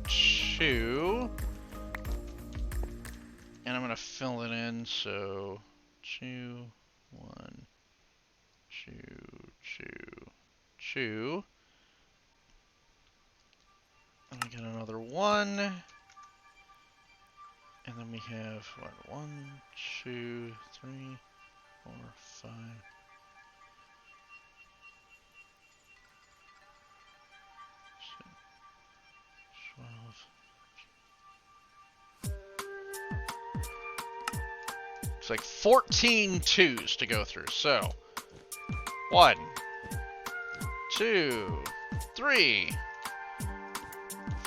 2. And I'm going to fill it in, so 2, 1, 2, 2, 2. And we get another 1. And then we have, what, 1, 2, 3, 4, 5, 6, 12. It's like 14 twos to go through. So, 1, 2, 3,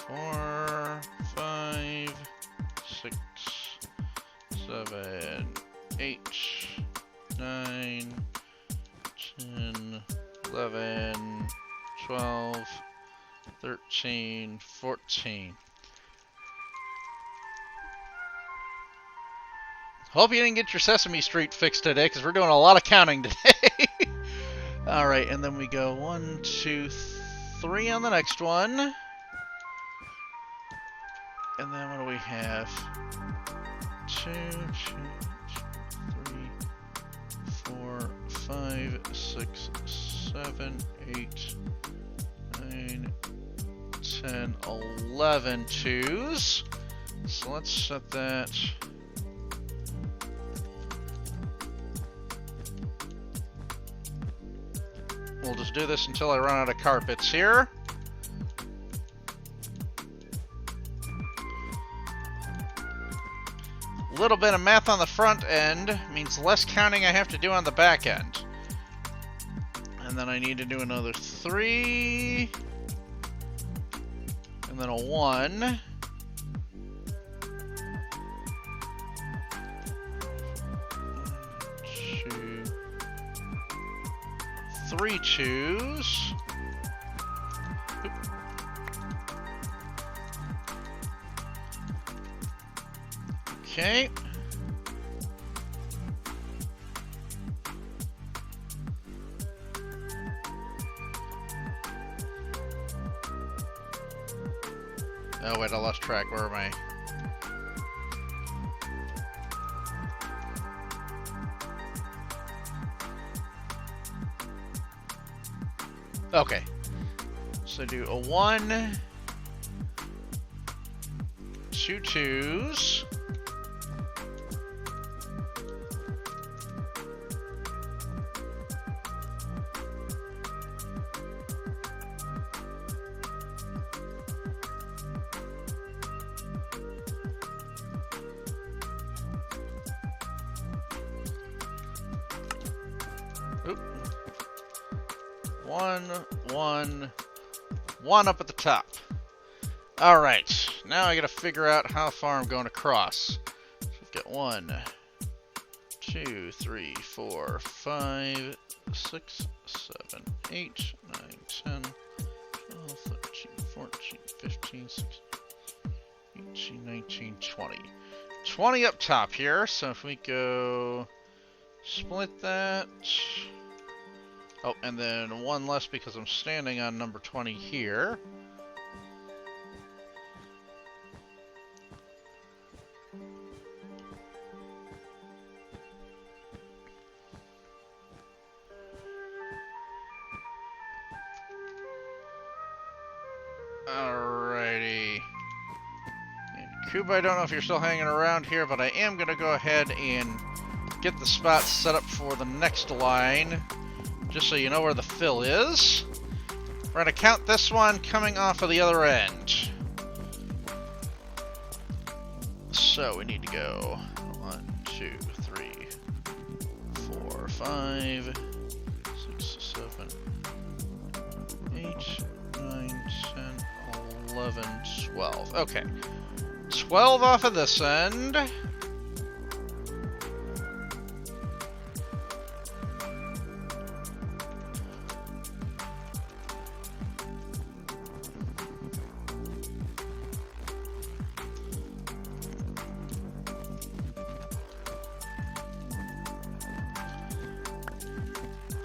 4, 5, 6, 7, 8, 9, 10, 11, 12, 13, 14. Hope you didn't get your Sesame Street fixed today, because we're doing a lot of counting today. Alright, and then we go 1, 2, 3 on the next one. And then what do we have? 2, 3, 4, 5, 6, 7, 8, 9, 10, 11 twos. So let's set that. We'll just do this until I run out of carpets here. little bit of math on the front end means less counting I have to do on the back end. And then I need to do another 3. And then a 1. 2. 3 2s. Oop. Okay. Oh wait, I lost track. Where am I? Okay. So do a 1, 2 2s. Oop. 1 1 1 up at the top. Alright, now I gotta figure out how far I'm going across. So we've got 1, 2, 3, 4, 5, 6, 7, 8, 9, 10, 12, 13, 14, 15, 16, 18, 19, 20. 20 up top here, so if we go split that. Oh, and then 1 less because I'm standing on number 20 here. Alrighty. And Cuba, I don't know if you're still hanging around here, but I am going to go ahead and get the spot set up for the next line, just so you know where the fill is. We're going to count this one coming off of the other end. So we need to go 1, 2, 3, 4, 5, 6, 7, 8, 9, 10, 11, 12. Okay. 12 off of this end.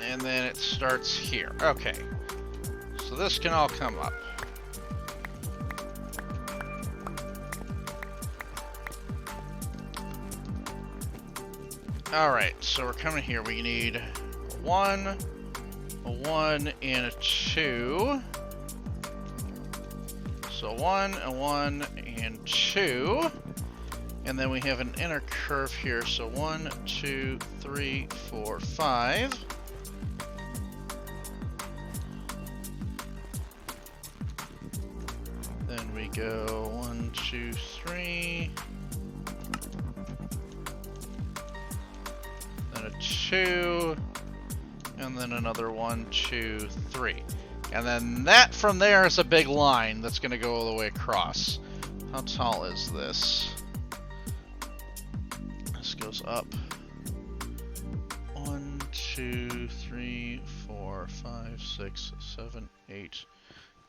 And then it starts here. Okay. So this can all come up. Alright, so we're coming here. We need a 1, a 1, and a 2. So 1, a 1, and 2. And then we have an inner curve here. So 1, 2, 3, 4, 5. Then we go 1, 2, 3. Then a 2. And then another 1, 2, 3. And then that from there is a big line that's going to go all the way across. How tall is this? This goes up 1, 2, 3, 4, 5, 6, 7, 8,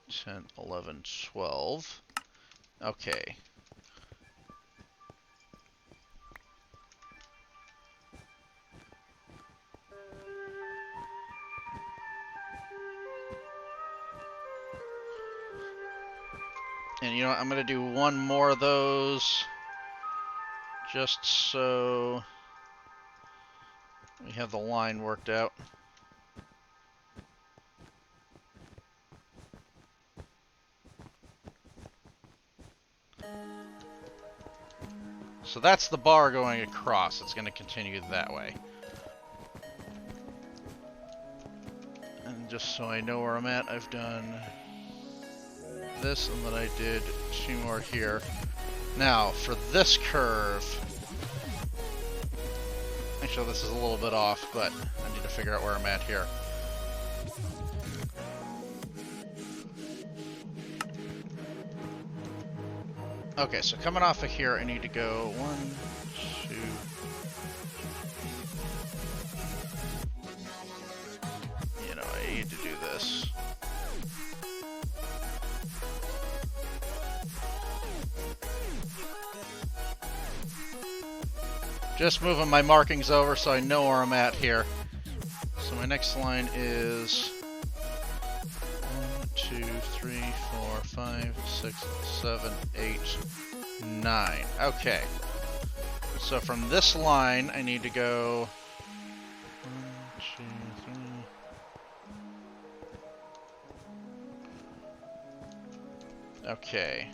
10, 11, 12. Okay. And you know what, I'm going to do one more of those just so we have the line worked out. So that's the bar going across. It's going to continue that way. And just so I know where I'm at, I've done this, and then I did 2 more here. Now, for this curve, so this is a little bit off, but I need to figure out where I'm at here. Okay, so coming off of here, I need to go 1, 2... You know, I need to do this. Just moving my markings over so I know where I'm at here. So my next line is 1, 2, 3, 4, 5, 6, 7, 8, 9. Okay. So from this line, I need to go 1, 2, 3. Okay.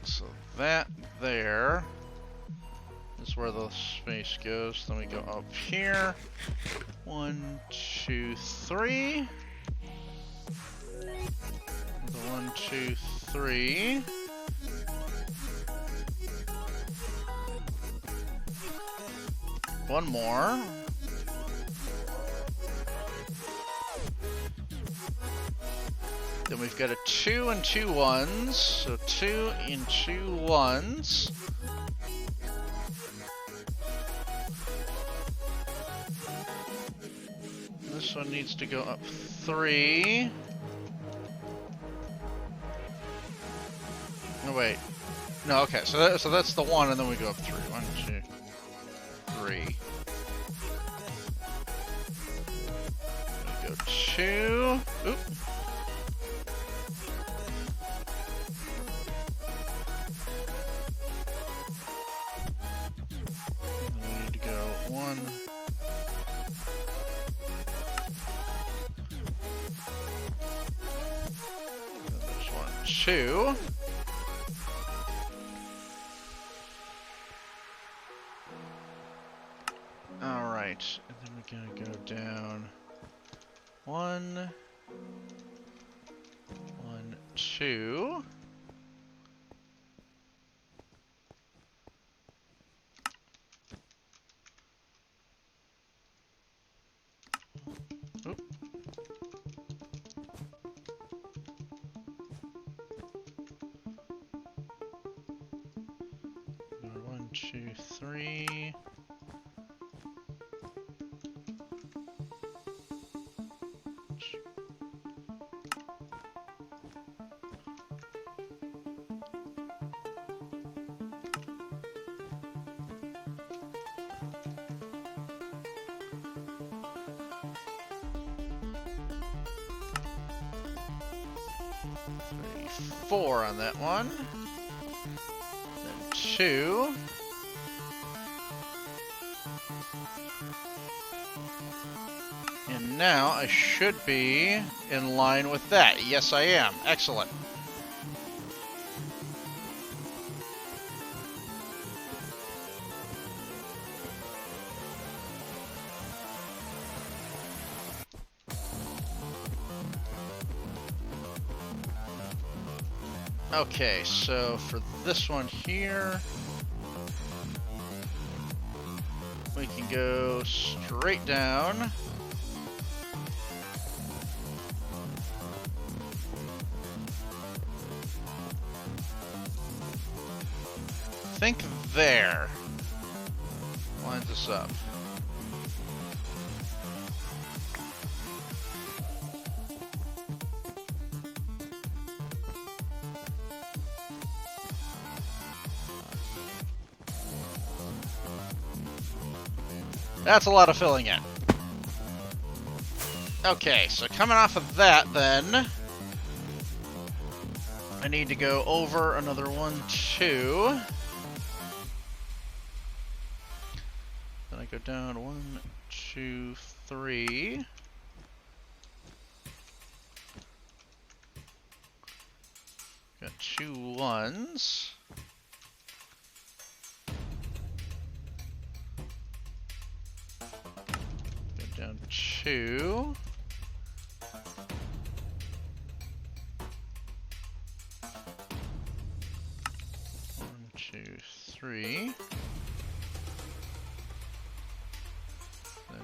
So that there is where the space goes. Then we go up here. 1, 2, 3. 1, 2, 3. One more. Then we've got a 2 and 2 1s. So 2 and 2 1s. This one needs to go up 3. No, wait. No, okay. So that's the 1, and then we go up 3. 1, 2, 3. We go 2. Oop. We need to go 1. There's 1, 2. Alright, and then we're gonna go down 1, 1, 2. Oop. 1, 2, 3. Four on that one. Then 2. And now I should be in line with that. Yes, I am. Excellent. Okay, so for this one here, we can go straight down. Think there. Lines us up. That's a lot of filling in. Okay, so coming off of that, then I need to go over another 1, 2. Then I go down 1, 2, 3. Got 2 1s. Down 2. 1, 2, 3. Then 1,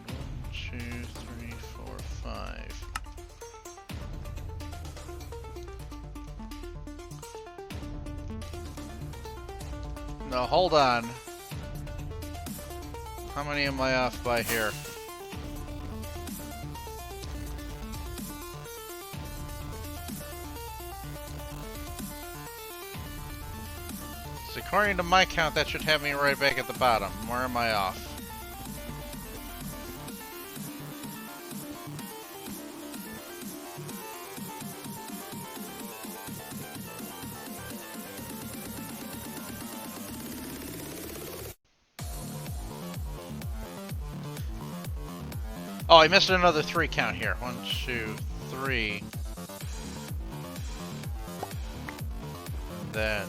2, 3, 4, 5. No, hold on. How many am I off by here? So according to my count, that should have me right back at the bottom. Where am I off? Oh, I missed another 3 count here. 1, 2, 3. Then...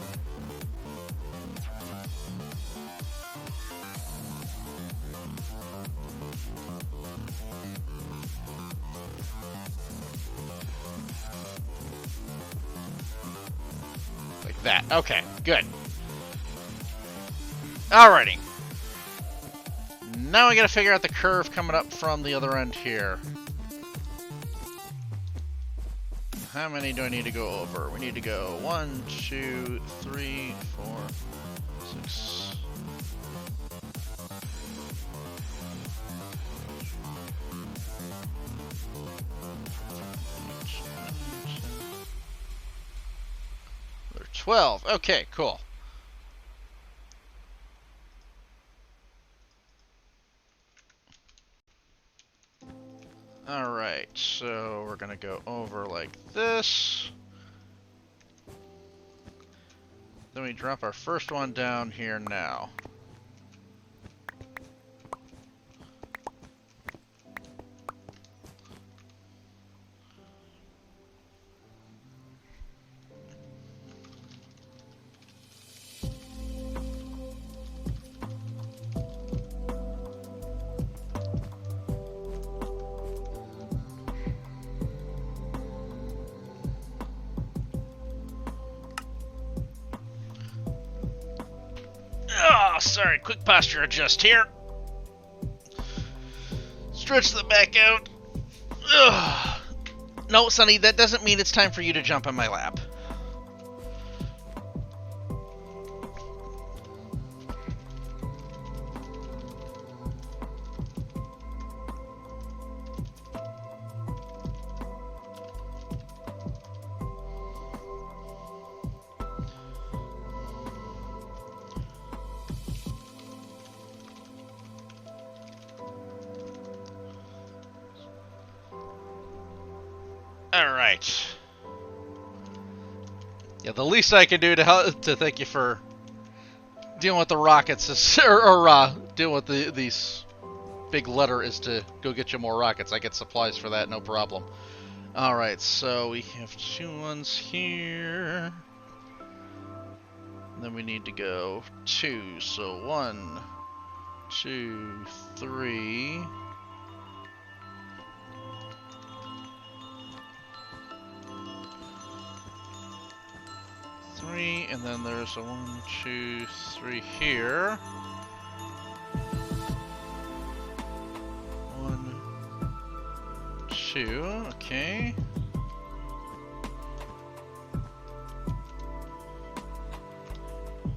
like that. Okay, good. Alrighty. Now we gotta figure out the curve coming up from the other end here. How many do I need to go over? We need to go 1, 2, 3, 4, 6. They're 12. Okay, cool. Alright, so we're gonna go over like this. Then we drop our first one down here now. Oh, sorry, quick posture adjust here. Stretch the back out. Ugh. No, Sonny, that doesn't mean it's time for you to jump on my lap. Alright. Yeah, the least I can do to thank you for dealing with the rockets is, or dealing with these big letter is to go get you more rockets. I get supplies for that, no problem. Alright, so we have 2 ones here. And then we need to go 2. So 1, 2, 3. And then there's a 1, 2, 3 here. 1, 2, okay.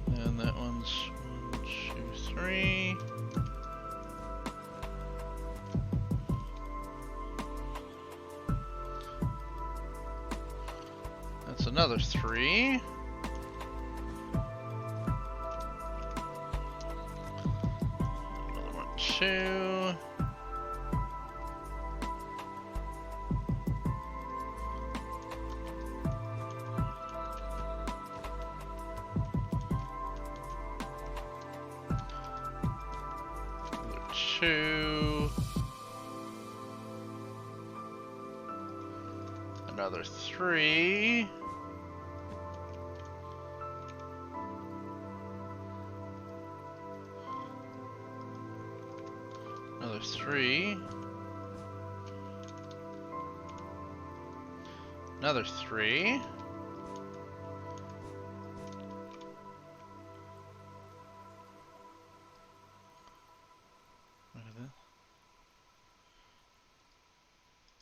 And that one's 1, 2, 3. That's another 3. Two. Another 3. Another 3. Another 3.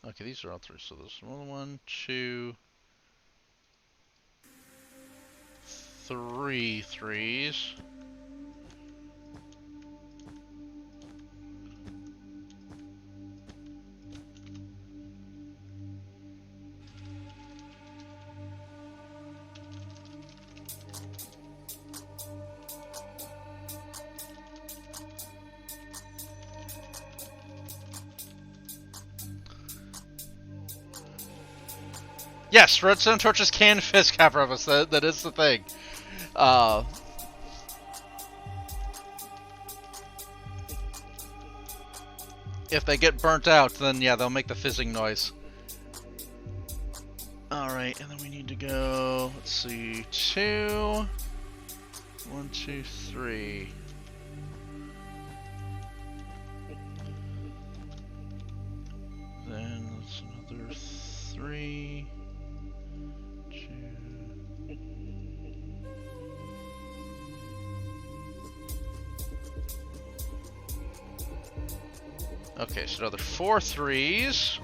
Okay, these are all three. So there's 1, 2, 3 threes. Yes, redstone torches can fizz Copperbus. That is the thing. If they get burnt out, then yeah, they'll make the fizzing noise. Alright, and then we need to go, let's see, 2, 1, 2, 3. Then that's another 3, 2. Okay, so another 4 threes.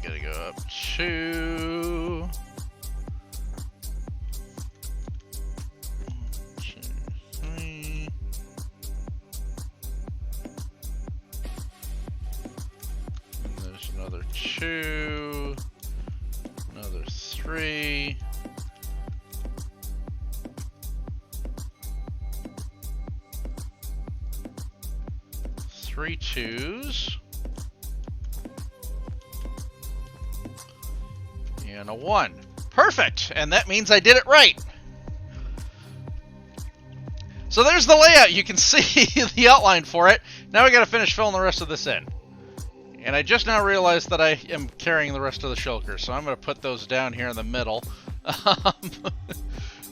Gotta go up 2. 2, 3. And there's another 2. Another 3. 3 2s. And a 1. Perfect! And that means I did it right! So there's the layout. You can see the outline for it. Now we gotta finish filling the rest of this in. And I just now realized that I am carrying the rest of the shulkers, so I'm gonna put those down here in the middle. I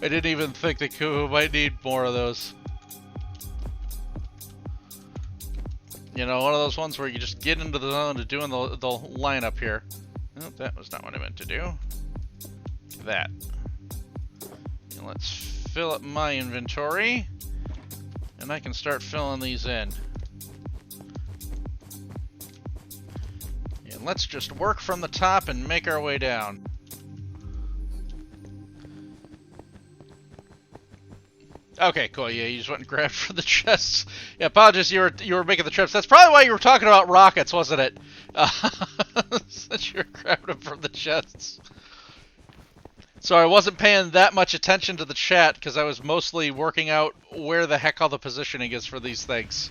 didn't even think that Kuhu might need more of those. You know, one of those ones where you just get into the zone of doing the lineup here. Oh, that was not what I meant to do. That. And let's fill up my inventory. And I can start filling these in. And let's just work from the top and make our way down. Okay, cool. Yeah, you just went and grabbed for the chests. Yeah, apologies. You were making the trips. That's probably why you were talking about rockets, wasn't it? Since you were grabbing them from the chests. So I wasn't paying that much attention to the chat because I was mostly working out where the heck all the positioning is for these things.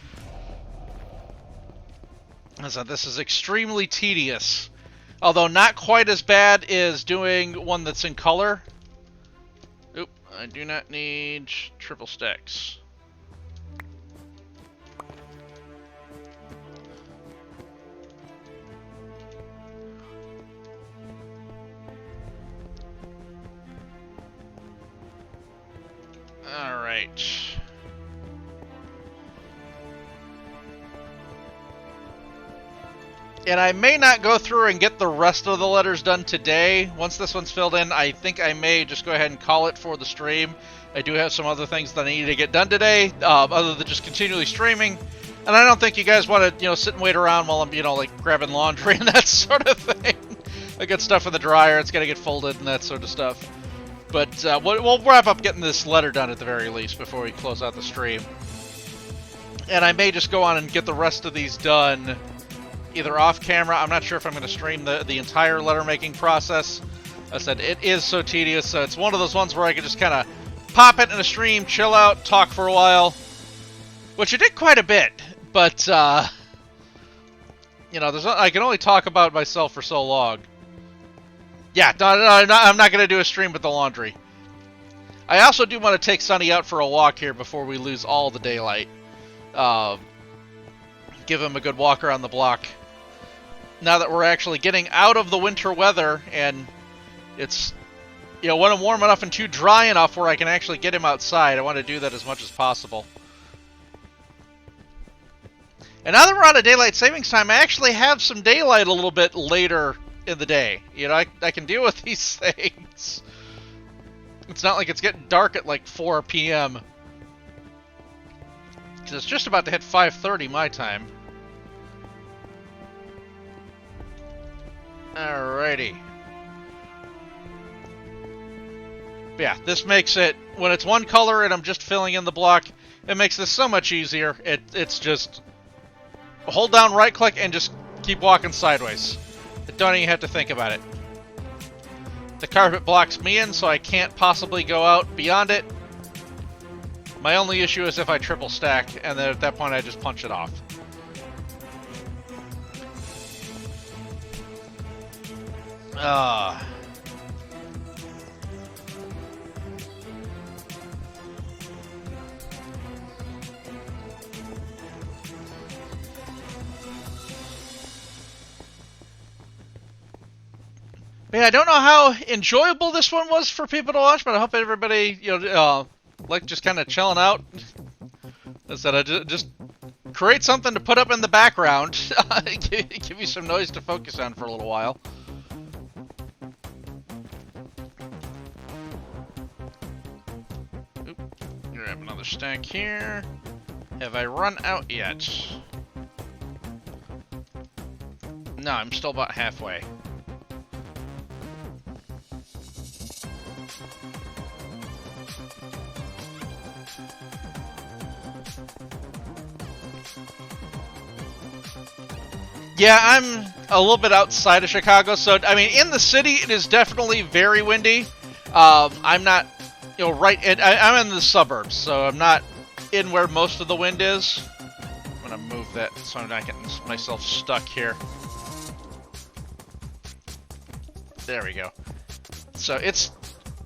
So this is extremely tedious, although not quite as bad as doing one that's in color. Oop, I do not need triple stacks. Alright. And I may not go through and get the rest of the letters done today. Once this one's filled in, I think I may just go ahead and call it for the stream. I do have some other things that I need to get done today, other than just continually streaming. And I don't think you guys want to, sit and wait around while I'm, like grabbing laundry and that sort of thing. I got stuff in the dryer, it's got to get folded and that sort of stuff. But we'll wrap up getting this letter done at the very least before we close out the stream. And I may just go on and get the rest of these done either off camera. I'm not sure if I'm going to stream the entire letter making process. I said it is so tedious, so it's one of those ones where I can just kind of pop it in a stream, chill out, talk for a while. Which I did quite a bit, but I can only talk about myself for so long. Yeah, I'm not going to do a stream with the laundry. I also do want to take Sunny out for a walk here before we lose all the daylight. Give him a good walk around the block. Now that we're actually getting out of the winter weather, and it's, you know, when I'm warm enough and too dry enough where I can actually get him outside, I want to do that as much as possible. And now that we're out of daylight savings time, I actually have some daylight a little bit later in the day. You know, I can deal with these things. It's not like it's getting dark at like 4 p.m. Because it's just about to hit 5:30 my time. Alrighty. But yeah, this makes it, when it's one color and I'm just filling in the block, it makes this so much easier. It's just hold down right click and just keep walking sideways. I don't even have to think about it. The carpet blocks me in, so I can't possibly go out beyond it. My only issue is if I triple stack, and then at that point I just punch it off. Yeah, I don't know how enjoyable this one was for people to watch, but I hope everybody, you know, like just kind of chilling out. Instead of just create something to put up in the background, give you some noise to focus on for a little while. Oop, grab another stack here. Have I run out yet? No, I'm still about halfway. Yeah, I'm a little bit outside of Chicago, so, I mean, in the city, it is definitely very windy. I'm not, you know, I'm in the suburbs, so I'm not in where most of the wind is. I'm going to move that so I'm not getting myself stuck here. There we go. So it's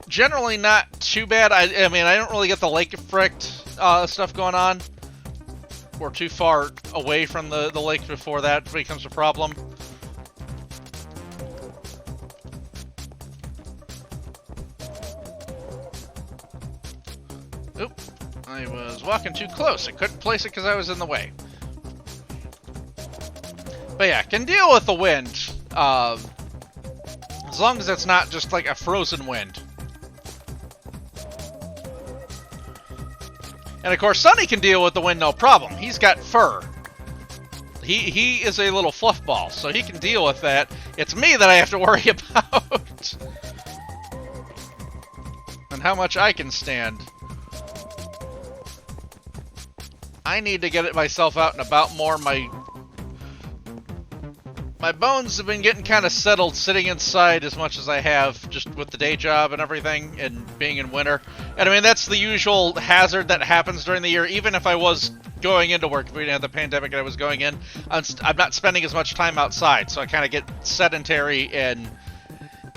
generally not too bad. I mean, I don't really get the lake effect stuff going on. We're too far away from the lake before that becomes a problem. Oop, I was walking too close. I couldn't place it because I was in the way. But yeah, can deal with the wind. As long as it's not just like a frozen wind. And of course, Sunny can deal with the wind no problem. He's got fur. He is a little fluff ball, so he can deal with that. It's me that I have to worry about. And how much I can stand. I need to get it myself out and about more. My bones have been getting kind of settled sitting inside as much as I have, just with the day job and everything, and being in winter. And I mean, that's the usual hazard that happens during the year. Even if I was going into work, if we didn't have the pandemic and I was going in, I'm not spending as much time outside, so I kind of get sedentary, and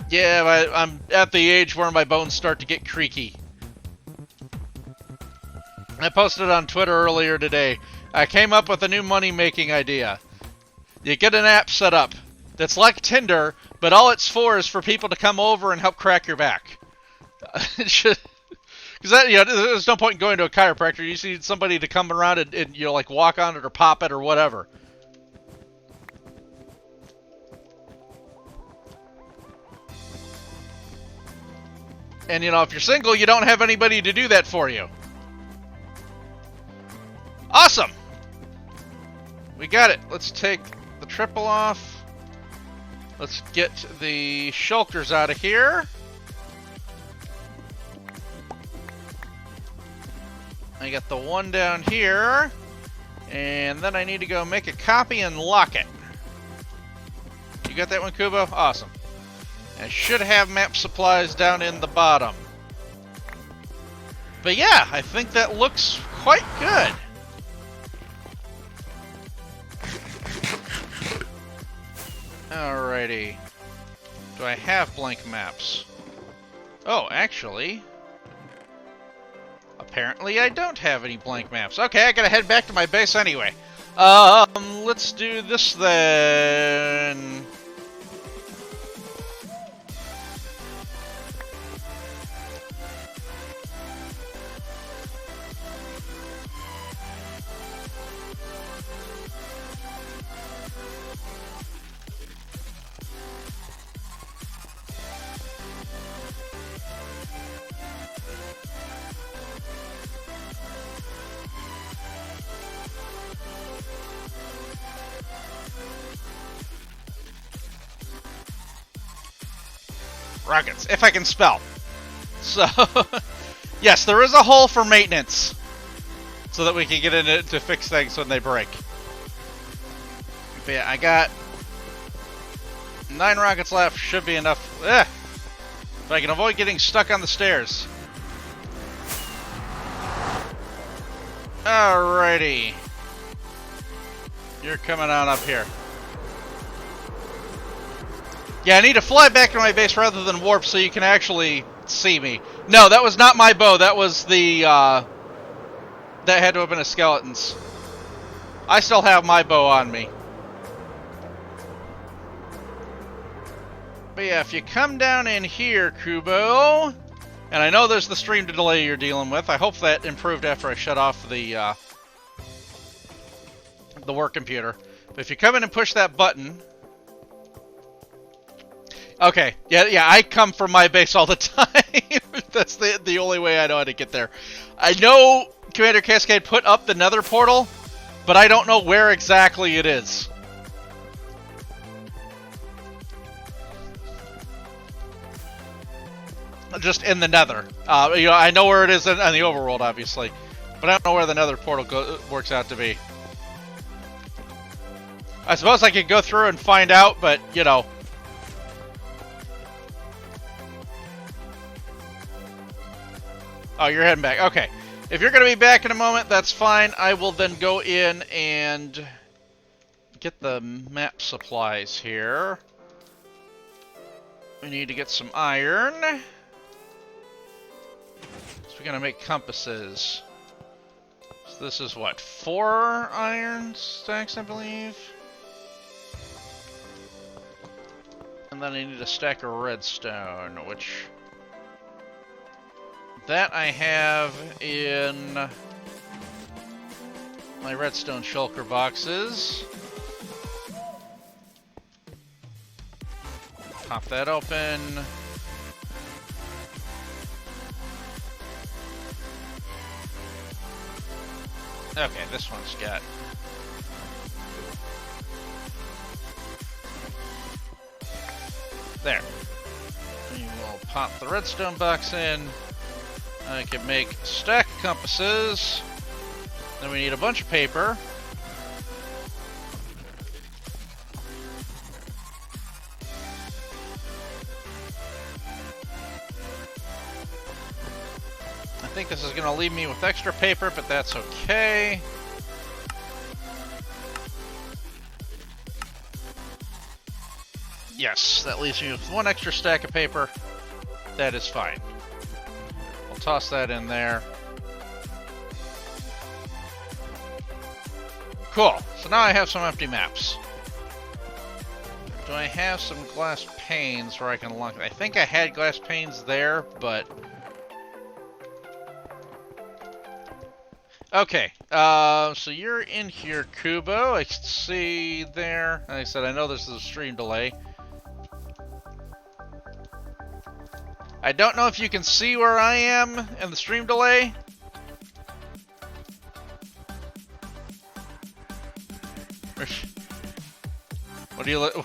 yeah, I'm at the age where my bones start to get creaky. I posted on Twitter earlier today. I came up with a new money-making idea. You get an app set up that's like Tinder, but all it's for is for people to come over and help crack your back. Because that, you know, there's no point in going to a chiropractor. You just need somebody to come around and you know, like walk on it or pop it or whatever. And you know, if you're single, you don't have anybody to do that for you. Awesome. We got it. Let's take the triple off. Let's get the shulkers out of here. I got the one down here. And then I need to go make a copy and lock it. You got that one, Kubo? Awesome. I should have map supplies down in the bottom. But yeah, I think that looks quite good. Alrighty. Do I have blank maps? Oh, actually... apparently I don't have any blank maps. Okay, I gotta head back to my base anyway. Let's do this then. Rockets, if I can spell. So, yes, there is a hole for maintenance. So that we can get in it to fix things when they break. But yeah, I got 9 rockets left. Should be enough. If I can avoid getting stuck on the stairs. Alrighty. You're coming on up here. Yeah, I need to fly back to my base rather than warp so you can actually see me. No, that was not my bow. That was the, that had to have been a skeleton's. I still have my bow on me. But yeah, if you come down in here, Kubo, and I know there's the stream delay you're dealing with. I hope that improved after I shut off the work computer. But if you come in and push that button... Okay, yeah, I come from my base all the time. That's the only way I know how to get there. I know Commander Cascade put up the nether portal, but I don't know where exactly it is. Just in the nether. You know, I know where it is in the overworld, obviously, but I don't know where the nether portal works out to be. I suppose I could go through and find out, but, you know... Oh, you're heading back. Okay. If you're going to be back in a moment, that's fine. I will then go in and get the map supplies here. We need to get some iron. So we're going to make compasses. So this is what? 4 iron stacks, I believe? And then I need a stack of redstone, which... that I have in my redstone shulker boxes. Pop that open. Okay, this one's got... there. We will pop the redstone box in. I can make stack compasses. Then we need a bunch of paper. I think this is going to leave me with extra paper, but that's okay. Yes, that leaves me with 1 extra stack of paper. That is fine. I'll toss that in there. Cool. So now I have some empty maps. Do I have some glass panes where I can lock it? I think I had glass panes there, but... okay, so you're in here, Kubo. I can see there. Like I said, I know this is a stream delay. I don't know if you can see where I am in the stream delay. What do you look?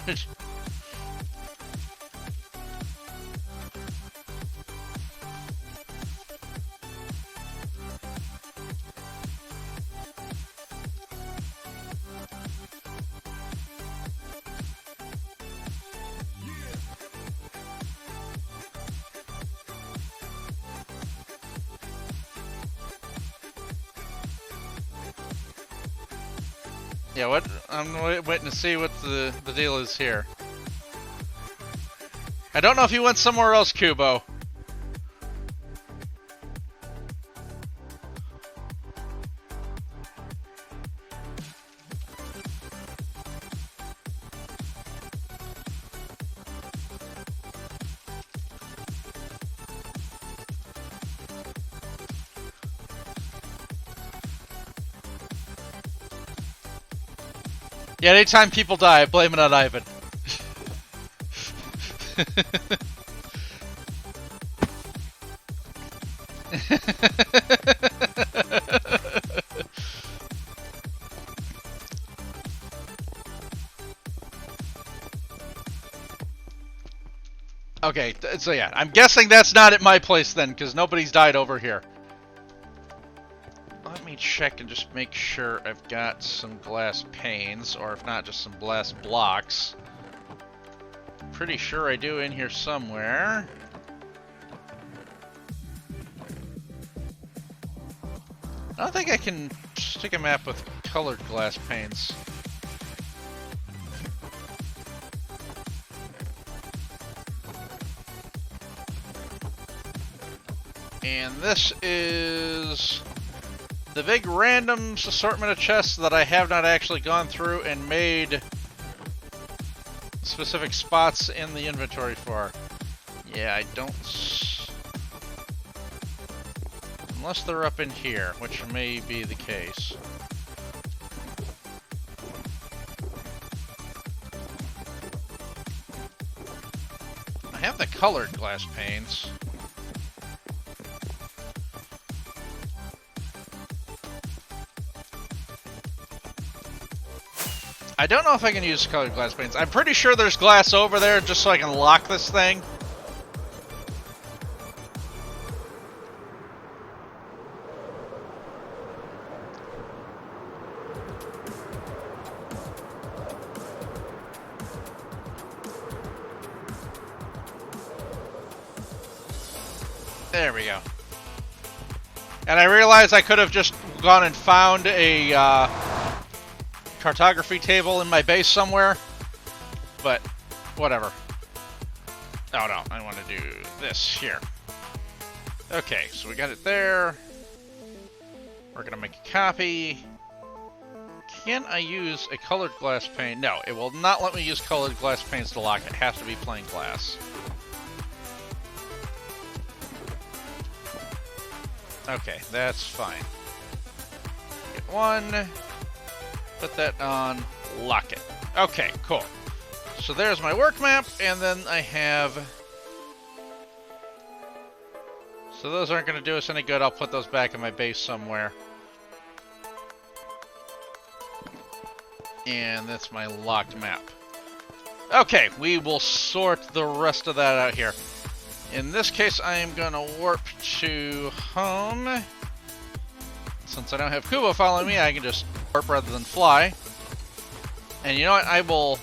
Yeah, what? I'm waiting to see what the deal is here. I don't know if he went somewhere else, Kubo. Yeah, anytime people die, I blame it on Ivan. Okay, so yeah, I'm guessing that's not at my place then, because nobody's died over here. Let me check and just make sure I've got some glass panes, or if not, just some glass blocks. Pretty sure I do in here somewhere. I don't think I can stick a map with colored glass panes. And this is the big random assortment of chests that I have not actually gone through and made specific spots in the inventory for. Yeah, I don't... Unless they're up in here, which may be the case. I have the colored glass panes. I don't know if I can use colored glass panes. I'm pretty sure there's glass over there just so I can lock this thing. There we go. And I realized I could have just gone and found a cartography table in my base somewhere, but whatever. Oh no, I want to do this here. Okay, so we got it there. We're gonna make a copy. Can I use a colored glass pane? No, it will not let me use colored glass panes to lock it. It has to be plain glass. Okay, that's fine. Get one. Put that on, lock it. Okay, cool. So there's my work map, and then I have... So those aren't going to do us any good. I'll put those back in my base somewhere. And that's my locked map. Okay, we will sort the rest of that out here. In this case, I am going to warp to home. Since I don't have Kubo following me, I can just warp rather than fly. And you know what? I will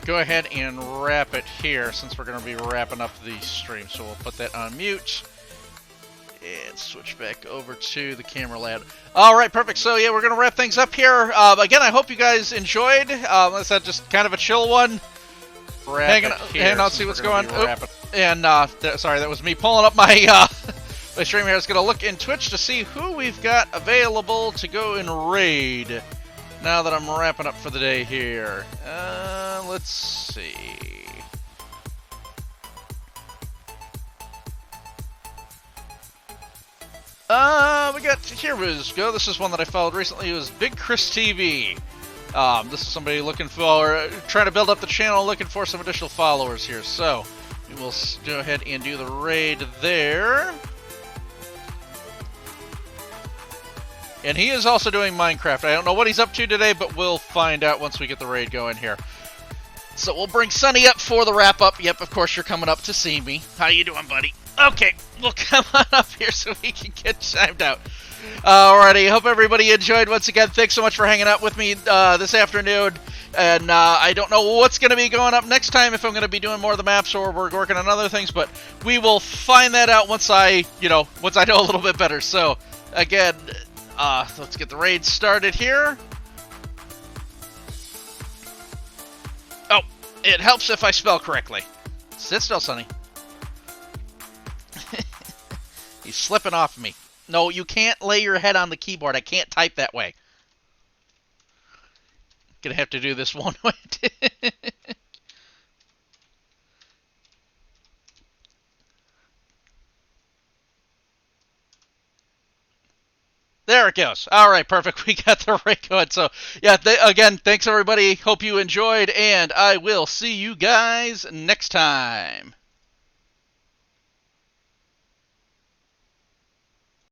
go ahead and wrap it here since we're going to be wrapping up the stream. So we'll put that on mute. And switch back over to the camera lab. Alright, perfect. So yeah, we're going to wrap things up here. Again, I hope you guys enjoyed. That's just kind of a chill one. Hanging out, see what's going on. And, sorry, that was me pulling up my... My stream here is going to look in Twitch to see who we've got available to go and raid now that I'm wrapping up for the day here. Let's see. We got, here we go. This is one that I followed recently. It was Big Chris TV. This is somebody looking for, trying to build up the channel, looking for some additional followers here. So, we will go ahead and do the raid there. And he is also doing Minecraft. I don't know what he's up to today, but we'll find out once we get the raid going here. So we'll bring Sunny up for the wrap-up. Yep, of course you're coming up to see me. How you doing, buddy? Okay, well, come on up here so we can get chimed out. Alrighty, hope everybody enjoyed. Once again, thanks so much for hanging out with me this afternoon. And I don't know what's going to be going up next time, if I'm going to be doing more of the maps or we're working on other things, but we will find that out once I know a little bit better. So, again... let's get the raid started here. Oh, it helps if I spell correctly. Sit still, Sonny. He's slipping off me. No, you can't lay your head on the keyboard. I can't type that way. Gonna have to do this one way. There it goes. All right, perfect. We got the right going. So, yeah, again, thanks everybody. Hope you enjoyed, and I will see you guys next time.